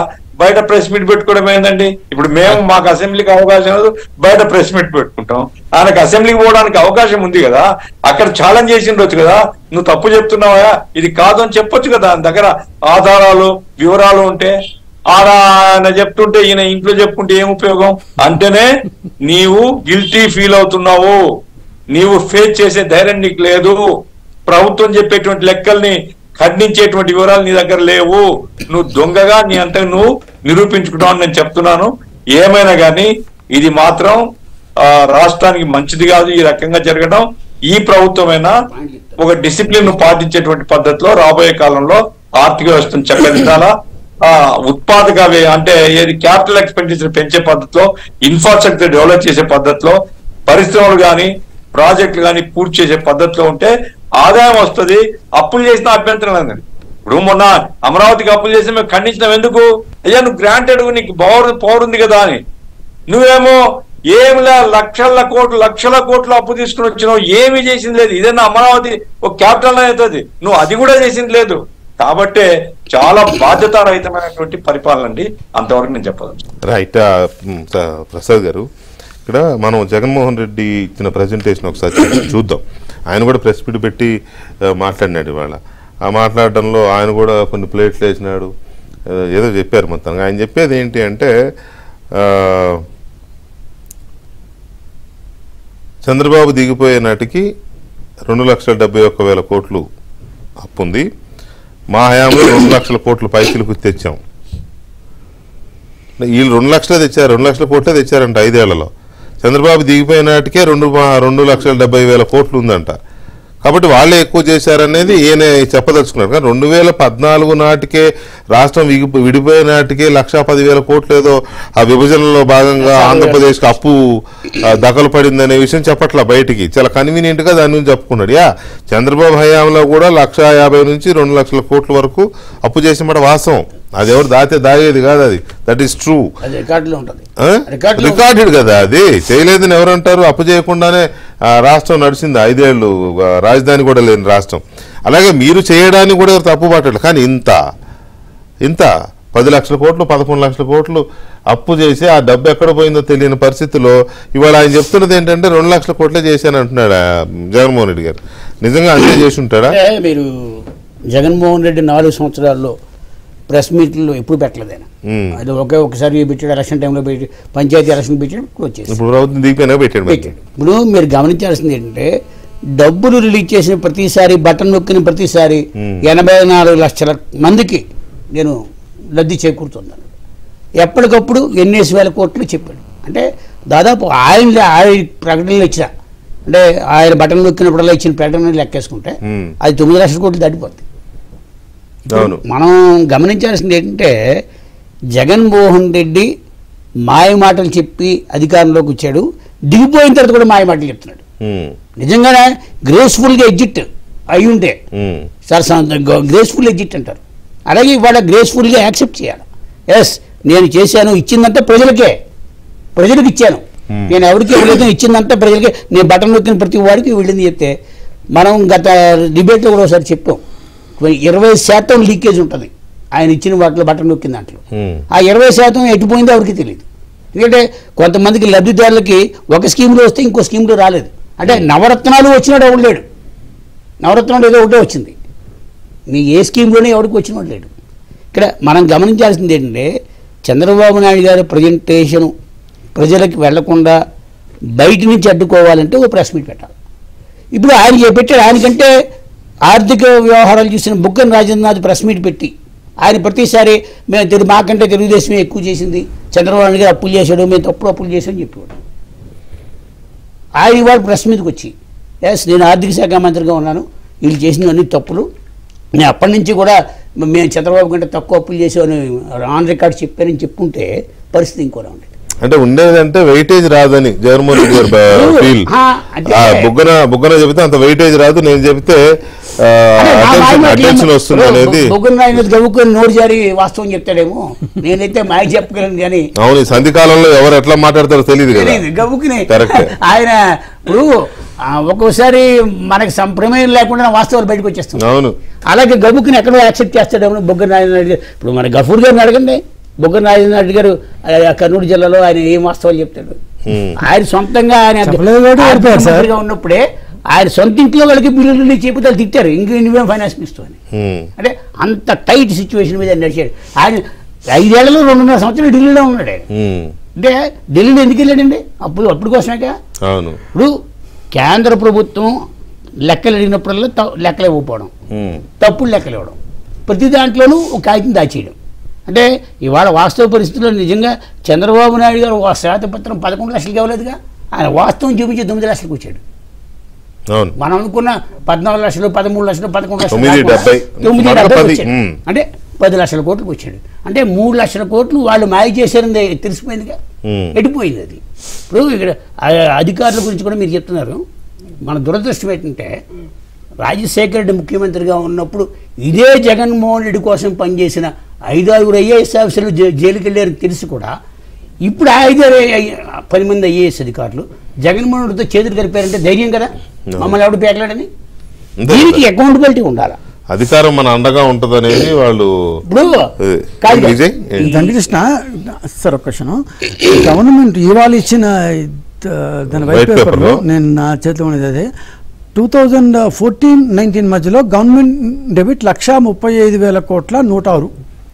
బయట ప్రెస్ మీట్ పెట్టుకోవడం ఏందండి? ఇప్పుడు మేము మాకు అసెంబ్లీకి అవకాశం లేదు, బయట ప్రెస్ మీట్ పెట్టుకుంటాం. ఆయనకు అసెంబ్లీకి పోవడానికి అవకాశం ఉంది కదా, అక్కడ ఛాలెంజ్ చేసిండొచ్చు కదా, నువ్వు తప్పు చెప్తున్నావా, ఇది కాదు అని చెప్పొచ్చు కదా. ఆయన దగ్గర ఆధారాలు వివరాలు ఉంటే. ఆయన చెప్తుంటే ఈయన ఇంట్లో చెప్పుకుంటే ఏం ఉపయోగం? అంటేనే నీవు గిల్టీ ఫీల్ అవుతున్నావు, నీవు ఫేస్ చేసే ధైర్యం నీకు లేదు, ప్రభుత్వం చెప్పేటువంటి లెక్కల్ని ఖండించేటువంటి వివరాలు నీ దగ్గర లేవు, నువ్వు దొంగగా నీ అంతా నువ్వు నిరూపించుకుంటావు అని నేను చెప్తున్నాను. ఏమైనా కానీ ఇది మాత్రం రాష్ట్రానికి మంచిది కాదు ఈ రకంగా జరగడం. ఈ ప్రభుత్వమైనా ఒక డిసిప్లిన్ పాటించేటువంటి పద్ధతిలో రాబోయే కాలంలో ఆర్థిక వ్యవస్థను చక్కదిద్దాలా, ఉత్పాదక అంటే ఏది క్యాపిటల్ ఎక్స్పెండిచర్ పెంచే పద్ధతిలో, ఇన్ఫ్రాస్ట్రక్చర్ డెవలప్ చేసే పద్ధతిలో, పరిశ్రమలు కానీ ప్రాజెక్టులు కానీ పూర్తి చేసే పద్ధతిలో ఉంటే ఆదాయం వస్తుంది. అప్పులు చేసిన అభ్యంతరం లేదండి. ఇప్పుడు మొన్న అమరావతికి అప్పులు చేసి మేము ఖండించినాం. ఎందుకు? అయ్యా నువ్వు గ్రాంటెడ్ నీకు పవర్ ఉంది కదా అని. నువ్వేమో ఏమిలా లక్షల కోట్లు అప్పు తీసుకుని వచ్చినావు, ఏమీ చేసింది లేదు. ఇదేనా అమరావతి ఒక క్యాపిటల్ అవుతుంది, నువ్వు అది కూడా చేసింది లేదు. కాబట్టే చాలా బాధ్యతారహితమైనటువంటి పరిపాలన అండి. అంతవరకు నేను చెప్పదు. రైట్. ప్రసాద్ గారు, ఇక్కడ మనం జగన్మోహన్ రెడ్డి ఇచ్చిన ప్రజెంటేషన్ ఒకసారి చూద్దాం. ఆయన కూడా ప్రెస్ మీట్ పెట్టి మాట్లాడినాడు ఇవాళ. ఆ మాట్లాడడంలో ఆయన కూడా కొన్ని ప్లేట్లు వేసినాడు, ఏదో చెప్పారు. మొత్తంగా ఆయన చెప్పేది ఏంటి అంటే, చంద్రబాబు దిగిపోయే నాటికి 2,71,000 కోట్లు అప్పు ఉంది, మా హయాంలో 2 లక్షల కోట్లు పైసలకు తెచ్చాం. వీళ్ళు 2 లక్షలే తెచ్చారు, 2 లక్షల కోట్లే తెచ్చారంట 5 ఏళ్లలో. చంద్రబాబు దిగిపోయినాటికే 2,70,000 కోట్లు ఉందంట. కాబట్టి వాళ్ళే ఎక్కువ చేశారనేది ఈయన చెప్పదలుచుకున్నారు. కానీ 2014 నాటికే రాష్ట్రం విడిపోయే నాటికే 1,10,000 కోట్లు ఏదో ఆ విభజనలో భాగంగా ఆంధ్రప్రదేశ్కి అప్పు దఖలు పడిందనే విషయం చెప్పట్లా బయటికి. చాలా కన్వీనియంట్ గా దాని నుంచి చెప్పుకున్నాడు. చంద్రబాబు హయాంలో కూడా 1,50,000 నుంచి 2 లక్షల కోట్ల వరకు అప్పు చేసిన మాట వాస్తవం. అది ఎవరు దాగేది కాదు, అది దట్ ఈస్ ట్రూ, రికార్డెడ్ కదా. అది చేయలేదని ఎవరంటారు? అప్పు చేయకుండానే రాష్ట్రం నడిచింది 5 ఏళ్ళు, రాజధాని కూడా లేని రాష్ట్రం. అలాగే మీరు చేయడానికి కూడా తప్పు పట్టలేదు. కానీ ఇంత 10 లక్షల కోట్లు 11 లక్షల కోట్లు అప్పు చేసి ఆ డబ్బు ఎక్కడ పోయిందో తెలియని పరిస్థితిలో ఇవాళ ఆయన చెప్తున్నది ఏంటంటే 2 లక్షల కోట్లే చేశాను అంటున్నాడు జగన్మోహన్ రెడ్డి గారు. నిజంగా అంతే చేసి ఉంటాడా? మీరు జగన్మోహన్ రెడ్డి 4 సంవత్సరాల్లో ప్రెస్ మీట్లు ఎప్పుడు పెట్టలేదు ఆయన. అది ఒకసారి పెట్టాడు, ఎలక్షన్ టైంలో పెట్టి, పంచాయతీ ఎలక్షన్ పెట్టాడు, వచ్చేసి ఇప్పుడు ప్రభుత్వం దిగిపోయినా పెట్టాడు. ఇప్పుడు మీరు గమనించాల్సింది ఏంటంటే, డబ్బులు రిలీజ్ చేసిన ప్రతిసారి, బటన్ నొక్కిన ప్రతిసారి 84 లక్షల మందికి నేను లబ్ధి చేకూరుతున్నాను. ఎప్పటికప్పుడు ఎన్నేసి వేల కోట్లు చెప్పాడు. అంటే దాదాపు ఆయన ప్రకటనలు ఇచ్చిన, అంటే ఆయన బటన్ నొక్కినప్పుడల్లా ఇచ్చిన ప్రకటనలు లెక్కేసుకుంటే అది 9 లక్షల కోట్లు దాటిపోతుంది. మనం గమనించాల్సింది ఏంటంటే, జగన్మోహన్ రెడ్డి మాయ మాటలు చెప్పి అధికారంలోకి వచ్చాడు, దిగిపోయిన తర్వాత కూడా మాయ మాటలు చెప్తున్నాడు. నిజంగానే గ్రేస్ఫుల్గా ఎగ్జిట్ అయి ఉంటే సార్, గ్రేస్ఫుల్ ఎగ్జిట్ అంటారు. అలాగే ఇవాళ గ్రేస్ఫుల్గా యాక్సెప్ట్ చేయాలి. ఎస్ నేను చేశాను, ఇచ్చిందంటే ప్రజలకు ఇచ్చాను, నేను ఎవరికి ఇవ్వలేదు, ఇచ్చిందంటే ప్రజలకే. నేను బటన్ నొక్కిన ప్రతి వాడికి వీళ్ళని చెప్తే, మనం గత డిబేట్లో కూడా ఒకసారి చెప్పాం, 20% లీకేజ్ ఉంటుంది ఆయన ఇచ్చిన వాటిలో, బటన్ నొక్కిన దాంట్లో. ఆ 20% ఎటుపోయిందో ఎవరికి తెలియదు. ఎందుకంటే కొంతమందికి లబ్ధిదారులకి ఒక స్కీమ్లో వస్తే ఇంకో స్కీమ్లో రాలేదు. అంటే నవరత్నాలు వచ్చినాడు ఎవడు లేడు, నవరత్నాలు ఏదో ఒకటే వచ్చింది, మీ ఏ స్కీమ్లోనే ఎవరికి వచ్చినవాడు లేడు. ఇక్కడ మనం గమనించాల్సింది ఏంటంటే, చంద్రబాబు నాయుడు గారి ప్రజెంటేషను ప్రజలకు వెళ్లకుండా బయట నుంచి అడ్డుకోవాలంటే ఓ ప్రెస్ మీట్ పెట్టాలి. ఇప్పుడు ఆయన పెట్టాడు, ఆయనకంటే ఆర్థిక వ్యవహారాలు చూసిన బుగ్గన రాజేంద్రనాథ్ ప్రెస్ మీట్ పెట్టి ఆయన ప్రతిసారి మేము మాకంటే తెలుగుదేశమే ఎక్కువ చేసింది, చంద్రబాబు నాయుడు గారు అప్పులు చేశాడు, మేము తప్పుడు అప్పులు చేశామని చెప్పేవాడు. ఆయన ఇవాళ ప్రెస్ మీదకి వచ్చి, ఎస్ నేను ఆర్థిక శాఖ మంత్రిగా ఉన్నాను, వీళ్ళు చేసినవన్నీ తప్పులు, నేను అప్పటి నుంచి కూడా మేము చంద్రబాబు కంటే తక్కువ అప్పులు చేసామని ఆన్ రికార్డ్ చెప్పానని చెప్పుకుంటే పరిస్థితి ఇంకోలా ఉండేది. అంటే ఉండేదంటే వెయిటేజ్ రాదని జగన్మోహన్ రెడ్డి గారు ఫీల్. బుగ్గన చెబితే అంత వెయిటేజ్ రాదు, నేను చెబితే అటెన్షన్ వస్తుంది అనేది. గవ్వుకొని నోరు జారి వాస్తవం చెప్తాడేమో, నేనైతే మాయ చెప్పగలను కానీ. అవును, సంధి కాలంలో ఎవరు ఎట్లా మాట్లాడతారో తెలియదు కదా గవ్వుకుని. కరెక్ట్. ఆయన ఇప్పుడు ఒక్కోసారి మనకి ప్రమేయం లేకుండా వాస్తవాలు బయటకు వచ్చేస్తాం. అవును, అలాగే గబుక్కుని ఎక్కడో యాక్సెప్ట్ చేస్తాడేమో బొగ్గన నారాయణ. ఇప్పుడు మన గఫూర్ గారిని అడగండి, బొగ్గన నారాయణ గారు కర్నూలు జిల్లాలో ఆయన ఏం వాస్తవాలు చెప్తాడు. ఆయన సొంతంగా ఆయన ఉన్నప్పుడే ఆయన సొంత ఇంట్లో వాళ్ళకి బిల్లులు చెబుతారు, తిట్టారు ఇంక నువ్వేం ఫైనాన్స్ మినిస్టర్ అని. అంటే అంత టైట్ సిచ్యువేషన్ మీద నడిచాడు ఆయన. 5 ఏళ్లలో 2.5 సంవత్సరాలు ఢిల్లీలో ఉన్నాడు ఆయన. అంటే ఢిల్లీలో ఎందుకు వెళ్ళాడండి? అప్పుడు కోసమేగా. ఇప్పుడు కేంద్ర ప్రభుత్వం లెక్కలు అడిగినప్పుడల్లా లెక్కలు ఇవ్వకపోవడం, తప్పుడు లెక్కలు ఇవ్వడం, ప్రతి దాంట్లోనూ ఒక కాగితం దాచేయడం. అంటే ఇవాళ వాస్తవ పరిస్థితుల్లో నిజంగా చంద్రబాబు నాయుడు గారు శ్వేతపత్రం 11 లక్షలకి ఇవ్వలేదుగా, ఆయన వాస్తవం చూపించి 9 లక్షలకు వచ్చాడు. మనం అనుకున్న 14 లక్షలు 13 లక్షలు 11 లక్షలు 970 అంటే 10 లక్షల కోట్లకు వచ్చాడు. అంటే 3 లక్షల కోట్లు వాళ్ళు మాయ చేశారని తెలిసిపోయిందిగా, ఎడిపోయింది అది. ఇప్పుడు ఇక్కడ అధికారుల గురించి కూడా మీరు చెప్తున్నారు. మన దురదృష్టం ఏంటంటే రాజశేఖర రెడ్డి ముఖ్యమంత్రిగా ఉన్నప్పుడు ఇదే జగన్మోహన్ రెడ్డి కోసం పనిచేసిన 5-6 ఐఏఎస్ ఆఫీసర్లు జైలుకి వెళ్ళారని తెలిసి కూడా ఇప్పుడు 5-10 మంది ఐఏఎస్ అధికారులు జగన్మోహన్ రెడ్డితో చేతులు కలిపారంటే ధైర్యం కదా, మమ్మల్ని ఎవడు పేకలాడని. దీనికి అకౌంటబిలిటీ ఉండాలి, అధికారం మన అండగా ఉంటుంది అనేది వాళ్ళు. దండకృష్ణ సార్ ఒక క్వశ్చన్, గవర్నమెంట్ ఇవాళ ఇచ్చిన దాని వైట్ పేపర్లో నేను నా చేతిలో ఉన్నది అదే 2014-19 మధ్యలో గవర్నమెంట్ డెబిట్ 1,35,000 కోట్ల 106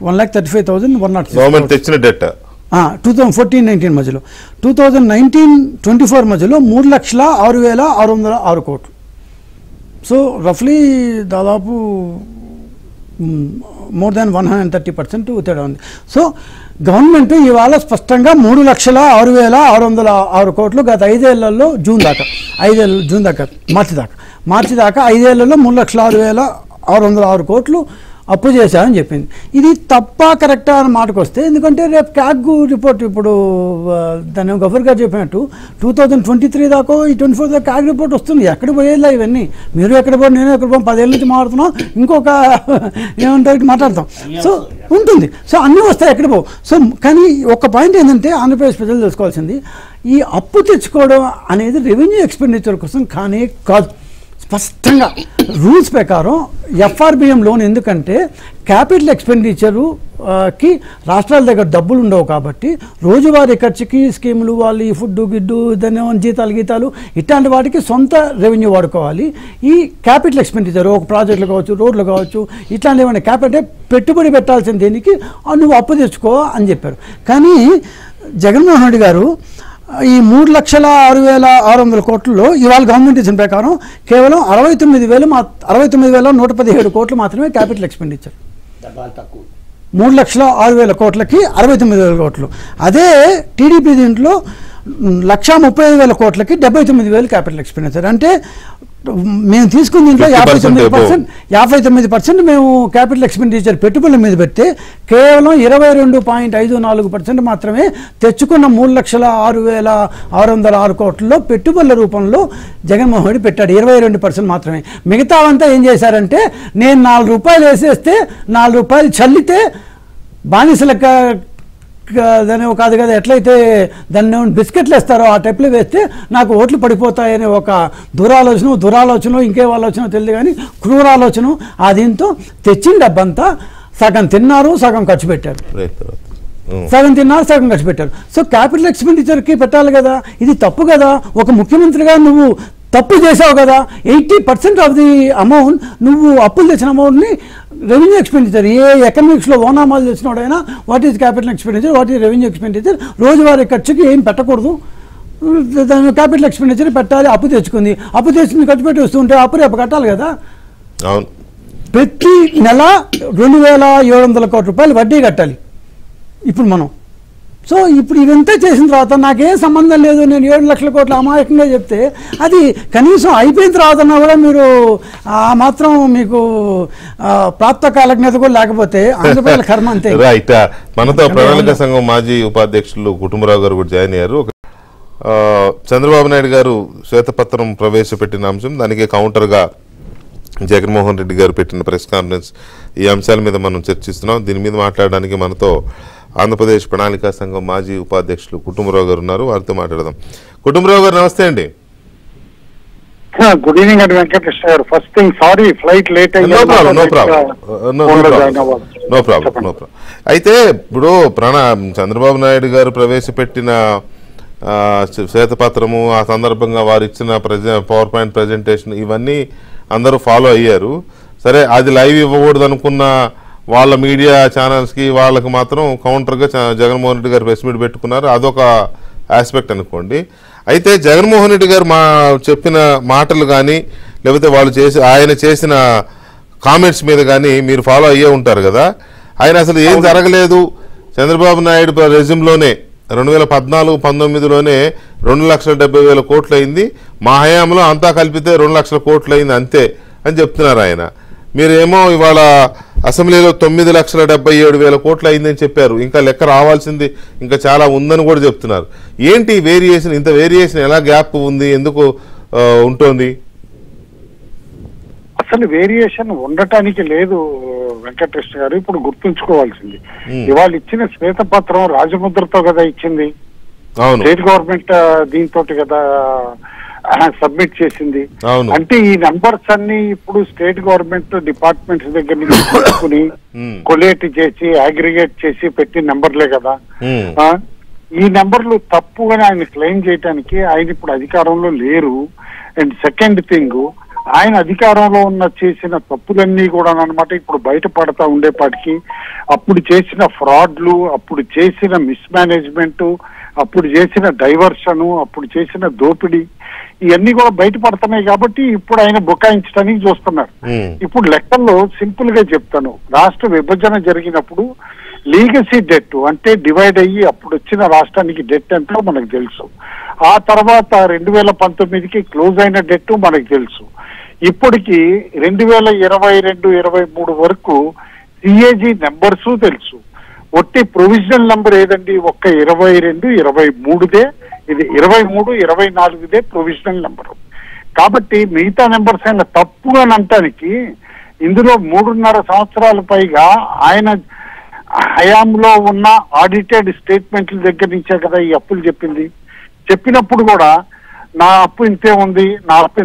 1,35,106 తెచ్చిన డెట్ 2014-19 మధ్యలో. 2019-24 మధ్యలో 3,06,606 కోట్లు. సో రఫ్లీ దాదాపు మోర్ దాన్ 130% తేడా ఉంది. సో గవర్నమెంట్ ఇవాళ స్పష్టంగా 3,06,606 కోట్లు గత 5 ఏళ్లలో జూన్ దాకా మార్చి దాకా 5 ఏళ్లలో 3,06,606 కోట్లు అప్పు చేశారని చెప్పింది. ఇది తప్ప కరెక్టా అని మాటకు వస్తే, ఎందుకంటే రేపు క్యాగ్ రిపోర్ట్, ఇప్పుడు దాన్ని గఫూర్ గారు చెప్పినట్టు 2023 దాకా ఈ 24 దాకా క్యాగ్ రిపోర్ట్ వస్తుంది. ఎక్కడ పోయేలా ఇవన్నీ, మీరు ఎక్కడ పోయి నేను ఎక్కడ పోయి 10 ఏళ్ళ నుంచి మాట్లాడుతున్నాం, ఇంకొక ఏమంటారు మాట్లాడతాం. సో ఉంటుంది, సో అన్నీ వస్తాయి, ఎక్కడ పోవు. సో కానీ ఒక పాయింట్ ఏంటంటే ఆంధ్రప్రదేశ్ ప్రజలు తెలుసుకోవాల్సింది, ఈ అప్పు తెచ్చుకోవడం అనేది రెవెన్యూ ఎక్స్పెండిచర్ కోసం కానీ కాదు. స్పష్టంగా రూల్స్ ప్రకారం ఎఫ్ఆర్బిఎం లోన్, ఎందుకంటే క్యాపిటల్ ఎక్స్పెండిచరుకి రాష్ట్రాల దగ్గర డబ్బులు ఉండవు కాబట్టి రోజువారీ ఖర్చుకి స్కీములు, వాళ్ళు ఈ ఫుడ్ గిడ్డు దాన్ని జీతాలు ఇట్లాంటి వాటికి సొంత రెవెన్యూ వాడుకోవాలి. ఈ క్యాపిటల్ ఎక్స్పెండిచర్ ఒక ప్రాజెక్టులు కావచ్చు, రోడ్లు కావచ్చు, ఇట్లాంటి ఏమైనా క్యాపిటల్ పెట్టుబడి పెట్టాల్సిన దీనికి నువ్వు అప్పు తెచ్చుకో అని చెప్పారు. కానీ జగన్మోహన్ రెడ్డి గారు ఈ 3,06,600 కోట్లలో ఇవాళ గవర్నమెంట్ ఇచ్చిన ప్రకారం కేవలం 69,117 కోట్లు మాత్రమే క్యాపిటల్ ఎక్స్పెండిచర్. 3,06,000 కోట్లకి 69,000 కోట్లు. అదే టీడీపీ దీంట్లో 1,35,000 కోట్లకి 79,000 క్యాపిటల్ ఎక్స్పెండిచర్. అంటే మేము తీసుకున్న దీంట్లో 59% మేము క్యాపిటల్ ఎక్స్పెండిచర్ పెట్టుబడుల మీద పెడితే కేవలం 22.54% మాత్రమే తెచ్చుకున్న 3,06,606 కోట్లలో పెట్టుబడుల రూపంలో జగన్మోహన్ రెడ్డి పెట్టాడు. 22% మాత్రమే. మిగతావంతా ఏం చేశారంటే, నేను 4 రూపాయలు వేసేస్తే 4 రూపాయలు చల్లితే బానిసలకు దాన్ని కాదు కదా, ఎట్లయితే దాన్ని బిస్కెట్లు వేస్తారో ఆ టైప్లో వేస్తే నాకు ఓట్లు పడిపోతాయనే ఒక దురాలోచన ఇంకే ఆలోచన తెలియదు కానీ క్రూరాలోచన. ఆ దీంతో తెచ్చిన డబ్బంతా సగం తిన్నారు, సగం ఖర్చు పెట్టారు. సగం తిన్నారు, సగం ఖర్చు పెట్టారు. సో క్యాపిటల్ ఎక్స్పెండిచర్కి పెట్టాలి కదా, ఇది తప్పు కదా. ఒక ముఖ్యమంత్రిగా నువ్వు తప్పు చేసావు కదా. 80% ఆఫ్ ది అమౌంట్ నువ్వు అప్పులు తెచ్చిన అమౌంట్ని రెవెన్యూ ఎక్స్పెండిచర్, ఏ ఎకనామిక్స్లో ఓనామాలు తెచ్చినోడైనా what is capital expenditure, what is revenue expenditure, రోజువారీ ఖర్చుకి ఏం పెట్టకూడదు, దాని క్యాపిటల్ ఎక్స్పెండిచర్ పెట్టాలి. అప్పు తెచ్చుకుంది, అప్పు తెచ్చుకుని ఖర్చు పెట్టి వస్తుంటే అప్పు రేపు కట్టాలి కదా. ప్రతి నెల 2,700 కోట్ల రూపాయలు వడ్డీ కట్టాలి. ఇప్పుడు మనం సో ఇప్పుడు ఇదంతా చేసిన తర్వాత నాకేం సంబంధం లేదు, నేను 7 లక్షల కోట్ల అమాయకంగా చెప్తే అది కనీసం అయిపోయిన తర్వాత కూడా మీరు ఆ మాత్రం మీకు ప్రాప్త కాలజ్ఞత కూడా లేకపోతే ఆంధ్రప్రదేశ్ కర్మ అంతే. రైట్. మనతో ప్రణాళిక సంఘం మాజీ ఉపాధ్యక్షులు కుటుంబరావు గారు కూడా జాయిన్ అయ్యారు. చంద్రబాబు నాయుడు గారు శ్వేతపత్రం ప్రవేశపెట్టిన అంశం, దానికి కౌంటర్గా జగన్మోహన్ రెడ్డి గారు పెట్టిన ప్రెస్ కాన్ఫరెన్స్, ఈ అంశాల మీద మనం చర్చిస్తున్నాం. దీని మీద మాట్లాడడానికి మనతో ఆంధ్రప్రదేశ్ ప్రణాళికా సంఘం మాజీ ఉపాధ్యక్షులు కుటుంబరావు గారు ఉన్నారు. వారితో మాట్లాడదాం. కుటుంబరావు గారు నమస్తే అండి. గుడ్ ఈవినింగ్ అండి వెంకటకృష్ణ గారు. First thing sorry flight late అయింది. No problem. అయితే ఇప్పుడు చంద్రబాబు నాయుడు గారు ప్రవేశపెట్టిన శ్వేతపత్రము, ఆ సందర్భంగా వారు ఇచ్చిన పవర్ పాయింట్ ప్రజెంటేషన్, ఇవన్నీ అందరూ ఫాలో అయ్యారు. సరే, అది లైవ్ ఇవ్వకూడదు అనుకున్న వాళ్ళ మీడియా ఛానల్స్కి వాళ్ళకి మాత్రం కౌంటర్గా జగన్మోహన్ రెడ్డి గారు ప్రెస్ మీట్ పెట్టుకున్నారు. అదొక ఆస్పెక్ట్ అనుకోండి. అయితే జగన్మోహన్ రెడ్డి గారు చెప్పిన మాటలు కానీ, లేకపోతే ఆయన చేసిన కామెంట్స్ మీద కానీ మీరు ఫాలో అయ్యే ఉంటారు కదా. ఆయన అసలు ఏం జరగలేదు, చంద్రబాబు నాయుడు రెజ్యూమ్లోనే 2014-19లోనే 2,70,000 కోట్లు అయింది, మా హయాంలో అంతా కలిపితే 2 లక్షల కోట్లు అయింది అంతే అని చెప్తున్నారు ఆయన. మీరేమో ఇవాళ అసెంబ్లీలో 9,77,000 కోట్లు అయిందని చెప్పారు. ఇంకా లెక్క రావాల్సింది ఇంకా చాలా ఉందని కూడా చెప్తున్నారు. ఏంటి వేరియేషన్? ఇంత వేరియేషన్ ఎలా గ్యాప్ ఉంది, ఎందుకు ఉంటుంది? అసలు వేరియేషన్ ఉండటానికి లేదు వెంకటకృష్ణ గారు. ఇప్పుడు గుర్తుంచుకోవాల్సింది, ఇవాళ ఇచ్చిన శ్వేతపత్రం రాజముద్రతో కదా ఇచ్చింది, స్టేట్ గవర్నమెంట్ దీంతో కదా సబ్మిట్ చేసింది. అంటే ఈ నంబర్స్ అన్ని ఇప్పుడు స్టేట్ గవర్నమెంట్ డిపార్ట్మెంట్స్ దగ్గర నుంచి తీసుకుని కొలేట్ చేసి అగ్రిగేట్ చేసి పెట్టిన నెంబర్లే కదా. ఈ నెంబర్లు తప్పుగానే ఆయన క్లెయిమ్ చేయడానికి ఆయన ఇప్పుడు అధికారంలో లేరు. అండ్ సెకండ్ థింగ్, ఆయన అధికారంలో చేసిన తప్పులన్నీ కూడా అన్నమాట ఇప్పుడు బయటపడతా ఉండేపాటికి అప్పుడు చేసిన ఫ్రాడ్లు, అప్పుడు చేసిన మిస్మేనేజ్మెంట్, అప్పుడు చేసిన డైవర్షన్, అప్పుడు చేసిన దోపిడీ, ఇవన్నీ కూడా బయటపడుతున్నాయి. కాబట్టి ఇప్పుడు ఆయన బుకాయించడానికి చూస్తున్నారు. ఇప్పుడు లెక్కల్లో సింపుల్ గా చెప్తాను, రాష్ట్ర విభజన జరిగినప్పుడు లీగసీ డెట్ అంటే డివైడ్ అయ్యి అప్పుడు వచ్చిన రాష్ట్రానికి డెట్ ఎంతో మనకు తెలుసు. ఆ తర్వాత 2019కి క్లోజ్ అయిన డెట్ మనకు తెలుసు. ఇప్పటికి 2022-23 వరకు సిఏజీ నెంబర్స్ తెలుసు. ఒట్టి ప్రొవిజనల్ నెంబర్ ఏదండి, ఒక్క 22-23దే, ఇది 23-24దే ప్రొవిజనల్ నెంబరు. కాబట్టి మిగతా నెంబర్స్ అయినా తప్పుగా అనటానికి ఇందులో 3.5 సంవత్సరాల పైగా ఆయన హయాంలో ఉన్న ఆడిటెడ్ స్టేట్మెంట్ల దగ్గర నుంచే కదా ఈ అప్పులు చెప్పినప్పుడు కూడా నా అప్పు ఇంతే ఉంది, నా అప్పు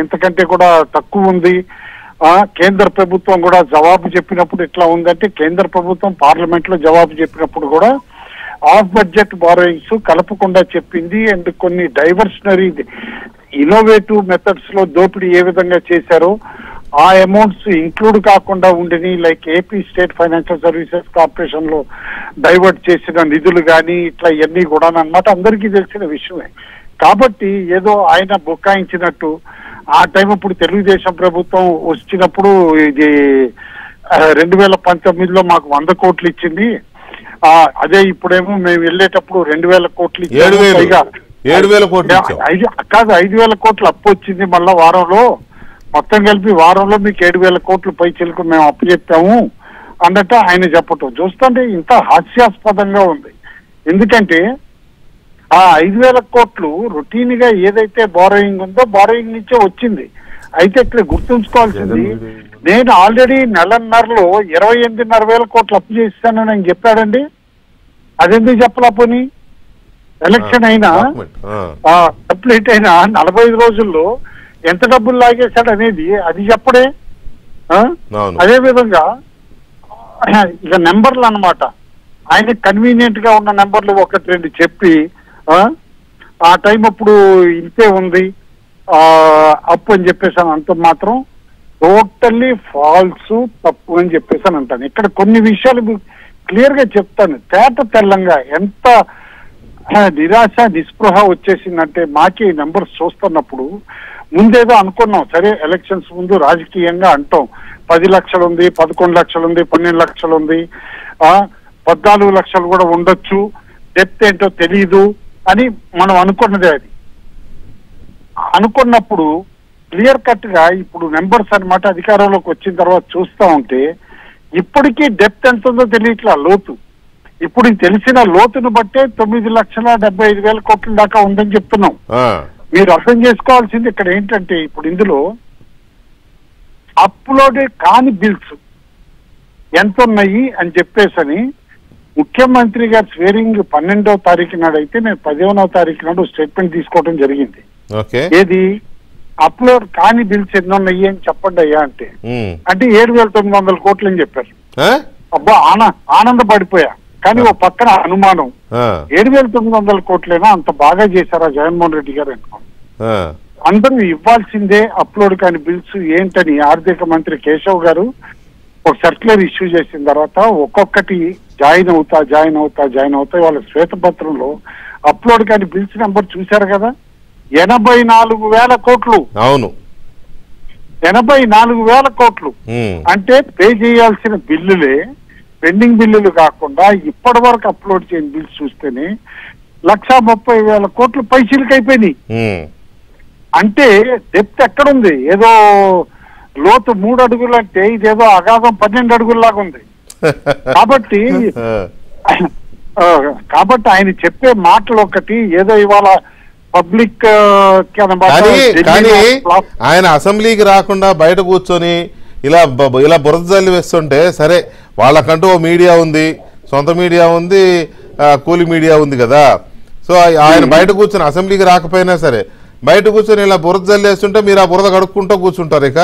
ఇంతకంటే కూడా తక్కువ ఉంది. కేంద్ర ప్రభుత్వం కూడా జవాబు చెప్పినప్పుడు ఇట్లా ఉందంటే, కేంద్ర ప్రభుత్వం పార్లమెంట్ లో జవాబు చెప్పినప్పుడు కూడా ఆఫ్ బడ్జెట్ బారోయింగ్స్ కలపకుండా చెప్పింది. అండ్ కొన్ని డైవర్షనరీ ఇన్నోవేటివ్ మెథడ్స్ లో దోపిడీ ఏ విధంగా చేశారో ఆ అమౌంట్స్ ఇంక్లూడ్ కాకుండా ఉండని, like AP state financial services corporation లో డైవర్ట్ చేసిన నిధులు కానీ ఇట్లా ఇవన్నీ కూడా అన్నమాట అందరికీ తెలిసిన విషయమే. కాబట్టి ఏదో ఆయన బుకాయించినట్టు ఆ టైం ఇప్పుడు తెలుగుదేశం ప్రభుత్వం వచ్చినప్పుడు ఇది 2019లో మాకు 100 కోట్లు ఇచ్చింది, అదే ఇప్పుడేమో మేము వెళ్ళేటప్పుడు 2,000 కోట్లు ఇచ్చాము, పైగా 5,000 కోట్లు అప్పు వచ్చింది. మళ్ళా వారంలో మొత్తం కలిపి వారంలో మీకు 7,000 కోట్లు పై చిలుకు మేము అప్పు చెప్పాము అన్నట్టు ఆయన చెప్పటం చూస్తుంటే ఇంత హాస్యాస్పదంగా ఉంది. ఎందుకంటే ఆ 5,000 కోట్లు రొటీన్ గా ఏదైతే బారోయింగ్ ఉందో బారోయింగ్ నుంచే వచ్చింది. అయితే ఇక్కడ గుర్తుంచుకోవాల్సింది, నేను ఆల్రెడీ నెలన్నరలో 28,500 కోట్లు అప్పు చేస్తానని ఆయన చెప్పాడండి. అదెందుకు చెప్పలా? పోనీ ఎలక్షన్ అయినా కంప్లీట్ అయినా 45 రోజుల్లో ఎంత డబ్బులు లాగేశాడు అనేది అది చెప్పడే. అదే విధంగా ఇక నెంబర్లు అన్నమాట, ఆయన కన్వీనియంట్ గా ఉన్న నెంబర్లు 1-2 చెప్పి ఆ టైం అప్పుడు ఇంతే ఉంది అప్పు అని చెప్పేసాను అంత మాత్రం టోటల్లీ ఫాల్స్, తప్పు అని చెప్పేసాను అంటాను. ఇక్కడ కొన్ని విషయాలు క్లియర్ గా చెప్తాను తేట తెల్లంగా. ఎంత నిరాశ నిస్పృహ వచ్చేసిందంటే మాకే ఈ నెంబర్స్ చూస్తున్నప్పుడు ముందేదో అనుకున్నాం, సరే ఎలక్షన్స్ ముందు రాజకీయంగా అంటాం 10 లక్షలు ఉంది, 11 లక్షలు ఉంది, 12 లక్షలు ఉంది, 14 లక్షలు కూడా ఉండొచ్చు, డెప్త్ ఏంటో తెలియదు అని మనం అనుకున్నదే. అది అనుకున్నప్పుడు క్లియర్ కట్ గా ఇప్పుడు నెంబర్స్ అన్నమాట అధికారంలోకి వచ్చిన తర్వాత చూస్తా ఉంటే ఇప్పటికీ డెప్త్ ఎంత ఉందో తెలియట్లా, లోతు. ఇప్పుడు తెలిసిన లోతును బట్టే 9,75,000 కోట్ల దాకా ఉందని చెప్తున్నాం. మీరు అర్థం చేసుకోవాల్సింది ఇక్కడ ఏంటంటే ఇప్పుడు ఇందులో అప్లోడ్ కాని బిల్స్ ఎంత ఉన్నాయి అని చెప్పేసని ముఖ్యమంత్రి గారు స్వేరింగ్ 12వ తారీఖు నాడు అయితే నేను 15వ తారీఖు నాడు స్టేట్మెంట్ తీసుకోవడం జరిగింది. ఏది అప్లోడ్ కాని బిల్స్ ఎన్ని ఉన్నాయి అని చెప్పండి అయ్యా అంటే 7,900 కోట్లు అని చెప్పారు. అబ్బా ఆనందపడిపోయా. కానీ ఓ పక్కన అనుమానం, 7,900 కోట్లైనా అంత బాగా చేశారా జగన్మోహన్ రెడ్డి గారు అనుకోండి. అందరూ ఇవ్వాల్సిందే అప్లోడ్ కాని బిల్స్ ఏంటని ఆర్థిక మంత్రి కేశవ్ గారు ఒక సర్క్యులర్ ఇష్యూ చేసిన తర్వాత ఒక్కొక్కటి జాయిన్ అవుతా వాళ్ళ శ్వేతపత్రంలో అప్లోడ్ కాని బిల్స్ నెంబర్ చూశారు కదా, 84,000 కోట్లు. అవును, 84,000 కోట్లు. అంటే పే చేయాల్సిన బిల్లులే పెండింగ్ బిల్లులు కాకుండా ఇప్పటి వరకు అప్లోడ్ చేయని బిల్స్ చూస్తేనే 1,30,000 కోట్లు పైసలకి అయిపోయినాయి. అంటే డెప్త్ ఎక్కడుంది? ఏదో లోతు 3 అడుగులు అంటే ఇదేదో అగాధం 12 అడుగుల్లాగా ఉంది. కాబట్టి ఆయన చెప్పే మాటలు ఒకటి ఏదో ఇవాళ పబ్లిక్ కానీ ఆయన అసెంబ్లీకి రాకుండా బయట కూర్చొని ఇలా బురద జల్లి వేస్తుంటే సరే, వాళ్ళకంటూ ఓ మీడియా ఉంది, సొంత మీడియా ఉంది, కూలి మీడియా ఉంది కదా. సో ఆయన బయట కూర్చొని అసెంబ్లీకి రాకపోయినా సరే బయట కూర్చొని ఇలా బురద జల్లి వేస్తుంటే మీరు ఆ బురద కడుక్కుంటూ కూర్చుంటారు. ఇక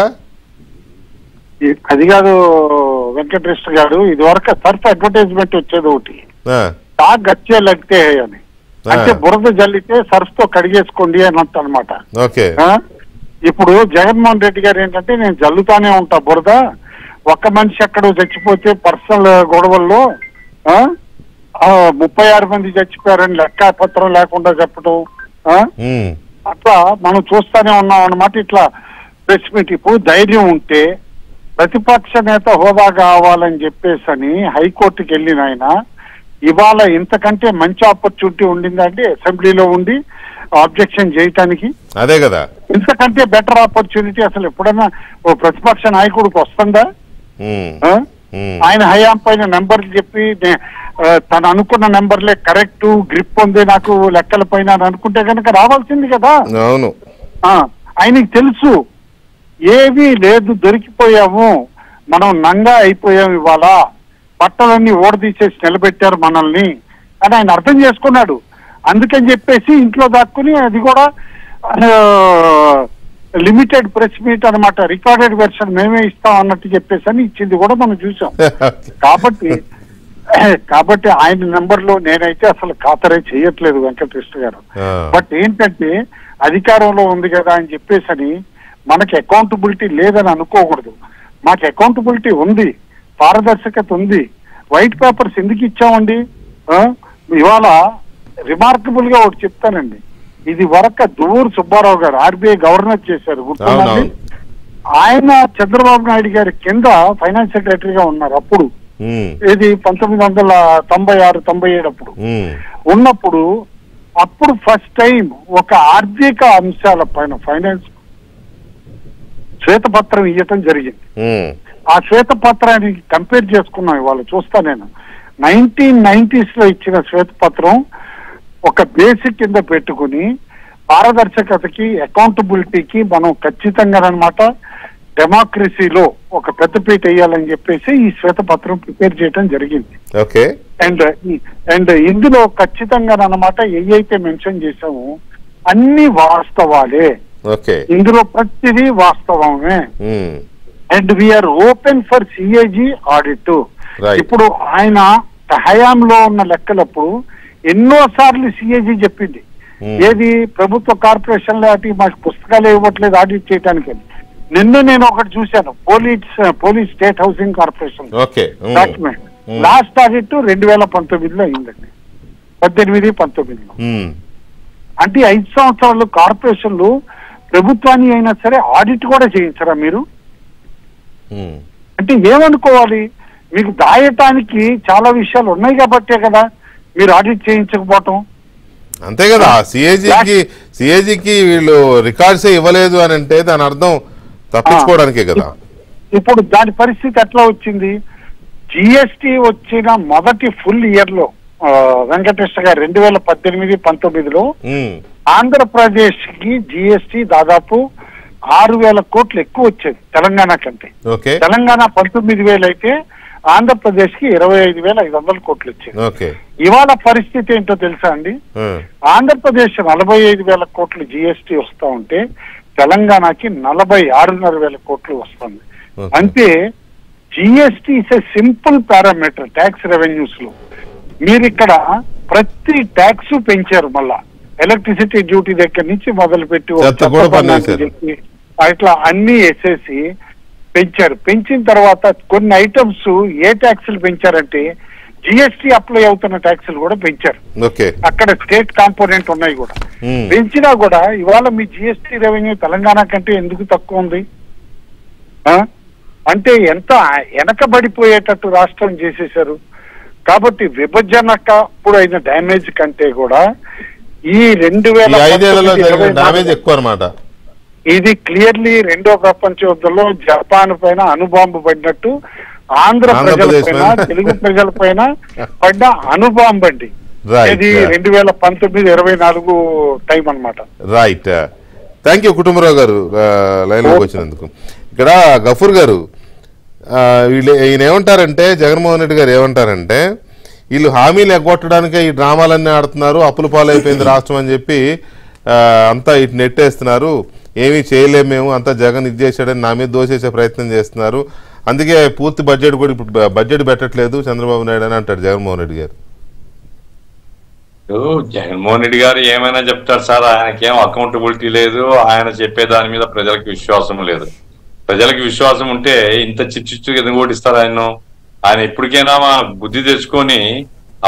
అది కాదు వెంకటకృష్ణ గారు, ఇది వరకు సర్ఫ్ అడ్వర్టైజ్మెంట్ వచ్చేది ఒకటి, తాగ్ గచ్చే లగ్తే అని, అంటే బురద జల్లితే సర్ఫ్ తో కడిగేసుకోండి అన్నట్టు అనమాట. ఇప్పుడు జగన్మోహన్ రెడ్డి గారు ఏంటంటే నేను జల్లుతానే ఉంటా బురద, ఒక్క మనిషి ఎక్కడో చచ్చిపోతే పర్సనల్ గొడవల్లో 36 మంది చచ్చిపోయారని లెక్క పత్రం లేకుండా చెప్పడం, అట్లా మనం చూస్తానే ఉన్నాం అన్నమాట. ఇట్లా ప్రెస్ మీట్ ఇప్పుడు ధైర్యం ఉంటే ప్రతిపక్ష నేత హోదా కావాలని చెప్పేసని హైకోర్టుకి వెళ్ళిన ఆయన ఇవాళ ఇంతకంటే మంచి ఆపర్చునిటీ ఉండిందంటే అసెంబ్లీలో ఉండి ఆబ్జెక్షన్ చేయటానికి. అదే కదా, ఇంతకంటే బెటర్ ఆపర్చునిటీ అసలు ఎప్పుడైనా ఓ ప్రతిపక్ష నాయకుడికి వస్తుందా? ఆయన హయాం పైన నెంబర్లు చెప్పి తను అనుకున్న నెంబర్లే కరెక్ట్, గ్రిప్ ఉంది నాకు లెక్కల పైన అని అనుకుంటే కనుక రావాల్సింది కదా. అవును, ఆయనకి తెలుసు ఏమీ లేదు, దొరికిపోయాము, మనం నంగా అయిపోయాం, ఇవాళ బట్టలన్నీ ఓడదీసేసి నిలబెట్టారు మనల్ని అని ఆయన అర్థం చేసుకున్నాడు. అందుకని చెప్పేసి ఇంట్లో దాక్కుని అది కూడా లిమిటెడ్ ప్రెస్ మీట్ అనమాట, రికార్డెడ్ వెర్షన్ మేమే ఇస్తాం అన్నట్టు చెప్పేసి అని ఇచ్చింది కూడా మనం చూసాం. కాబట్టి ఆయన నెంబర్లో నేనైతే అసలు ఖాతరే చేయట్లేదు వెంకటకృష్ణ గారు. బట్ ఏంటంటే అధికారంలో ఉంది కదా అని చెప్పేసి మనకి అకౌంటబిలిటీ లేదని అనుకోకూడదు. మాకు అకౌంటబిలిటీ ఉంది, పారదర్శకత ఉంది. వైట్ పేపర్స్ ఎందుకు ఇచ్చామండి? ఇవాళ రిమార్కబుల్ గా ఒకటి చెప్తానండి, ఇది వరకు దువ్వూరు సుబ్బారావు గారు ఆర్బీఐ గవర్నర్ చేశారు గుర్తుందండి. ఆయన చంద్రబాబు నాయుడు గారి కింద ఫైనాన్స్ సెక్రటరీగా ఉన్నారు అప్పుడు, ఇది 1996-97 అప్పుడు ఉన్నప్పుడు. అప్పుడు ఫస్ట్ టైం ఒక ఆర్థిక అంశాల పైన ఫైనాన్స్ శ్వేతపత్రం ఇవ్వటం జరిగింది. ఆ శ్వేతపత్రాన్ని కంపేర్ చేసుకున్నాం. ఇవాళ చూస్తా నేను 1990s లో ఇచ్చిన శ్వేతపత్రం ఒక బేసిక్ కింద పెట్టుకుని పారదర్శకతకి అకౌంటబిలిటీకి మనం ఖచ్చితంగా అన్నమాట డెమోక్రసీలో ఒక పెద్దపీట వేయాలని చెప్పేసి ఈ శ్వేతపత్రం ప్రిపేర్ చేయడం జరిగింది. అండ్ ఇందులో ఖచ్చితంగా అన్నమాట ఏవైతే మెన్షన్ చేసామో అన్ని వాస్తవాలే, ఇందులో ప్రతిదీ వాస్తవమే. And we are open for CAG audit. ఇప్పుడు ఆయన హయాంలో ఉన్న లెక్కలప్పుడు ఎన్నో సార్లు సిఏజీ చెప్పింది, ఏది ప్రభుత్వ కార్పొరేషన్లో అటు మాకు పుస్తకాలు ఇవ్వట్లేదు ఆడిట్ చేయడానికి. నిన్న నేను ఒకటి చూశాను, police state housing corporation document, last audit 2019లో అయిందండి, 18-19లో. అంటే 5 సంవత్సరాలు కార్పొరేషన్లు ప్రభుత్వాన్ని అయినా సరే ఆడిట్ కూడా చేయించరా మీరు? అంటే ఏమనుకోవాలి, మీకు దాయటానికి చాలా విషయాలు ఉన్నాయి కాబట్టే కదా మీరు ఆడిట్ చేయించకపోవటం? అంతే కదా. సిఏజీకి వీళ్ళు రికార్డ్స్ ఇవ్వలేదు అని అంటే దాని అర్థం తప్పించుకోవడానికే కదా. ఇప్పుడు దాని పరిస్థితి ఎట్లా వచ్చింది? జిఎస్టి వచ్చిన మొదటి ఫుల్ ఇయర్ లో వెంకటేశ్వర గారు 2018-19లో ఆంధ్రప్రదేశ్ కి జిఎస్టి దాదాపు 6,000 కోట్లు ఎక్కువ వచ్చేది తెలంగాణ కంటే. తెలంగాణ 19,000 అయితే ఆంధ్రప్రదేశ్ కి 25,500 కోట్లు వచ్చేది. ఇవాళ పరిస్థితి ఏంటో తెలుసా అండి? ఆంధ్రప్రదేశ్ 45,000 కోట్లు జిఎస్టి వస్తా ఉంటే తెలంగాణకి 46,500 కోట్లు వస్తుంది. అంటే GST is a simple parameter tax revenues లో. మీరు ఇక్కడ ప్రతి ట్యాక్స్ పెంచారు. మళ్ళా ఎలక్ట్రిసిటీ డ్యూటీ దగ్గర నుంచి మొదలుపెట్టి అట్లా అన్ని వేసేసి పెంచారు. పెంచిన తర్వాత కొన్ని ఐటమ్స్ ఏ ట్యాక్సులు పెంచారంటే జిఎస్టి అప్లై అవుతున్న ట్యాక్సులు కూడా పెంచారు. అక్కడ స్టేట్ కాంపోనెంట్ ఉన్నాయి కూడా. పెంచినా కూడా ఇవాళ మీ జిఎస్టి రెవెన్యూ తెలంగాణ కంటే ఎందుకు తక్కువ ఉంది? అంటే ఎంత వెనకబడిపోయేటట్టు రాష్ట్రం చేసేశారు. కాబట్టి విభజనకప్పుడు అయిన డ్యామేజ్ కంటే కూడా ఈ 2000 ఎక్కువ అన్నమాట. ఇది క్లియర్లీ రెండో ప్రపంచ యుద్ధంలో జపాన్ పైన అణుబాంబు పడినట్టు ఆంధ్ర ప్రజల పైన తెలుగు ప్రజల పైన పడ్డ అణుబాంబు అండి. ఇది 2019-24 టైం అన్నమాట. రైట్. థ్యాంక్ యూ కుటుంబరావు గారు లైన్ లోకి వచ్చినందుకు. ఇక్కడ గఫూర్ గారు ఈయన ఏమంటారంటే, జగన్మోహన్ రెడ్డి గారు ఏమంటారంటే, వీళ్ళు హామీలు ఎగ్గొట్టడానికే ఈ డ్రామాలన్నీ ఆడుతున్నారు, అప్పుల పాలైపోయింది రాష్ట్రం అని చెప్పి అంతా ఇటు నెట్టేస్తున్నారు, ఏమీ చేయలేము మేము, అంతా జగన్ ఇది చేశాడని నా మీద దోసేసే ప్రయత్నం చేస్తున్నారు, అందుకే పూర్తి బడ్జెట్ కూడా ఇప్పుడు బడ్జెట్ పెట్టట్లేదు చంద్రబాబు నాయుడు అని అంటాడు జగన్మోహన్ రెడ్డి గారు. జగన్మోహన్ రెడ్డి గారు ఏమైనా చెప్తారు సార్, ఆయనకేం అకౌంటబిలిటీ లేదు, ఆయన చెప్పే దాని మీద ప్రజలకు విశ్వాసం లేదు. ప్రజలకు విశ్వాసం ఉంటే ఇంత చిచ్చు ఎందుకు ఓడిస్తారు ఆయన? ఆయన ఎప్పటికైనా బుద్ధి తెచ్చుకొని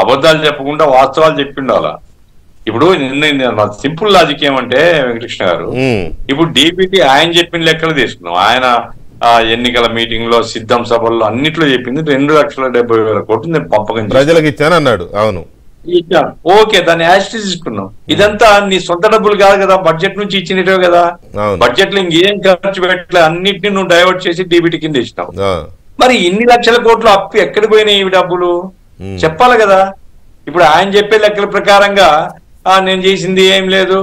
అబద్ధాలు చెప్పకుండా వాస్తవాలు చెప్పిండాల. ఇప్పుడు నిన్న సింపుల్ లాజిక్ ఏమంటే వెంకటకృష్ణ గారు, ఇప్పుడు డీబీటీ ఆయన చెప్పిన లెక్కలు తీసుకున్నాం. ఆయన ఎన్నికల మీటింగ్ లో సిద్ధం సభల్లో అన్నిట్లో చెప్పింది 2,70,000 కోట్లు నేను పంపకం ప్రజలకు ఇచ్చాను అన్నాడు. అవును ఇచ్చాను, ఓకే, దాన్ని యాస్టి తీసుకున్నాం. ఇదంతా నీ సొంత డబ్బులు కాదు కదా, బడ్జెట్ నుంచి ఇచ్చినట్టే కదా. బడ్జెట్ లో ఇంకేం ఖర్చు పెట్టలే, అన్నిటిని నువ్వు డైవర్ట్ చేసి డీబీటీ కింద ఇచ్చినావు. మరి ఇన్ని లక్షల కోట్లు అప్పు ఎక్కడికి పోయినాయి ఇవి డబ్బులు చెప్పాలి కదా. ఇప్పుడు ఆయన చెప్పే లెక్కల ప్రకారంగా నేను చేసింది ఏం లేదు,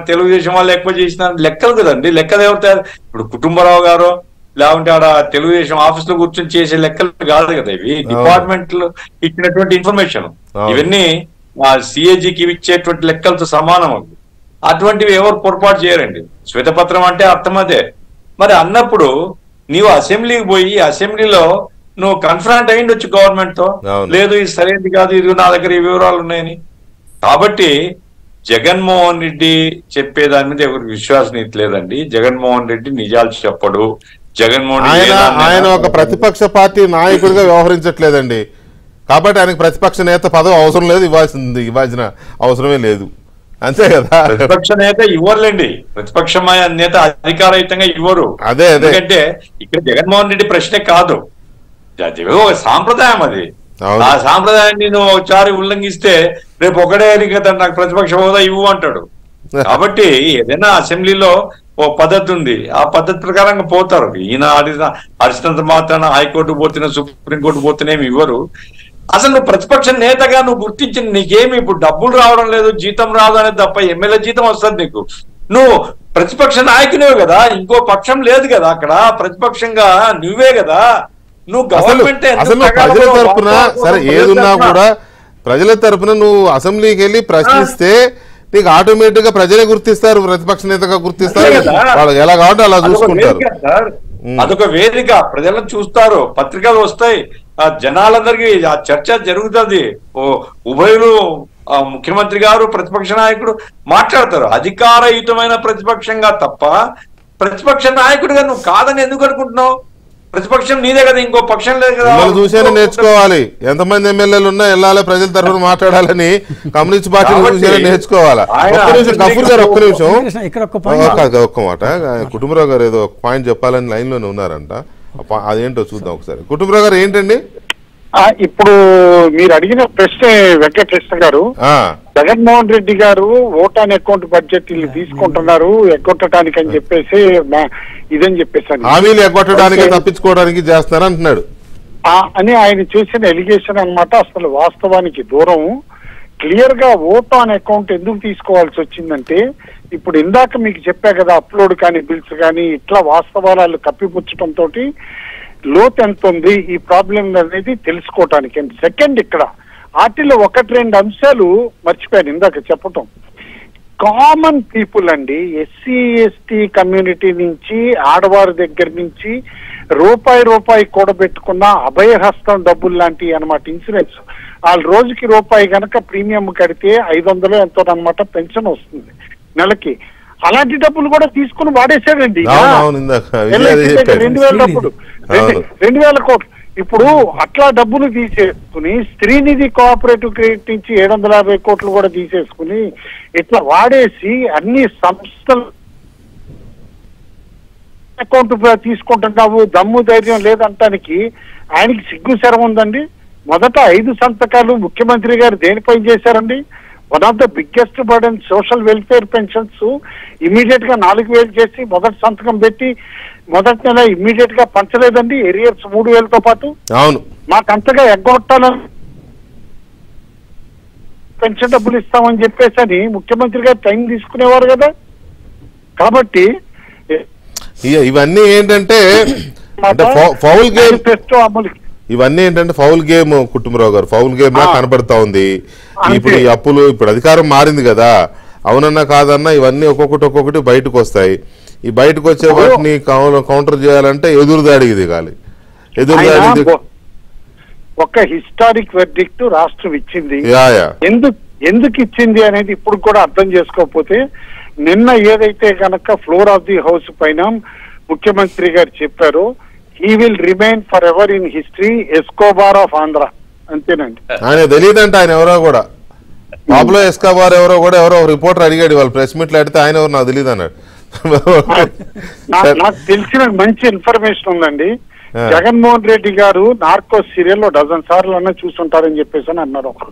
తెలుగుదేశం వాళ్ళు ఎక్కువ చేసిన లెక్కలు కదండి. లెక్కలు ఎవరుతారు? ఇప్పుడు కుటుంబరావు గారు లేకుంటే ఆడ తెలుగుదేశం ఆఫీస్ లో కూర్చొని చేసే లెక్కలు కాదు కదా ఇవి. డిపార్ట్మెంట్ లో ఇచ్చినటువంటి ఇన్ఫర్మేషన్ ఇవన్నీ సిఏజీకి ఇచ్చేటువంటి లెక్కలతో సమానం. అటువంటివి ఎవరు పొరపాటు చేయరండి. శ్వేతపత్రం అంటే అర్థం అదే. మరి అన్నప్పుడు నీవు అసెంబ్లీకి పోయి అసెంబ్లీలో నువ్వు కన్ఫరెంట్ అయ్యిండొచ్చు గవర్నమెంట్ తో, లేదు ఇది సరైనది కాదు, ఇది నా దగ్గర ఈ వివరాలు ఉన్నాయని. కాబట్టి జగన్మోహన్ రెడ్డి చెప్పే దాని మీద ఎవరికి విశ్వాసనీయత లేదండి. జగన్మోహన్ రెడ్డి నిజాలు చెప్పడు. జగన్మోహన్ రెడ్డి ఆయన ఒక ప్రతిపక్ష పార్టీ నాయకుడిగా వ్యవహరించట్లేదండి. కాబట్టి ఆయనకు ప్రతిపక్ష నేత పదవి అవసరం లేదు, ఇవ్వాల్సిన అవసరమే లేదు, అంతే కదా. ప్రతిపక్ష నేత ఇవ్వరులేండి, ప్రతిపక్ష నేత అధికారయుతంగా ఇవ్వరు. అదే ఎందుకంటే ఇక్కడ జగన్మోహన్ రెడ్డి ప్రశ్నే కాదు, ఒక సాంప్రదాయం అది. ఆ సాంప్రదాయాన్ని నువ్వు ఒకసారి ఉల్లంఘిస్తే రేపు ఒకడే కదా నాకు ప్రతిపక్ష హోదా ఇవ్వు అంటాడు. కాబట్టి ఏదైనా అసెంబ్లీలో ఓ పద్ధతి ఉంది, ఆ పద్ధతి ప్రకారంగా పోతారు. ఈయన అరిచినంత మాత్రాన హైకోర్టు పోతున్నా సుప్రీంకోర్టు పోతేనేమి ఇవ్వరు. అసలు నువ్వు ప్రతిపక్ష నేతగా నువ్వు గుర్తించిన నీకేమి ఇప్పుడు డబ్బులు రావడం లేదు, జీతం రాదు అనేది తప్ప ఎమ్మెల్యే జీతం వస్తుంది నీకు. నువ్వు ప్రతిపక్ష నాయకునివే కదా, ఇంకో పక్షం లేదు కదా అక్కడ, ప్రతిపక్షంగా నువ్వే కదా. నువ్వు గవర్నమెంట్ ప్రజల తరపున సరే ఏదున్నా కూడా ప్రజల తరపున నువ్వు అసెంబ్లీకి వెళ్ళి ప్రశ్నిస్తే నీకు ఆటోమేటిక్ గా ప్రజలే గుర్తిస్తారు, ప్రతిపక్ష నేతగా గుర్తిస్తారు, వాళ్ళు ఎలా కావాలంటే అలా చూసుకుంటారు. అదొక వేదిక, ప్రజలను చూస్తారు, పత్రికలు వస్తాయి, జనాలందరికీ ఆ చర్చ జరుగుతుంది. ఉభయులు ముఖ్యమంత్రి గారు ప్రతిపక్ష నాయకుడు మాట్లాడతారు. అధికారయుతమైన ప్రతిపక్షంగా తప్ప ప్రతిపక్ష నాయకుడిగా నువ్వు కాదని ఎందుకు అనుకుంటున్నావు? ప్రతిపక్షం నీదే కదా, ఇంకో పక్షం లేదు కదా. చూసేనే నేర్చుకోవాలి, ఎంతమంది ఎమ్మెల్యేలు ఉన్నా వెళ్ళాలి ప్రజల తరఫున మాట్లాడాలని కమ్యూనిస్ట్ పార్టీ చూసేనే నేర్చుకోవాలా. ఒక్క నిమిషం గఫూర్ గారు, ఒక్క నిమిషం, ఒక్క మాట. కుటుంబరావు గారు ఏదో పాయింట్ చెప్పాలని లైన్ లోనే ఉన్నారంట, అదేంటో చూద్దాం ఒకసారి. కుటుంబరావు గారు ఏంటండి? ఇప్పుడు మీరు అడిగిన ప్రశ్న వెంకటకృష్ణ గారు, జగన్మోహన్ రెడ్డి గారు ఓట్ ఆన్ అకౌంట్ బడ్జెట్ వీళ్ళు తీసుకుంటున్నారు ఎగ్గొట్టడానికి అని చెప్పేసి ఇదని చెప్పేసాను, హామీలు ఎగ్గొట్టడానికి తప్పించుకోవడానికి చేస్తున్నారు అంటున్నాడు అని ఆయన చేసిన ఎలిగేషన్ అన్నమాట. అసలు వాస్తవానికి దూరం. క్లియర్ గా ఓట్ ఆన్ అకౌంట్ ఎందుకు తీసుకోవాల్సి వచ్చిందంటే, ఇప్పుడు ఇందాక మీకు చెప్పా కదా, అప్లోడ్ కానీ బిల్స్ కానీ ఇట్లా వాస్తవాలు కప్పిపుచ్చటంతో లోతు ఎంత ఉంది ఈ ప్రాబ్లం అనేది తెలుసుకోవటానికి. సెకండ్, ఇక్కడ వాటిలో 1-2 అంశాలు మర్చిపోయాను ఇందాక చెప్పటం. కామన్ పీపుల్ అండి, ఎస్సీ ఎస్టీ కమ్యూనిటీ నుంచి ఆడవారి దగ్గర నుంచి రూపాయి కూడబెట్టుకున్న అభయహస్తం డబ్బులు లాంటివి అనమాట. ఇన్సూరెన్స్ వాళ్ళు రోజుకి రూపాయి గనక ప్రీమియం కడితే 500 ఎంతో అనమాట పెన్షన్ వస్తుంది నెలకి. అలాంటి డబ్బులు కూడా తీసుకుని వాడేశాడండి 2000 డబ్బులు, 2000 కోట్లు. ఇప్పుడు అట్లా డబ్బులు తీసేసుకుని శ్రీనిధి కోఆపరేటివ్ క్రెడిట్ నుంచి 750 కోట్లు కూడా తీసేసుకుని ఇట్లా వాడేసి అన్ని సంస్థలు అకౌంట్ తీసుకుంటున్నావు, దమ్ము ధైర్యం లేదంటానికి ఆయనకి సిగ్గు శరం ఉందండి. మొదట 5 సంతకాలు ముఖ్యమంత్రి గారు దేనిపై చేశారండి? One of the biggest burden social welfare pensions immediate గా 4000 చేసి మొదటి సంతకం పెట్టి మొదటి నెల ఇమీడియట్ గా పంచలేదండి. ఏరియర్స్ 3000తో పాటు. అవును, మాకంతగా ఎగ్గొట్టాలని పెన్షన్ డబ్బులు ఇస్తామని చెప్పేసి అని ముఖ్యమంత్రి గారు టైం తీసుకునేవారు కదా. కాబట్టి ఇవన్నీ ఏంటంటే ఫౌల్ గేమ్, ఇవన్నీ ఏంటంటే ఫౌల్ గేమ్. కుటుంబరావు గారు, ఫౌల్ గేమ్ లా కనబడతా ఉంది. ఇప్పుడు ఈ అప్పులు, ఇప్పుడు అధికారం మారింది కదా, అవునన్నా కాదన్నా ఇవన్నీ ఒక్కొక్కటి బయటకు వస్తాయి. ఈ బయటకు వచ్చే వాటిని కౌంటర్ చేయాలంటే ఎదురుదాడికి దిగాలి. ఎదురుదాడి ఒక హిస్టారిక్ వెర్డిక్ట్ రాష్ట్రం ఇచ్చింది. ఎందుకు ఇచ్చింది అనేది ఇప్పుడు కూడా అర్థం చేసుకోకపోతే, నిన్న ఏదైతే గనక ఫ్లోర్ ఆఫ్ ది హౌస్ పైన ముఖ్యమంత్రి గారు చెప్పారో, he will remain for ever in history Escobar of Andhra. అంతేనండి. ఆయన తెలియదంటే ఆయన ఎవరో కూడా, పాబ్లో ఎస్కోబార్ ఎవరో కూడా, ఎవరో రిపోర్టర్ అడిగాడు వాళ్ళు ప్రెస్ మీట్లు అడిగితే ఆయన ఎవరు నాకు తెలియదు అన్నాడు. నాకు తెలిసిన మంచి ఇన్ఫర్మేషన్ ఉందండి. జగన్మోహన్ రెడ్డి గారు నార్కోస్ సీరియల్ 12 సార్లు అన్నా చూసుంటారని చెప్పేసి అని అన్నారు ఒకరు.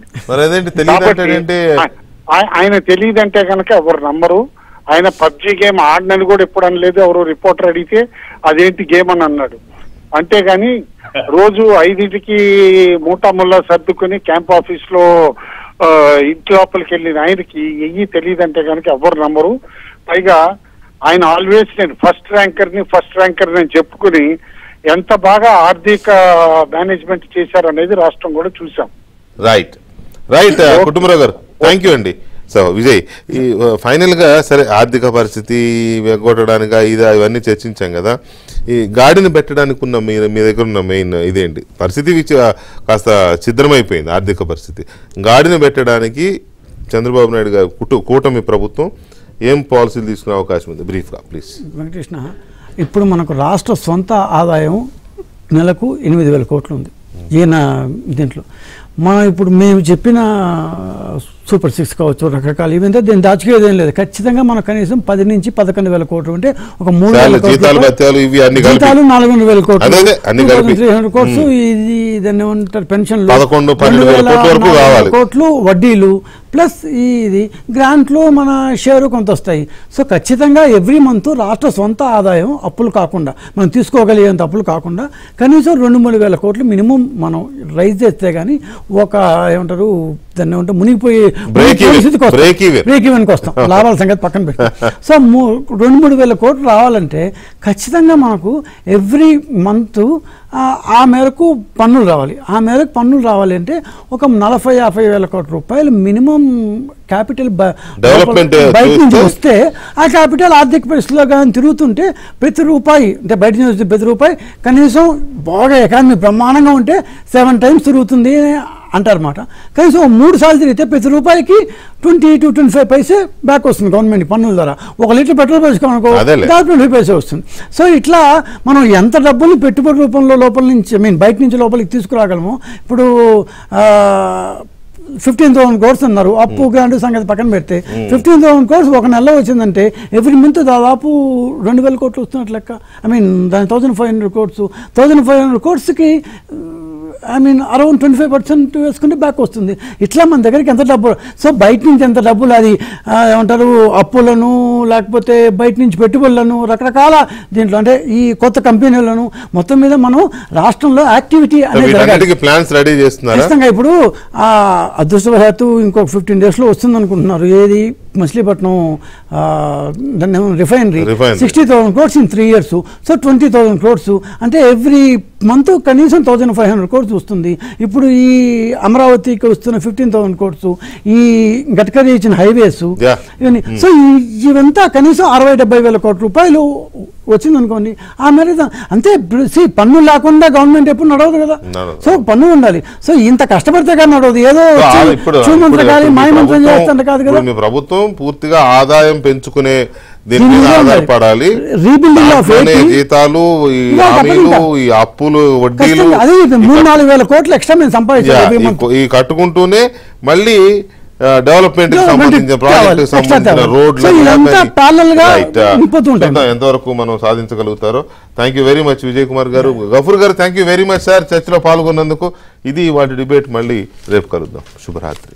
ఆయన తెలియదంటే కనుక ఎవరు నమ్మరు. ఆయన పబ్జీ గేమ్ ఆడినని కూడా ఎప్పుడు అనలేదు. ఎవరు రిపోర్టర్ అడిగితే అదేంటి గేమ్ అని అన్నాడు. అంతేగాని రోజు 5ంటికి మూటాముల్లా సర్దుకుని క్యాంప్ ఆఫీస్ లో ఇంటి లోపలికి వెళ్ళిన ఆయనకి ఎయ్యి తెలియదంటే కనుక ఎవరు నమ్మరు. పైగా ఆయన ఆల్వేస్ నేను ఫస్ట్ ర్యాంకర్ అని చెప్పుకుని ఎంత బాగా ఆర్థిక మేనేజ్మెంట్ చేశారనేది రాష్ట్రం కూడా చూసాం. రైట్ కుటుంబరావు గారు, థ్యాంక్ యూ అండి. సో విజయ్, ఈ ఫైనల్ గా సరే ఆర్థిక పరిస్థితి వెగ్గొట్టడానికి ఇవన్నీ చర్చించాం కదా, ఈ గాడిని పెట్టడానికి ఉన్న మీ దగ్గర ఉన్న మెయిన్ ఇదేంటి? పరిస్థితి కాస్త ఛిద్రమైపోయింది ఆర్థిక పరిస్థితి. గాడిని పెట్టడానికి చంద్రబాబు నాయుడు గారు కూటమి ప్రభుత్వం ఏం పాలసీలు తీసుకునే అవకాశం ఉంది? బ్రీఫ్గా ప్లీజ్. వెంకటకృష్ణ, ఇప్పుడు మనకు రాష్ట్ర సొంత ఆదాయం నెలకు 8,000 కోట్లు ఉంది ఈయన దీంట్లో. ఇప్పుడు మేము చెప్పిన సూపర్ 6 కావచ్చు, రకరకాల ఇవంతా దీన్ని దాచుకునేది ఏం లేదు. ఖచ్చితంగా మనకు కనీసం 10 నుంచి 11,000 కోట్లు ఉంటే ఒక 3,000 జీతాలు 400,000 కోట్లు, 300 కోట్లు ఇది దాన్ని ఏమంటారు పెన్షన్లు, 12,000 కోట్లు వడ్డీలు ప్లస్ ఇది గ్రాంట్లు మన షేరు కొంత వస్తాయి. సో ఖచ్చితంగా ఎవ్రీ మంత్ రాష్ట్ర సొంత ఆదాయం అప్పులు కాకుండా మనం తీసుకోగలిగేంత అప్పులు కాకుండా కనీసం 2-3 వేల కోట్లు మినిమం మనం రైజ్ చేస్తే కానీ ఒక ఏమంటారు దాన్ని ఏమంటారు మునిగిపోయే బ్రేక్ ఈవెన్కి వస్తాం. లాభాల సంగతి పక్కన పెడతాం. సో 2-3 వేల కోట్లు రావాలంటే ఖచ్చితంగా మనకు ఎవ్రీ మంత్ ఆ మేరకు పన్నులు రావాలి. ఆ మేరకు పన్నులు రావాలి అంటే ఒక 40-50 వేల కోట్ల రూపాయలు మినిమం క్యాపిటల్ బయట నుంచి వస్తే ఆ క్యాపిటల్ ఆర్థిక పరిస్థితిలో కానీ తిరుగుతుంటే ప్రతి రూపాయి అంటే బయట నుంచి ప్రతి రూపాయి కనీసం బాగా ఎకానమీ బ్రహ్మాండంగా ఉంటే 7 times తిరుగుతుంది అంటారన్నమాట. కనీసం 3 సార్లు తిరిగితే ప్రతి రూపాయికి 20-25 పైసే బ్యాక్ వస్తుంది గవర్నమెంట్ పన్నుల ద్వారా. 1 లీటర్ పెట్రోల్ పోసుకోనుకో 20 పైసే వస్తుంది. సో ఇట్లా మనం ఎంత డబ్బులు పెట్టుబడి రూపంలో లోపల నుంచి బయట నుంచి లోపలికి తీసుకురాగలము. ఇప్పుడు 15,000 crores అన్నారు, అప్పు గ్రాంట్ సంగతి పక్కన పెడితే 15,000 crores ఒక నెలలో వచ్చిందంటే ఎవ్రీ మంత్ దాదాపు 2,000 కోట్లు వస్తున్నట్లు లెక్క. దాని 1,500 crores 1,500 crores కి అరౌండ్ 25% వేసుకుంటే బ్యాక్ వస్తుంది. ఇట్లా మన దగ్గరికి ఎంత డబ్బు, సో బయట నుంచి ఎంత డబ్బులు, అది ఏమంటారు అప్పులను, లేకపోతే బయట నుంచి పెట్టుబడులను, రకరకాల దీంట్లో అంటే ఈ కొత్త కంపెనీలను మొత్తం మీద మనం రాష్ట్రంలో యాక్టివిటీ అనేది ప్లాన్స్ రెడీ చేస్తున్నారు. ఖచ్చితంగా ఇప్పుడు అదృష్టవశాత్తు ఇంకో 15 days లో వస్తుంది అనుకుంటున్నారు. ఏది Machilipatnam refinery 60,000 crores in 3 years, so 20,000 crores అంటే ఎవ్రీ మంత్ కనీసం 1,500 crores వస్తుంది. ఇప్పుడు ఈ అమరావతికి వస్తున్న 15,000 crores, ఈ గడ్కరీ ఇచ్చిన హైవేస్ ఇవన్నీ, సో ఇవంతా కనీసం 60-70 వేల కోట్ల రూపాయలు వచ్చింది అనుకోండి. ఆ మేర అంతే. పన్ను లేకుండా గవర్నమెంట్ ఎప్పుడు నడవదు కదా, సో పన్ను ఉండాలి. సో ఇంత కష్టపడితే కానీ నడవదు, ఏదో చూమంత్రం కానీ మాయమంత్రం చేస్తుంటే కాదు కదా. ప్రభుత్వం పూర్తిగా ఆదాయం పెంచుకునే దీని మీద ఆధారపడాలి. రీబిల్డింగ్ ఆఫ్ జీతాలు, ఈ హామీలు, ఈ అప్పులు, వడ్డీలు, అదే 3-4 వేల కోట్లు ఎక్స్ట్రా మేము సంపాదించాలి. ఈ కట్టుకుంటూనే మళ్ళీ డెవలప్మెంట్ కి సంబంధించిన ప్రాజెక్ట్ సంబంధించిన రోడ్లు ఎంతవరకు మనం సాధించగలుగుతారో. Thank you very much Vijay Kumar గారు. గఫూర్ గారు thank you very much sir చర్చలో పాల్గొన్నందుకు. ఇది వాటి డిబేట్. మళ్ళీ రేపు కలుద్దాం. శుభరాత్రి.